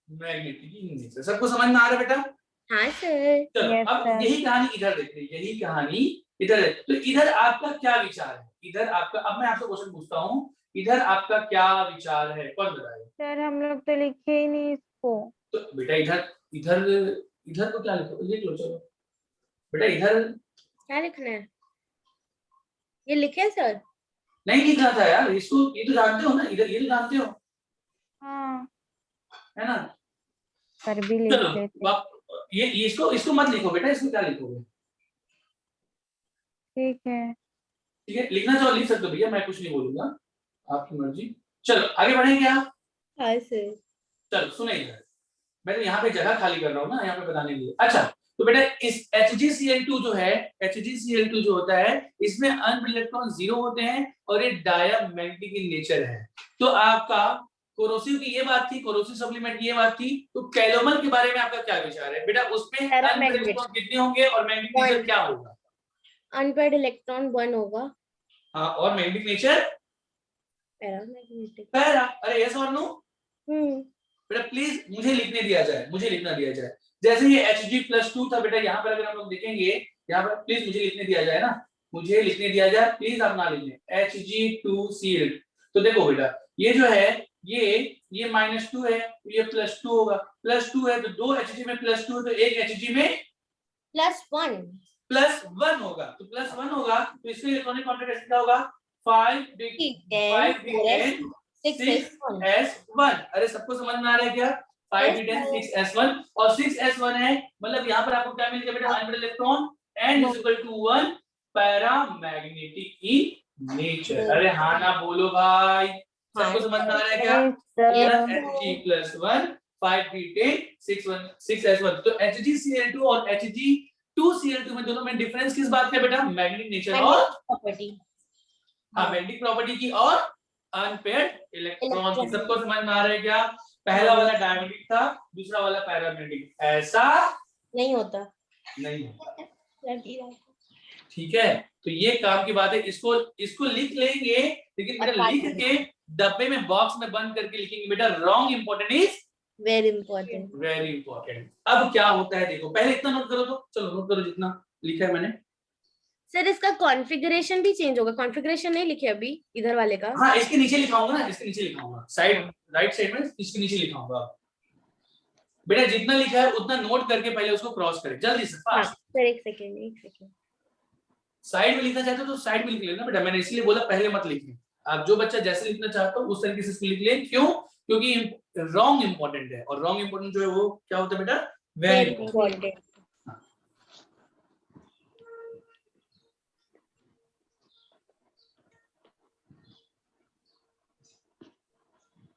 magnetic. सबको समझ में आ रहा है बेटा? हाँ सर। चलो Yes, अब sir. यही कहानी इधर देखते हैं, यही कहानी इधर है। तो इधर आपका क्या विचार है, इधर आपका, अब मैं आपसे क्वेश्चन पूछता हूँ, इधर आपका क्या विचार है, कौन बताएगा? सर हम लोग तो लिखे ही नहीं इसको। तो बेटा इधर इधर इधर तो क्या लिखो, लिख लो चलो बेटा। इधर क्या लिखना है, ये लिखे सर? नहीं लिखना था यार, इसको ये तो जानते हो ना, इधर ये तो जानते हो, हाँ है ना? सर भी लिख चलो लेते। ये इसको मत लिखो बेटा, इसको क्या लिखोगे? ठीक है। ठीक है, लिखना चाहो लिख सकते हो भैया, मैं कुछ नहीं बोलूंगा, आपकी मर्जी। चलो आगे बढ़ेंगे क्या? हाँ सर। चलो सुने इधर, मैं तो यहाँ पे जगह खाली कर रहा हूँ ना यहाँ पे बताने के लिए। अच्छा तो बेटा इस HgCl2 जो है, HgCl2 जो होता है, इसमें अनपेयर्ड इलेक्ट्रॉन 0 होते हैं और ये डायमैग्नेटिक इन नेचर है। तो आपका कोरोसिव की ये बात थी, कोरोसिव सप्लीमेंट की ये बात थी, तो कैलोमर के बारे में आपका क्या विचार है बेटा? उसमें अनपेयर्ड इलेक्ट्रॉन कितने होंगे और मैग्नेटिक नेचर क्या होगा? अनपेयर्ड इलेक्ट्रॉन 1 होगा। हाँ, और मैग्नेटिक नेचर पैरामैग्नेटिक। पैरा। अरे यस और नो? हम्म। बेटा प्लीज मुझे लिखने दिया जाए, मुझे लिखना दिया जाए। जैसे ये Hg+2 था बेटा, यहाँ पर अगर हम लोग देखेंगे, यहाँ पर प्लीज मुझे लिखने दिया जाए ना, मुझे लिखने दिया जाए प्लीज, आप ना लिखें Hg2Cl। तो देखो बेटा ये जो है ये -2 है, ये +2 होगा, +2 है तो 2 Hg में +2 है, तो एक Hg में +1 +1 होगा, तो +1 होगा, तो इसका इलेक्ट्रॉनिक कॉन्फ़िगरेशन क्या होगा 5d10 6s1। अरे सबको समझ में आ रहा है क्या? 5d10 6s1 और 6s1 है, मतलब यहाँ पर आपको क्या मिल गया बेटा, unpaired electron n = 1 paramagnetic in nature. अरे हाँ ना बोलो भाई, सबको समझ में आ रहा है क्या? Hg+1 5d10 6s1। तो HgCl2 और Hg2Cl2 में दोनों में डिफरेंस किस बात का बेटा? मैग्नेटिक नेचर और प्रॉपर्टी। हाँ, मैग्नेटिक प्रॉपर्टी की और अनपेयर्ड इलेक्ट्रॉन की। सबको समझ में आ रहा है क्या? पहला वाला डायमैग्नेटिक था, दूसरा वाला पैरामैग्नेटिक। ऐसा नहीं होता। नहीं होता, ठीक है? तो ये काम की बात है, इसको लिख लेंगे, लेकिन बेटा लिख के डब्बे में बॉक्स में बंद करके लिखेंगे बेटा, wrong important is very important. Very important. अब क्या होता है देखो, पहले इतना नोट करो, तो चलो नोट करो जितना लिखा है मैंने। सर इसका कॉन्फ़िगरेशन भी चेंज होगा, कॉन्फ़िगरेशन नहीं लिखे अभी इधर वाले का। हाँ इसके नीचे लिखाऊंगा ना, इसके नीचे लिखाऊंगा, साइड राइट साइड में इसके नीचे लिखाऊंगा। बेटा जितना लिखा है उतना नोट करके पहले उसको क्रॉस करें, जल्दी से हाँ फास्ट। सर एक सेकेंड। साइड में लिखना चाहते हो तो साइड में लिख लेना बेटा, मैंने इसलिए बोला पहले मत लिखिए। आप जो बच्चा जैसे लिखना चाहते हो उस तरीके से लिख ले। क्यों? क्योंकि रॉन्ग इंपॉर्टेंट है, और रॉन्ग इंपॉर्टेंट जो है वो क्या होता है बेटा? Very important.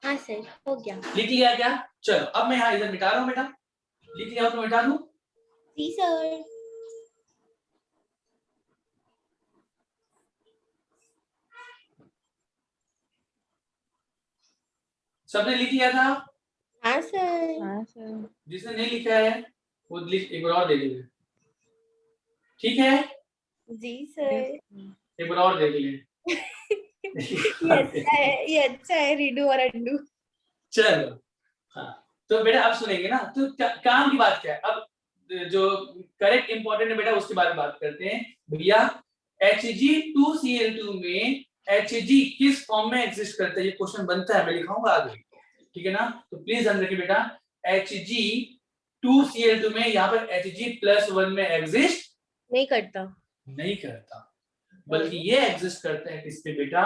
हाँ सर, हो गया। लिख लिया क्या? चलो अब मैं यहाँ इधर मिटा रहा हूँ बेटा, लिख लिया तो मिटा दूं? जी सर। सबने लिख लिया था? हाँ सर। हाँ सर। जिसने नहीं लिखा है वो एक बार और देख लीजिए, ठीक है? जी सर। एक बार और देख लीजिए। ये अच्छा है रीडू और अंडू। चलो हाँ, तो बेटा अब सुनेंगे ना, तो काम की बात क्या है? अब जो करेक्ट इंपॉर्टेंट है बेटा उसके बारे में बात करते हैं। भैया Hg2Cl2 में Hg किस फॉर्म में एग्जिस्ट करता है? ये क्वेश्चन बनता है, मैं लिखाऊंगा आगे, ठीक है ना? तो प्लीज ध्यान रखिए बेटा, Hg2Cl2 में यहाँ पर Hg+1 में एग्जिस्ट नहीं करता। नहीं करता, बल्कि ये एग्जिस्ट करता है किस पे बेटा?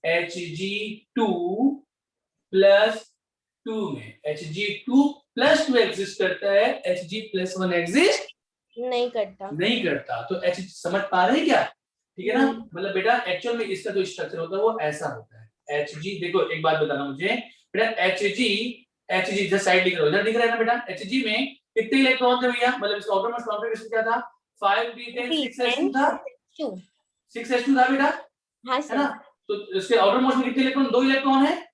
Hg2+2 में। Hg2+2 एग्जिस्ट करता है, Hg+1 एग्जिस्ट नहीं करता। नहीं करता। तो H समझ पा रहे हैं क्या? ठीक है ना? मतलब बेटा एक्चुअल में इसका जो स्ट्रक्चर होता है वो ऐसा होता है। Hg देखो एक बात बताना मुझे बेटा, Hg इधर साइड लिख रहा हूं, इधर दिख रहा है ना बेटा? Hg में कितने इलेक्ट्रॉन थे भैया? मतलब इसका ऑटोमोस्ट कॉन्फ़िगरेशन क्या था? 5d10 6s2 था, 6s2 था बेटा, हाँ है ना? तो इसके आउटर मोस्ट में कितने इलेक्ट्रॉन? 2 इलेक्ट्रॉन है,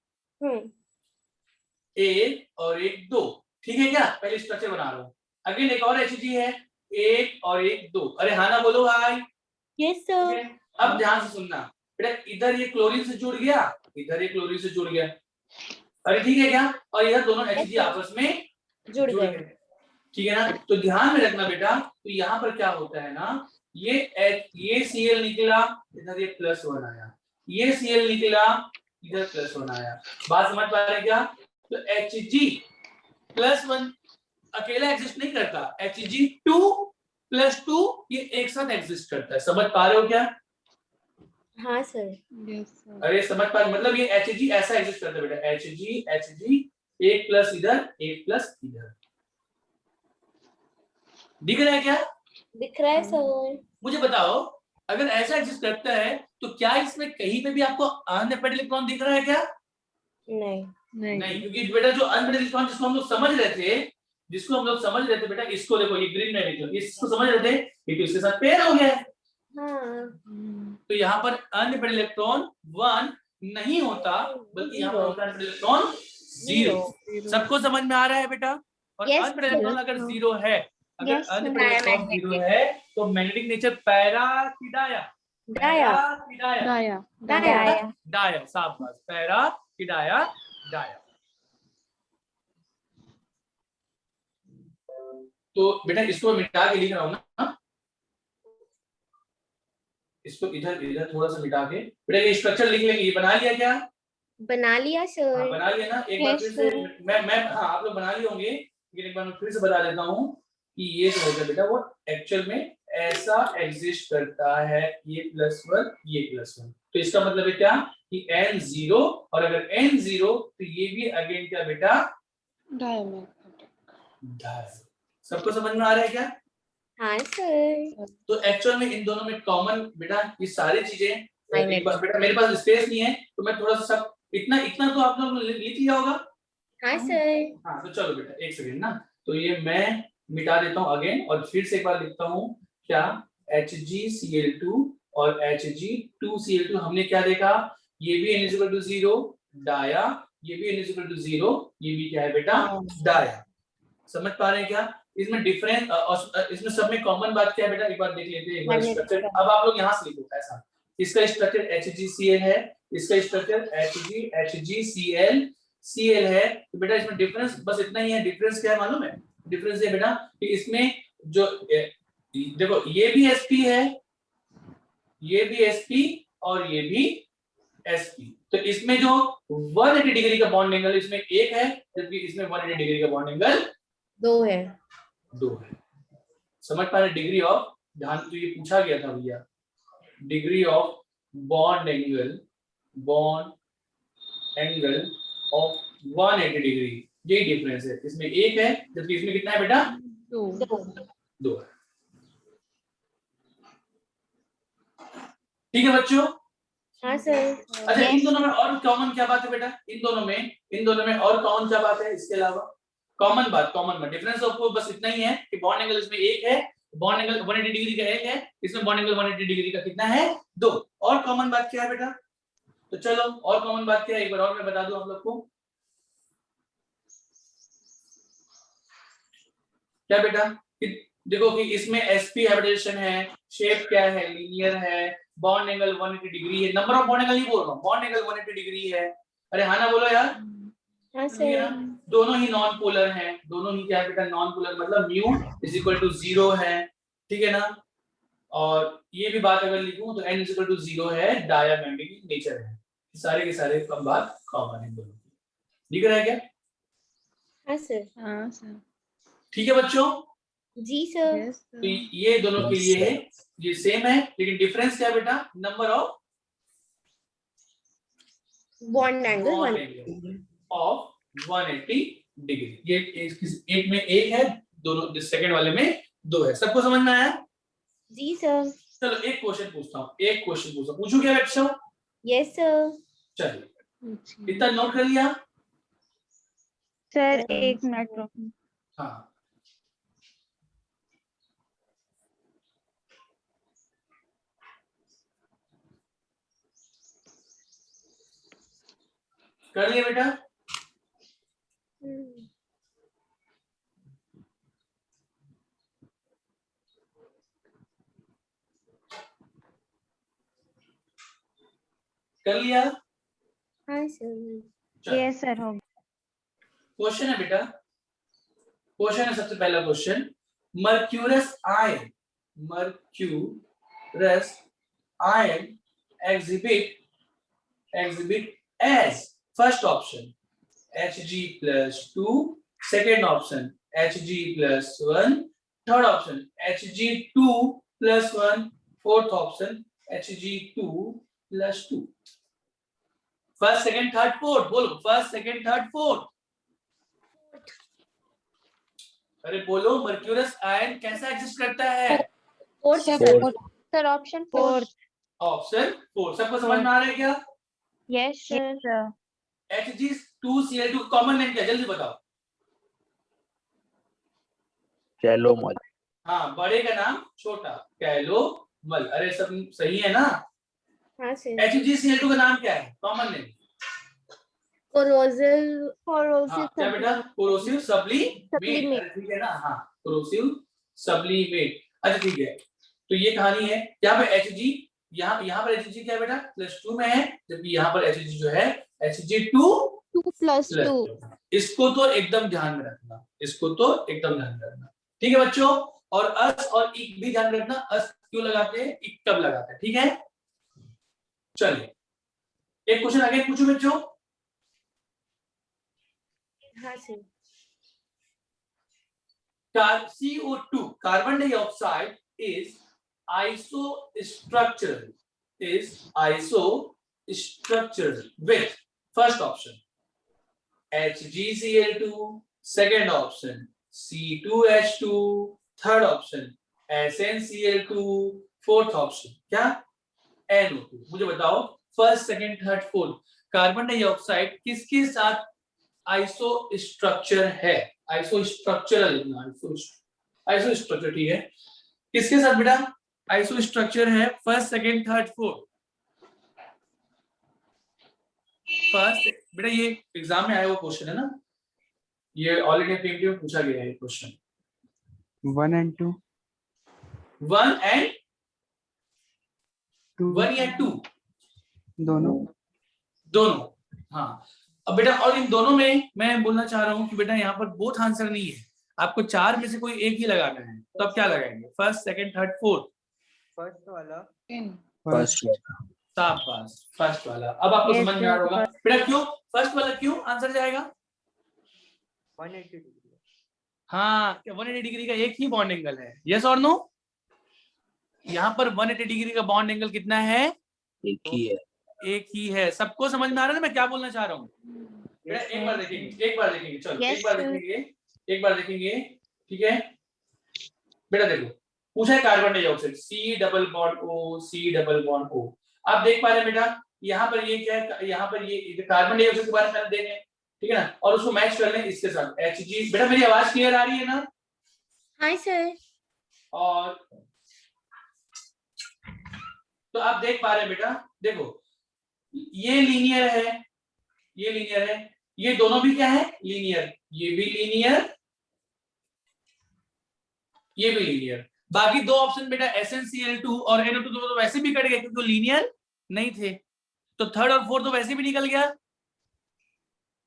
एक और एक 2, ठीक है क्या? पहले स्ट्रक्चर बना रहा हूं। अगेन एक और Hg है, एक और एक 2। अरे हाँ ना बोलो भाई। Yes sir. अब ध्यान से सुनना बेटा, इधर ये क्लोरीन से जुड़ गया, इधर ये क्लोरीन से जुड़ गया, अरे ठीक है क्या? और इधर दोनों Hg आपस में जुड़ गए, ठीक है ना? तो ध्यान में रखना बेटा, तो यहाँ पर क्या होता है ना, ये Cl निकला, इधर ये +1 आया, ये Cl निकला, इधर +1 आया। बात समझ पा रहे क्या? तो Hg+1 अकेला एग्जिस्ट नहीं करता, Hg2+2 ये एक साथ एग्जिस्ट करता है। समझ पा रहे हो क्या? हाँ सर। Yes sir. अरे समझ पा, मतलब ये Hg ऐसा एग्जिस्ट करता है बेटा, Hg एक प्लस इधर, एक प्लस इधर। दिख रहा है क्या? दिख रहा है सर। मुझे बताओ, अगर ऐसा एग्जिस्ट करता है तो क्या इसमें कहीं पे भी आपको अनपेड इलेक्ट्रॉन दिख रहा है क्या? नहीं। नहीं, क्योंकि बेटा जो अनपेड इलेक्ट्रॉन जिसको हम लोग समझ रहे थे, बेटा इसको देखो, ये ग्रीन में लिखो, इसको समझ रहे थे, ये तो इसके साथ पेयर हो गया है। हाँ। तो यहाँ पर अनपेड इलेक्ट्रॉन 1 नहीं होता, बल्कि यहाँ पर होता है अनपेड इलेक्ट्रॉन 0। सबको समझ में आ रहा है बेटा? और Yes, अनपेड इलेक्ट्रॉन अगर 0 है, अगर Yes, sir. अनपेड इलेक्ट्रॉन 0 है तो मैग्नेटिक नेचर पैरा की dia, dia. Dia. Dia. Dia, शाबाश, पैरा की डाया, डाया। तो बेटा इसको मिटा के लिख रहा हूं ना, इसको इधर इधर थोड़ा सा मिटा के बेटा ये स्ट्रक्चर लिख लेंगे। ये बना लिया क्या? बना लिया सर। हाँ, बना लिया ना? एक बार फिर से मैं हाँ आप लोग बना लिए होंगे, लेकिन एक बार मैं फिर से बता देता हूँ कि ये जो होता है बेटा वो एक्चुअल में ऐसा एग्जिस्ट करता है, ये +1 ये +1। तो इसका मतलब है क्या कि n0, और अगर n0 तो ये भी अगेन क्या बेटा? डायमैग्नेटिक। सबको समझ में आ रहा है क्या? हाँ सर। तो एक्चुअल में इन दोनों में कॉमन बेटा ये सारी चीजें, Magnetic. बेटा मेरे पास स्पेस नहीं है तो मैं थोड़ा सा सब इतना इतना तो आप लोग लिख लिया होगा। हाँ सर। हाँ तो चलो बेटा एक सेकंड ना, तो ये मैं मिटा देता हूँ अगेन, और फिर से एक बार लिखता हूँ क्या? HgCl2 और Hg2Cl2 हमने क्या देखा? ये भी n=0 डाया, ये भी n=0, ये भी क्या है बेटा? डाया। समझ पा रहे हैं क्या? इसमें डिफरेंस, इसमें सब में कॉमन बात क्या है बेटा? एक बार देख लेते हैं एक बार स्ट्रक्चर। अब आप लोग यहाँ से लिखो ऐसा, इसका स्ट्रक्चर HgCl है, इसका स्ट्रक्चर HgCl है। तो बेटा इसमें डिफरेंस बस इतना ही है। डिफरेंस क्या है मालूम है? डिफरेंस ये बेटा कि इसमें जो देखो ये भी sp है, ये भी sp और ये भी sp, तो इसमें जो 180 डिग्री का बॉन्ड एंगल इसमें एक है, जबकि इसमें 180 डिग्री का बॉन्ड एंगल 2 है। 2 है। समझ पा रहे? डिग्री ऑफ, ध्यान तो ये पूछा गया था भैया, degree of bond angle of 180 degree, यही डिफरेंस है। इसमें एक है जबकि इसमें कितना है बेटा? 2 है। ठीक है बच्चों? हाँ सर। अच्छा, इन दोनों में और कॉमन क्या बात है बेटा? इन दोनों में और कॉमन क्या बात है इसके अलावा? कॉमन में डिफरेंस आपको बस इतना ही है कि बॉन्ड एंगल इसमें एक है, बॉन्ड एंगल 180 डिग्री का एक है, इसमें बॉन्ड एंगल 180 डिग्री का कितना है? 2। और कॉमन बात क्या है बेटा? तो चलो और कॉमन बात क्या है एक बार और मैं बता दूं आप लोग को। क्या बेटा? देखो कि इसमें sp हाइब्रिडेशन है, शेप क्या है? लीनियर है, बॉन्ड एंगल 180 डिग्री है। नंबर ऑफ बॉन्ड एंगल नहीं बोल रहा हूं, बॉन्ड एंगल 180 डिग्री है। अरे हाँ ना बोलो यार। हाँ ठीक है सर। ना? दोनों ही नॉन पोलर हैं, दोनों ही क्या है बेटा? नॉन पोलर, मतलब म्यू इज इक्वल टू 0 है। ठीक है ना? और ये भी बात अगर लिखूं तो n इज इक्वल टू 0 है, डायमैग्नेटिक नेचर है। सारे के सारे कम बात कॉमन है दोनों की। दिख रहा है क्या? हाँ सर। हाँ सर। ठीक है बच्चों? जी सर। Yes, तो sir. ये दोनों के Yes, लिए sir. ये सेम है, लेकिन डिफरेंस क्या है बेटा? Number of bond angle bond 180 angle of 180 degree. ये एक में एक है, दोनों सेकंड वाले में 2 है। सबको समझ में आया? जी सर। चलो एक क्वेश्चन पूछता हूँ, पूछू क्या बच्चों? Yes sir. चलिए, इतना नोट कर लिया? सर 1 मिनट रुकिए। हाँ, कर लिया बेटा? कर लिया? हाँ सर। चलो यस सर हो गया। क्वेश्चन है बेटा, क्वेश्चन है सबसे पहला question. Mercurous ion exhibit as first option Hg+2, second option Hg+1, third option Hg2+1, fourth option Hg2+2। First second third fourth बोलो, फर्स्ट सेकंड थर्ड फोर्थ। अरे बोलो, मर्क्यूरस आयन कैसा एग्जिस्ट करता है? Fourth Fourth. Sir. Option 4। Option 4। सबको समझ में आ रहा है क्या? Yes sir. Hg2Cl2 common name क्या? जल्दी बताओ। Calomel. हाँ, बड़े का नाम छोटा, कैलोमल। अरे सब सही है ना? हाँ सर। HgCl2 का नाम क्या है? Common name? कोरोसिव हाँ, क्या बेटा? Corrosive sublimate. Sublimate. ठीक है ना? हाँ, कोरोसिव सब्लिमेट। अच्छा ठीक है, तो ये कहानी है। यहाँ पे Hg, यहाँ पर Hg क्या है बेटा? +2 में है, जबकि यहाँ पर Hg जो है Hg2 2+2। इसको तो एकदम ध्यान में रखना, ठीक है बच्चों? और अस और इक भी ध्यान रखना। अस क्यों लगाते हैं, इक कब लगाते हैं, ठीक है? चलिए एक क्वेश्चन आगे पूछो बच्चों। हाँ sir. CO2 carbon dioxide is isostructural with first option HgCl2, second option C2H2, third option SnCl2, fourth option क्या? NO2। मुझे बताओ, first second third fourth carbon dioxide किसके साथ आइसोस्ट्रक्चर है? आइसोस्ट्रक्चरल, ठीक है। किसके साथ बेटा आइसोस्ट्रक्चर है? First second third fourth. First बेटा, ये एग्जाम में आया हुआ क्वेश्चन है ना, ये ऑल इंडिया पीएमटी में पूछा गया है ये क्वेश्चन। 1 and 2 1 and 2 1 या 2 दोनों। हाँ, अब बेटा और इन दोनों में मैं बोलना चाह रहा हूँ कि बेटा यहाँ पर बोथ आंसर नहीं है, आपको 4 में से कोई एक ही लगाना है। तो अब क्या लगाएंगे? First second third fourth. First वाला। शाबाश, फर्स्ट वाला। अब आपको समझ में आ रहा होगा बेटा क्यों फर्स्ट वाला, क्यों आंसर जाएगा 180 डिग्री। हाँ, 180 डिग्री का एक ही बॉन्ड एंगल है। यस और नो? यहाँ पर 180 डिग्री का बॉन्ड एंगल कितना है? एक ही है। एक ही है। सबको समझ में आ रहा है ना मैं क्या बोलना चाह रहा हूँ? एक बार देखेंगे चलो Yes, एक बार देखेंगे ठीक है बेटा। देखो पूछा है carbon dioxide C double bond O। आप देख पा रहे हैं बेटा यहाँ पर ये क्या है? यहाँ पर ये कार्बन डाइऑक्साइड के बारे में देख लें, ठीक है ना, और उसको मैच कर लें इसके साथ Hg। बेटा मेरी आवाज क्लियर आ रही है ना? हाँ सर। और तो आप देख पा रहे हैं बेटा, देखो ये लीनियर है, ये दोनों भी क्या है? लीनियर। ये भी लीनियर, ये भी लीनियर। बाकी दो ऑप्शन बेटा SnCl2 और NO2 तो वैसे भी कट गए क्योंकि लीनियर नहीं थे। तो थर्ड और फोर्थ तो वैसे भी निकल गया।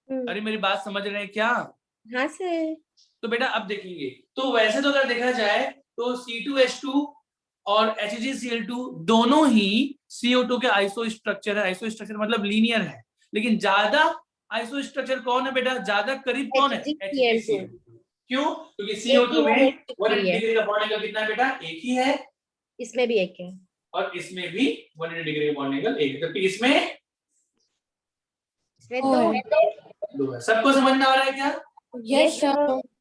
अरे मेरी बात समझ रहे हैं क्या? हाँ सर। तो बेटा अब देखेंगे तो वैसे तो अगर देखा जाए तो C2H2 और HgCl2 दोनों ही CO2 के आइसो स्ट्रक्चर है। आइसो स्ट्रक्चर मतलब लीनियर है, लेकिन ज्यादा आइसो स्ट्रक्चर कौन है बेटा? ज्यादा करीब कौन है? HgCl2। क्यों? क्योंकि CO2 में 180 डिग्री का बॉन्ड एंगल कितना है बेटा? एक ही है। इसमें भी एक है और इसमें भी 180 डिग्री का बॉन्ड एंगल एक है, जबकि इसमें दो है। सबको समझ में आ रहा है क्या? Yes, sir.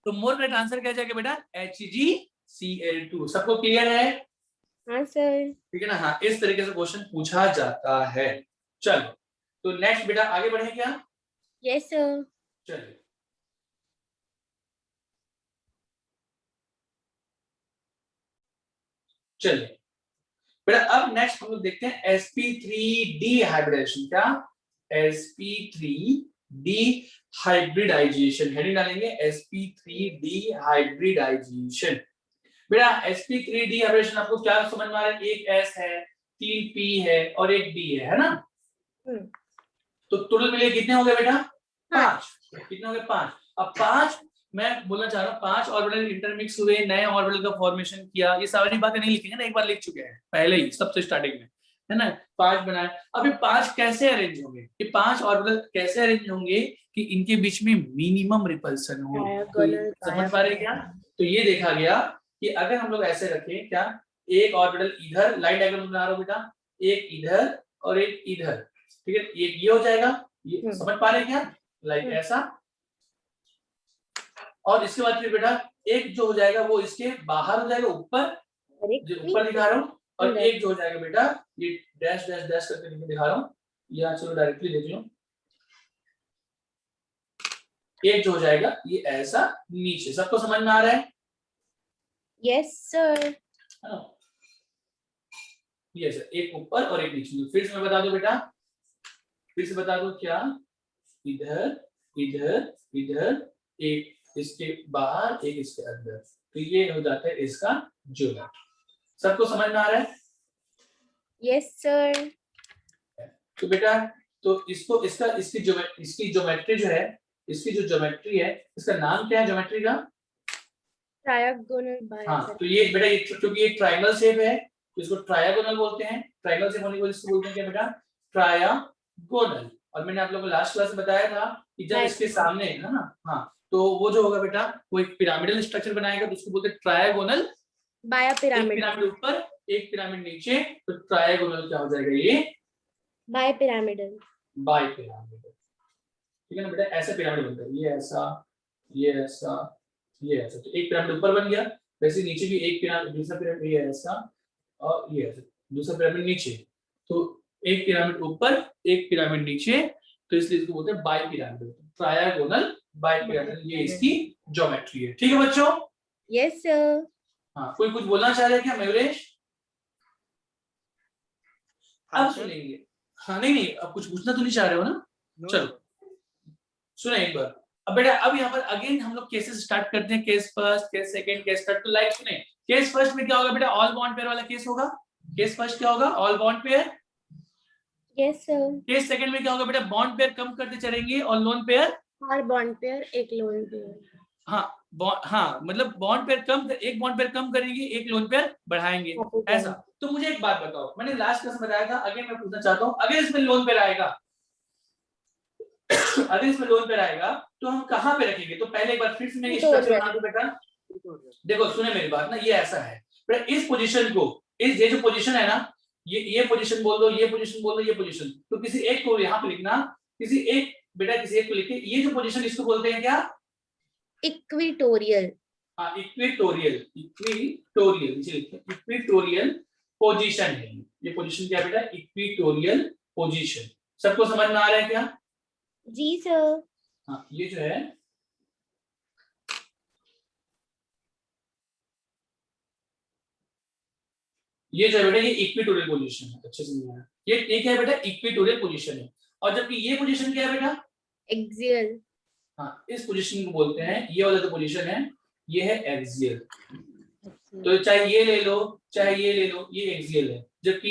तो मोर करेक्ट आंसर क्या जाएगा बेटा? HgCl2। सबको क्लियर है? हाँ सर। ठीक है ना? हाँ, इस तरीके से क्वेश्चन पूछा जाता है। चलो तो नेक्स्ट बेटा आगे बढ़े क्या? Yes sir. चलिए बेटा अब नेक्स्ट हम लोग देखते हैं sp3d हाइब्रिडाइजेशन। क्या? sp3d hybridisation. हेडिंग डालेंगे sp3d हाइब्रिडाइजेशन। बेटा sp3d हाइब्रिडेशन आपको क्या समझ में आ रहा है? एक S है, 3 P है और एक D है ना? तो टोटल मिले कितने हो गए बेटा? 5। कितने हो गए? 5। अब 5 मैं बोलना चाह रहा हूँ 5 ऑर्बिटल इंटरमिक्स हुए, नए ऑर्बिटल का फॉर्मेशन किया। ये सारी बातें नहीं लिखेंगे ना, एक बार लिख चुके हैं पहले ही सबसे स्टार्टिंग में, है ना? 5 बनाए। अब ये 5 कैसे अरेंज होंगे? ये 5 ऑर्बिटल कैसे अरेंज होंगे कि इनके बीच में मिनिमम रिपल्सन हो? तो समझ पा रहे क्या? तो ये देखा गया कि अगर हम लोग ऐसे रखें, क्या एक ऑर्बिटल इधर, लाइन डायग्राम बना रहा हूं बेटा, एक इधर और एक इधर, ठीक है? एक ये हो जाएगा, ये समझ पा रहे हैं क्या? लाइक ऐसा। और इसके बाद फिर बेटा एक जो हो जाएगा वो इसके बाहर हो जाएगा, ऊपर, जो ऊपर दिखा रहा हूँ। और एक जो हो जाएगा बेटा ये डैश डैश डैश करके दिखा रहा हूँ, या चलो डायरेक्टली देख लो। एक जो हो जाएगा ये ऐसा नीचे। सबको समझ में आ रहा है? Yes sir. ये सर, एक ऊपर और एक नीचे। फिर से मैं बता दो बेटा, फिर से बता दो। क्या? इधर इधर इधर, एक इसके बाहर एक इसके अंदर, तो ये हो जाता है इसका ज्योमेट्री। सबको समझ में आ रहा है? Yes sir. तो बेटा तो इसको इसकी ज्योमेट्री जो है, इसकी जो ज्योमेट्री है, इसका नाम क्या है ज्योमेट्री का? Trigonal bi. हाँ, तो ये बेटा क्योंकि ये ट्रायंगल शेप है तो इसको ट्रायगोनल बोलते हैं। ट्रायंगल शेप होने की वजह से बोलते हैं क्या बेटा? ट्रायगोनल। और मैंने आप लोगों को लास्ट क्लास में बताया था कि जब इसके सामने है ना, हाँ, तो वो जो होगा बेटा वो एक पिरामिडल स्ट्रक्चर बनाएगा, तो उसको बोलते हैं ट्रायगोनल बाय पिरामिड। एक पिरामिड ऊपर एक पिरामिड नीचे, तो ट्रायगोनल क्या हो जाएगा? ये बाय पिरामिडल। Bye pyramidal. ठीक है ना बेटा? ऐसा पिरामिड बनता है, ये ऐसा, ये ऐसा, ये ऐसा। तो एक पिरामिड ऊपर बन गया, वैसे नीचे भी एक पिरामिड, दूसरा पिरामिड ये ऐसा और ये ऐसा, दूसरा पिरामिड नीचे। तो एक पिरामिड ऊपर एक पिरामिड नीचे, तो इसलिए इसको बोलते हैं bipyramidal, trigonal bipyramidal. ये इसकी ज्योमेट्री है। ठीक है बच्चों? Yes sir. हाँ, कोई कुछ बोलना चाह रहे हैं क्या मयूरेश? अब सुनेंगे। हाँ, नहीं अब कुछ पूछना तो नहीं चाह रहे हो ना? चलो सुने एक बार। अब बेटा अब यहाँ पर अगेन हम लोग केसेस स्टार्ट करते हैं, case first, case second, case third. तो लाइक सुने, केस फर्स्ट में क्या होगा बेटा? ऑल बॉन्ड पेयर वाला केस होगा। केस फर्स्ट क्या होगा? All bond pair. Yes sir. Case second में क्या होगा बेटा? बॉन्ड पेयर कम करते चलेंगे और लोन पेयर, हर बॉन्ड पेयर एक लोन पेयर। हाँ मतलब बॉन्ड पेयर कम, एक बॉन्ड पेयर कम करेंगे, एक लोन पेयर बढ़ाएंगे, ऐसा। तो मुझे एक बात बताओ, मैंने लास्ट क्लास में बताया था, अगेन मैं पूछना चाहता हूँ, अगर इसमें लोन पेयर आएगा अगर इसमें लोन पेयर आएगा तो हम कहाँ पे रखेंगे? तो पहले एक बार फिर से मैं स्ट्रक्चर बना दूं बेटा। देखो सुने मेरी बात ना, ये ऐसा है बेटा, इस पोजीशन को इस ये जो पोजीशन है ना, ये पोजीशन बोल दो, ये पोजीशन बोल दो, ये पोजीशन, तो किसी एक को यहाँ पे लिखना, किसी एक बेटा किसी एक को लिख के, ये जो पोजीशन इसको बोलते हैं क्या? इक्विटोरियल। हाँ, इक्विटोरियल, इक्विटोरियल पोजीशन है ये पोजीशन क्या बेटा? Equatorial position. सबको समझ में आ रहा है क्या? जी सर। हाँ, ये जो है ये जो है बेटा ये इक्विटोरियल पोजीशन है। अच्छे से समझ में आया? ये क्या है बेटा? इक्विटोरियल पोजीशन है। और जबकि ये पोजीशन क्या है बेटा? एक्सियल। हाँ, इस पोजीशन को बोलते हैं, ये वाला जो पोजीशन है ये है एक्सियल। तो चाहे ये ले लो चाहे ये ले लो, ये एक्सियल है। जबकि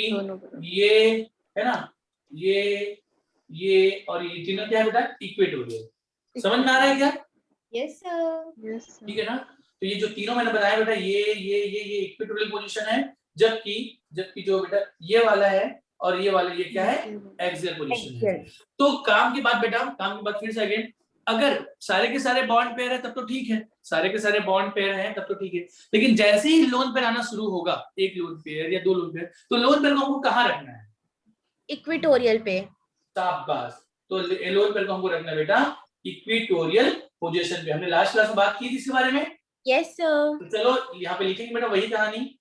ये है ना, ये और ये तीनों क्या है बेटा? इक्वेटोरियल। समझ में आ रहा है क्या? Yes sir. ठीक है ना? तो ये जो तीनों मैंने बताया बेटा, ये इक्वेटोरियल पोजीशन है, जबकि जो बेटा ये वाला है और ये वाला, ये क्या है? एक्सियल पोजीशन है। तो काम की बात बेटा, काम की बात फिर से अगेन, अगर सारे के सारे बॉन्ड पेयर है तब तो ठीक है, सारे के सारे बॉन्ड पेयर हैं तब तो ठीक है। लेकिन जैसे ही लोन पेयर आना शुरू होगा, एक लोन पेयर या दो लोन पेयर, तो लोन पेयर को हमको कहाँ रखना है? इक्विटोरियल पे। शाबाश। तो लोन पेयर को हमको रखना है बेटा इक्विटोरियल पोजीशन पे। हमने लास्ट क्लास में बात की थी इसके बारे में। Yes sir. तो चलो यहाँ पे लिखेंगे बेटा वही कहानी,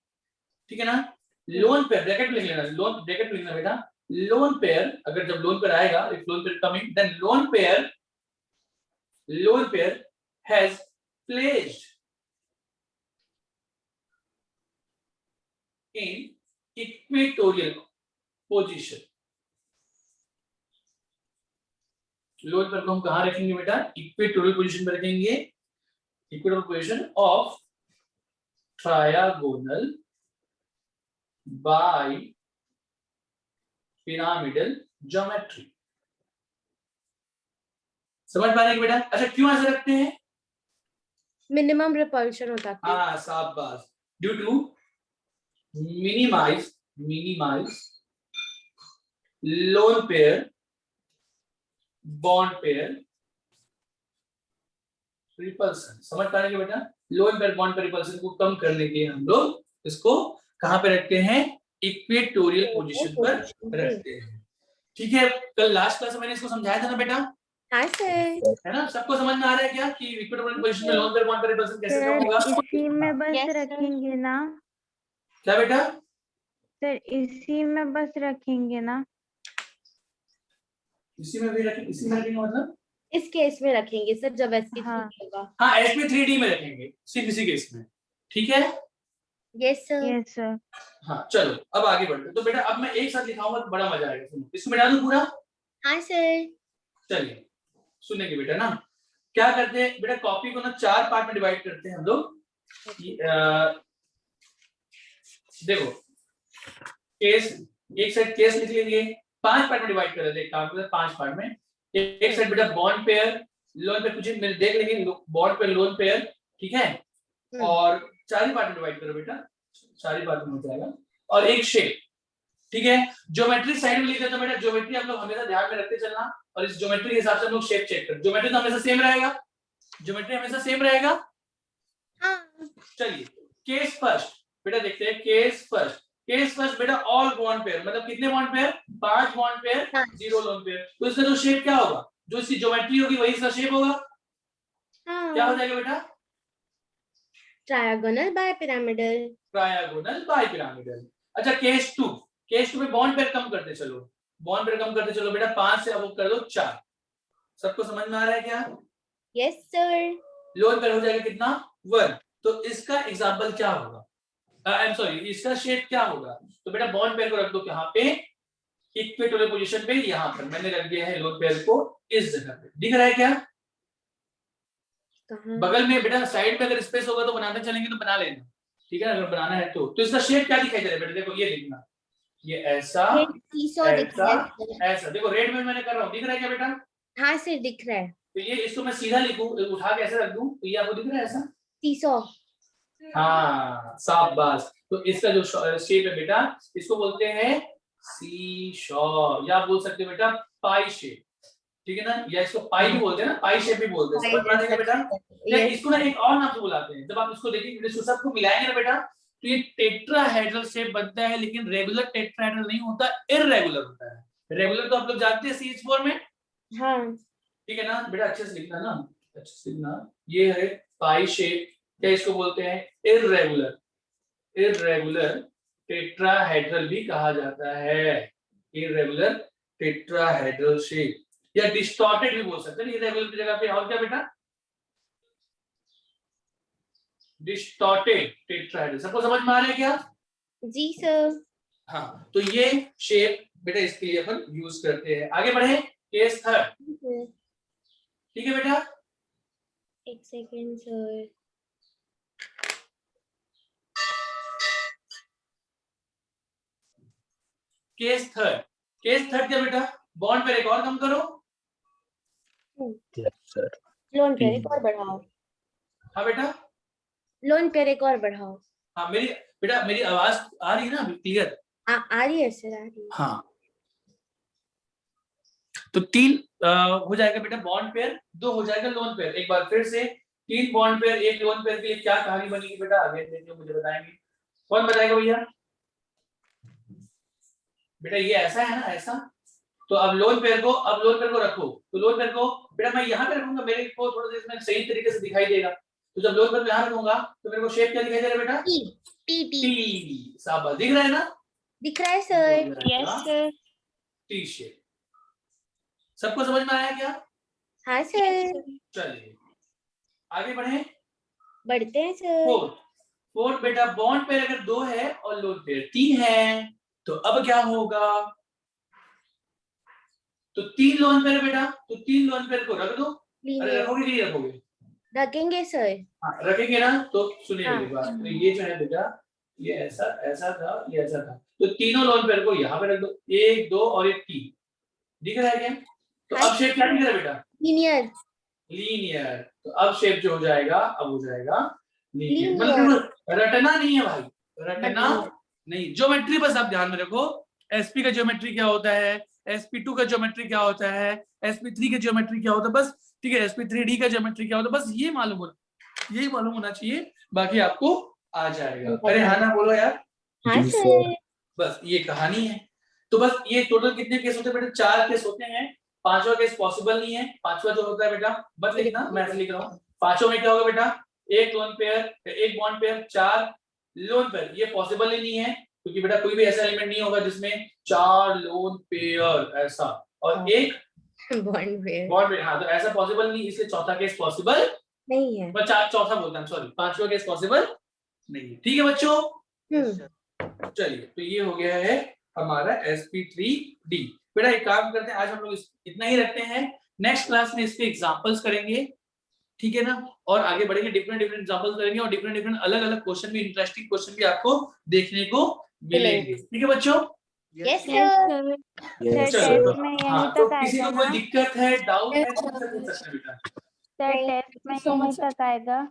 ठीक है ना? लोन पेयर ब्रैकेट में लिख लेना, लोन ब्रैकेट में लिखना बेटा, लोन पेयर, अगर जब लोन पेयर आएगा, if lone pair coming, then lone pair has placed in equatorial position. Lone pair को हम कहां रखेंगे बेटा? इक्वेटोरियल पोजीशन पर रखेंगे, equatorial position of trigonal bipyramidal geometry. समझ पा रहे हैं बेटा? अच्छा, क्यों ऐसे रखते हैं? मिनिमम रिपल्शन होता है। हाँ, शाबाश। Due to minimize lone pair bond pair repulsion. समझ पा रहे हैं बेटा? Lone pair bond pair repulsion को कम करने के लिए हम लोग इसको कहां पे रखते हैं? इक्वेटोरियल पोजीशन पर रखते हैं। ठीक है, कल लास्ट क्लास में मैंने इसको समझाया था ना बेटा? हाँ सर। है ना? सबको समझ में आ रहा है क्या कि इक्वेटोरियल पोजीशन में loan pair bond pair repulsion कैसे कम होगा? इसी में बस Yes, sir. रखेंगे ना क्या बेटा? सर? इसी में बस रखेंगे ना? इसी में रखेंगे मतलब? इस केस में रखेंगे सर जब एसपी हाँ। होगा। हाँ, एसपी 3D में रखेंगे, सिर्फ इसी केस में। ठीक है? Yes sir. Yes sir. हाँ, चलो अब आगे बढ़ते हैं। तो बेटा अब मैं एक साथ लिखाऊंगा तो बड़ा मजा आएगा। सुनो, इसको मिटा दूं पूरा? हाँ सर। चलिए सुनेंगे बेटा ना। क्या करते हैं बेटा? कॉपी को ना 4 पार्ट में डिवाइड करते हैं हम लोग। देखो, केस, एक साइड केस लिख लेंगे, 5 पार्ट में डिवाइड कर देते हैं। काम करते 5 पार्ट में। एक साइड बेटा बॉन्ड पेयर, लोन पेयर, कुछ मिल देख लेंगे, बॉन्ड पेयर, लोन पेयर, ठीक है? और 4 ही पार्ट में डिवाइड करो बेटा, 4 ही पार्ट में हो जाएगा। और एक शेप, ठीक है? ज्योमेट्री साइड में लिख देते बेटा। ज्योमेट्री आप लोग हमेशा ध्यान में रखते चलना, और इस ज्योमेट्री के हिसाब से हम लोग शेप चेक कर। ज्योमेट्री तो हमेशा सेम रहेगा, ज्योमेट्री हमेशा सेम रहेगा। हाँ। चलिए केस फर्स्ट बेटा देखते हैं। केस फर्स्ट बेटा, ऑल बॉन्ड पेयर, मतलब कितने bond pair? 5 bond pair, 0 lone pair. तो इसका जो शेप क्या होगा? जो इसकी ज्योमेट्री होगी वही इसका शेप होगा। हाँ। क्या हो जाएगा बेटा? Trigonal bipyramidal. Trigonal bipyramidal. अच्छा, केस 2 में बॉन्ड पेयर कम करते चलो, बॉन्ड पेयर कम करते चलो बेटा। 5 से अब कर दो 4। सबको समझ में आ रहा है क्या? Yes sir. लोन पेयर हो जाएगा कितना? 1। तो इसका एग्जांपल क्या होगा? आई एम सॉरी, इसका शेप क्या होगा? तो बेटा बॉन्ड पेयर को रख दो कहां पे? इक्वेटोरियल पोजीशन पे। यहां पर मैंने रख दिया है लोन पेयर को, इस जगह पे। दिख रहा है क्या? बगल में बेटा साइड पे अगर स्पेस होगा तो बनाते चलेंगे तो बना लेना, ठीक है? अगर बनाना है तो इसका शेप क्या दिखाई दे रहा है बेटा? देखो ये देखना, ये ऐसा, ऐसा। देखो रेड में मैंने कर रहा हूँ, दिख रहा है क्या बेटा? हाँ सर दिख रहा है। तो ये इसको मैं सीधा लिखूं, उठा के ऐसे रख दूं, तो ये आपको दिख रहा है ऐसा? सीसॉ। हाँ, शाबाश। तो इसका जो शेप है बेटा, इसको बोलते हैं सी शॉ, या आप बोल सकते हो बेटा पाई शेप, ठीक है ना? या इसको पाई भी बोलते हैं ना, पाई शेप भी बोलते हैं। समझ में आ रहा है बेटा? या इसको ना एक और नाम से बुलाते हैं। जब आप इसको देखेंगे, इसको सबको मिलाएंगे ना बेटा, तो ये टेट्राहेड्रल शेप बनता है, लेकिन रेगुलर टेट्राहेड्रल नहीं होता, इररेगुलर होता है। रेगुलर तो आप लोग जानते हैं CH4 में, हाँ ठीक है ना बेटा, अच्छे से लिखना ना, अच्छे से लिखना। ये है पाई शेप, क्या इसको बोलते हैं? इररेगुलर। इररेगुलर टेट्राहेड्रल भी कहा जाता है, इररेगुलर टेट्राहेड्रल शेप, या डिस्टॉर्टेड भी बोल सकते हैं इररेगुलर की जगह पे। और क्या बेटा? Distorted tetrahedral. सबको समझ में आ रहा है क्या? जी सर। हाँ, तो ये शेप बेटा इसके लिए अपन यूज करते हैं। आगे बढ़े, केस थर्ड, ठीक है बेटा? एक second sir. Case third, case third क्या बेटा? बॉन्ड पे एक और कम करो। Yes sir. लोन पे एक और बढ़ाओ। हाँ बेटा, लोन पे एक और बढ़ाओ। हाँ मेरी बेटा, मेरी आवाज आ रही है ना क्लियर? आ रही है सर, आ रही है। हाँ, तो 3 हो जाएगा बेटा बॉन्ड पेयर, 2 हो जाएगा लोन पेयर। एक बार फिर से 3 बॉन्ड पेयर 1 लोन पेयर के लिए क्या कहानी बनेगी बेटा? आगे देखिए, मुझे बताएंगे। कौन बताएगा भैया? बेटा ये ऐसा है ना, ऐसा। तो अब लोन पेयर को रखो। तो लोन पेयर को बेटा मैं यहाँ पे रखूंगा, मेरे को थोड़ा सा इसमें सही तरीके से दिखाई देगा। तो जब लोन पेयर को यहाँ रखूंगा तो मेरे को शेप क्या दिखाई दे रहा है बेटा? टी। शाबाश, दिख रहा है ना? दिख रहा है sir. Yes sir. T shape. सबको समझ में आया क्या? हाँ सर। चलिए आगे बढ़े। बढ़ते हैं सर। फोर्थ बेटा, बॉन्ड पेयर अगर 2 है और लोन पेयर 3 है, तो अब क्या होगा? तो 3 लोन पेयर बेटा, तो 3 लोन पेयर को रख दो। अरे रखोगे नहीं रखोगे? रखेंगे सर। हाँ रखेंगे ना। तो सुनिए हाँ। मेरी बात, तो ये जो है बेटा, ये ऐसा ऐसा था, ये ऐसा था, तो तीनों लोन पेयर को यहाँ पे रख दो, 1 2 और 1 3। दिख रहा है क्या? तो अब शेप क्या दिख रहा है बेटा? लीनियर। लीनियर। तो अब शेप जो हो जाएगा, अब हो जाएगा लीनियर। मतलब रटना नहीं है भाई, रटना नहीं, ज्योमेट्री बस आप ध्यान में रखो। एसपी का ज्योमेट्री क्या होता है, sp2 का ज्योमेट्री क्या होता है, sp3 का ज्योमेट्री क्या होता है, बस ठीक है। sp3d का ज्योमेट्री क्या होता है, बस ये मालूम होना चाहिए, बाकी आपको आ जाएगा। अरे हाँ ना बोलो यार। हाँ सर। बस ये कहानी है। तो बस ये टोटल कितने केस होते हैं बेटा? 4 केस होते हैं। 5वां केस पॉसिबल नहीं है। 5वां जो होता है बेटा, मत लिखना, मैं ऐसे लिख रहा हूँ। 5वां में क्या होगा बेटा? 1 lone pair, 1 bond pair, 4 lone pair. ये पॉसिबल ही नहीं है, क्योंकि बेटा कोई भी ऐसा एलिमेंट नहीं होगा जिसमें 4 लोन पेयर ऐसा और 1 बॉन्ड पेयर। हाँ, तो ऐसा पॉसिबल नहीं, इसलिए चौथा केस पॉसिबल नहीं है। मैं चौथा बोलता हूँ, सॉरी, 5वां केस पॉसिबल नहीं है। ठीक है बच्चों? चलिए, तो ये हो गया है हमारा sp3d। बेटा एक काम करते हैं, आज हम लोग इतना ही रखते हैं। नेक्स्ट क्लास में इसके एग्जांपल्स करेंगे, ठीक है ना? और आगे बढ़ेंगे, डिफरेंट एग्जांपल्स करेंगे और डिफरेंट अलग क्वेश्चन भी, इंटरेस्टिंग क्वेश्चन भी आपको देखने को मिलेंगे। ठीक है बच्चों? Yes sir. Yes sir sir. Test में यहीं हाँ, तो तक किसी आएगा को कोई ना? दिक्कत है, डाउट है, तो मुझसे पूछ सकते हैं बेटा। सर टेस्ट में यहीं तक आएगा?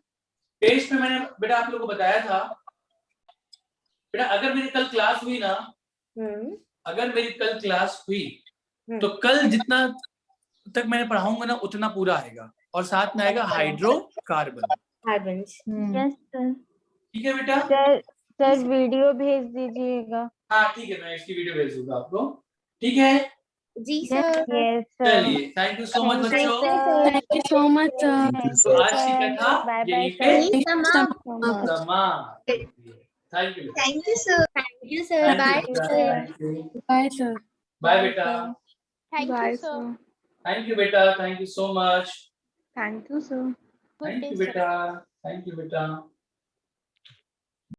टेस्ट में मैंने बेटा आप लोगों को बताया था बेटा, अगर मेरी कल क्लास हुई ना, अगर मेरी कल क्लास हुई तो कल जितना तक मैंने पढ़ाऊंगा ना उतना पूरा आएगा, और साथ में आएगा हाइड्रोकार्बन। Yes sir. ठीक है बेटा? सर वीडियो भेज दीजिएगा। हाँ ठीक है, मैं इसकी वीडियो भेज दूंगा आपको। ठीक है? जी सर। Yes sir. चलिए, थैंक यू सो मच बच्चों। Thank you so much, sir. तो आज की कथा बाय यहीं बाय पे समाप्त। समाप्त। Thank you. Thank you sir. Thank you sir. Bye sir. Bye, sir. Bye बेटा। Bye, sir. थैंक यू बेटा, thank you so much. Thank you, sir. Thank you बेटा, थैंक यू बेटा।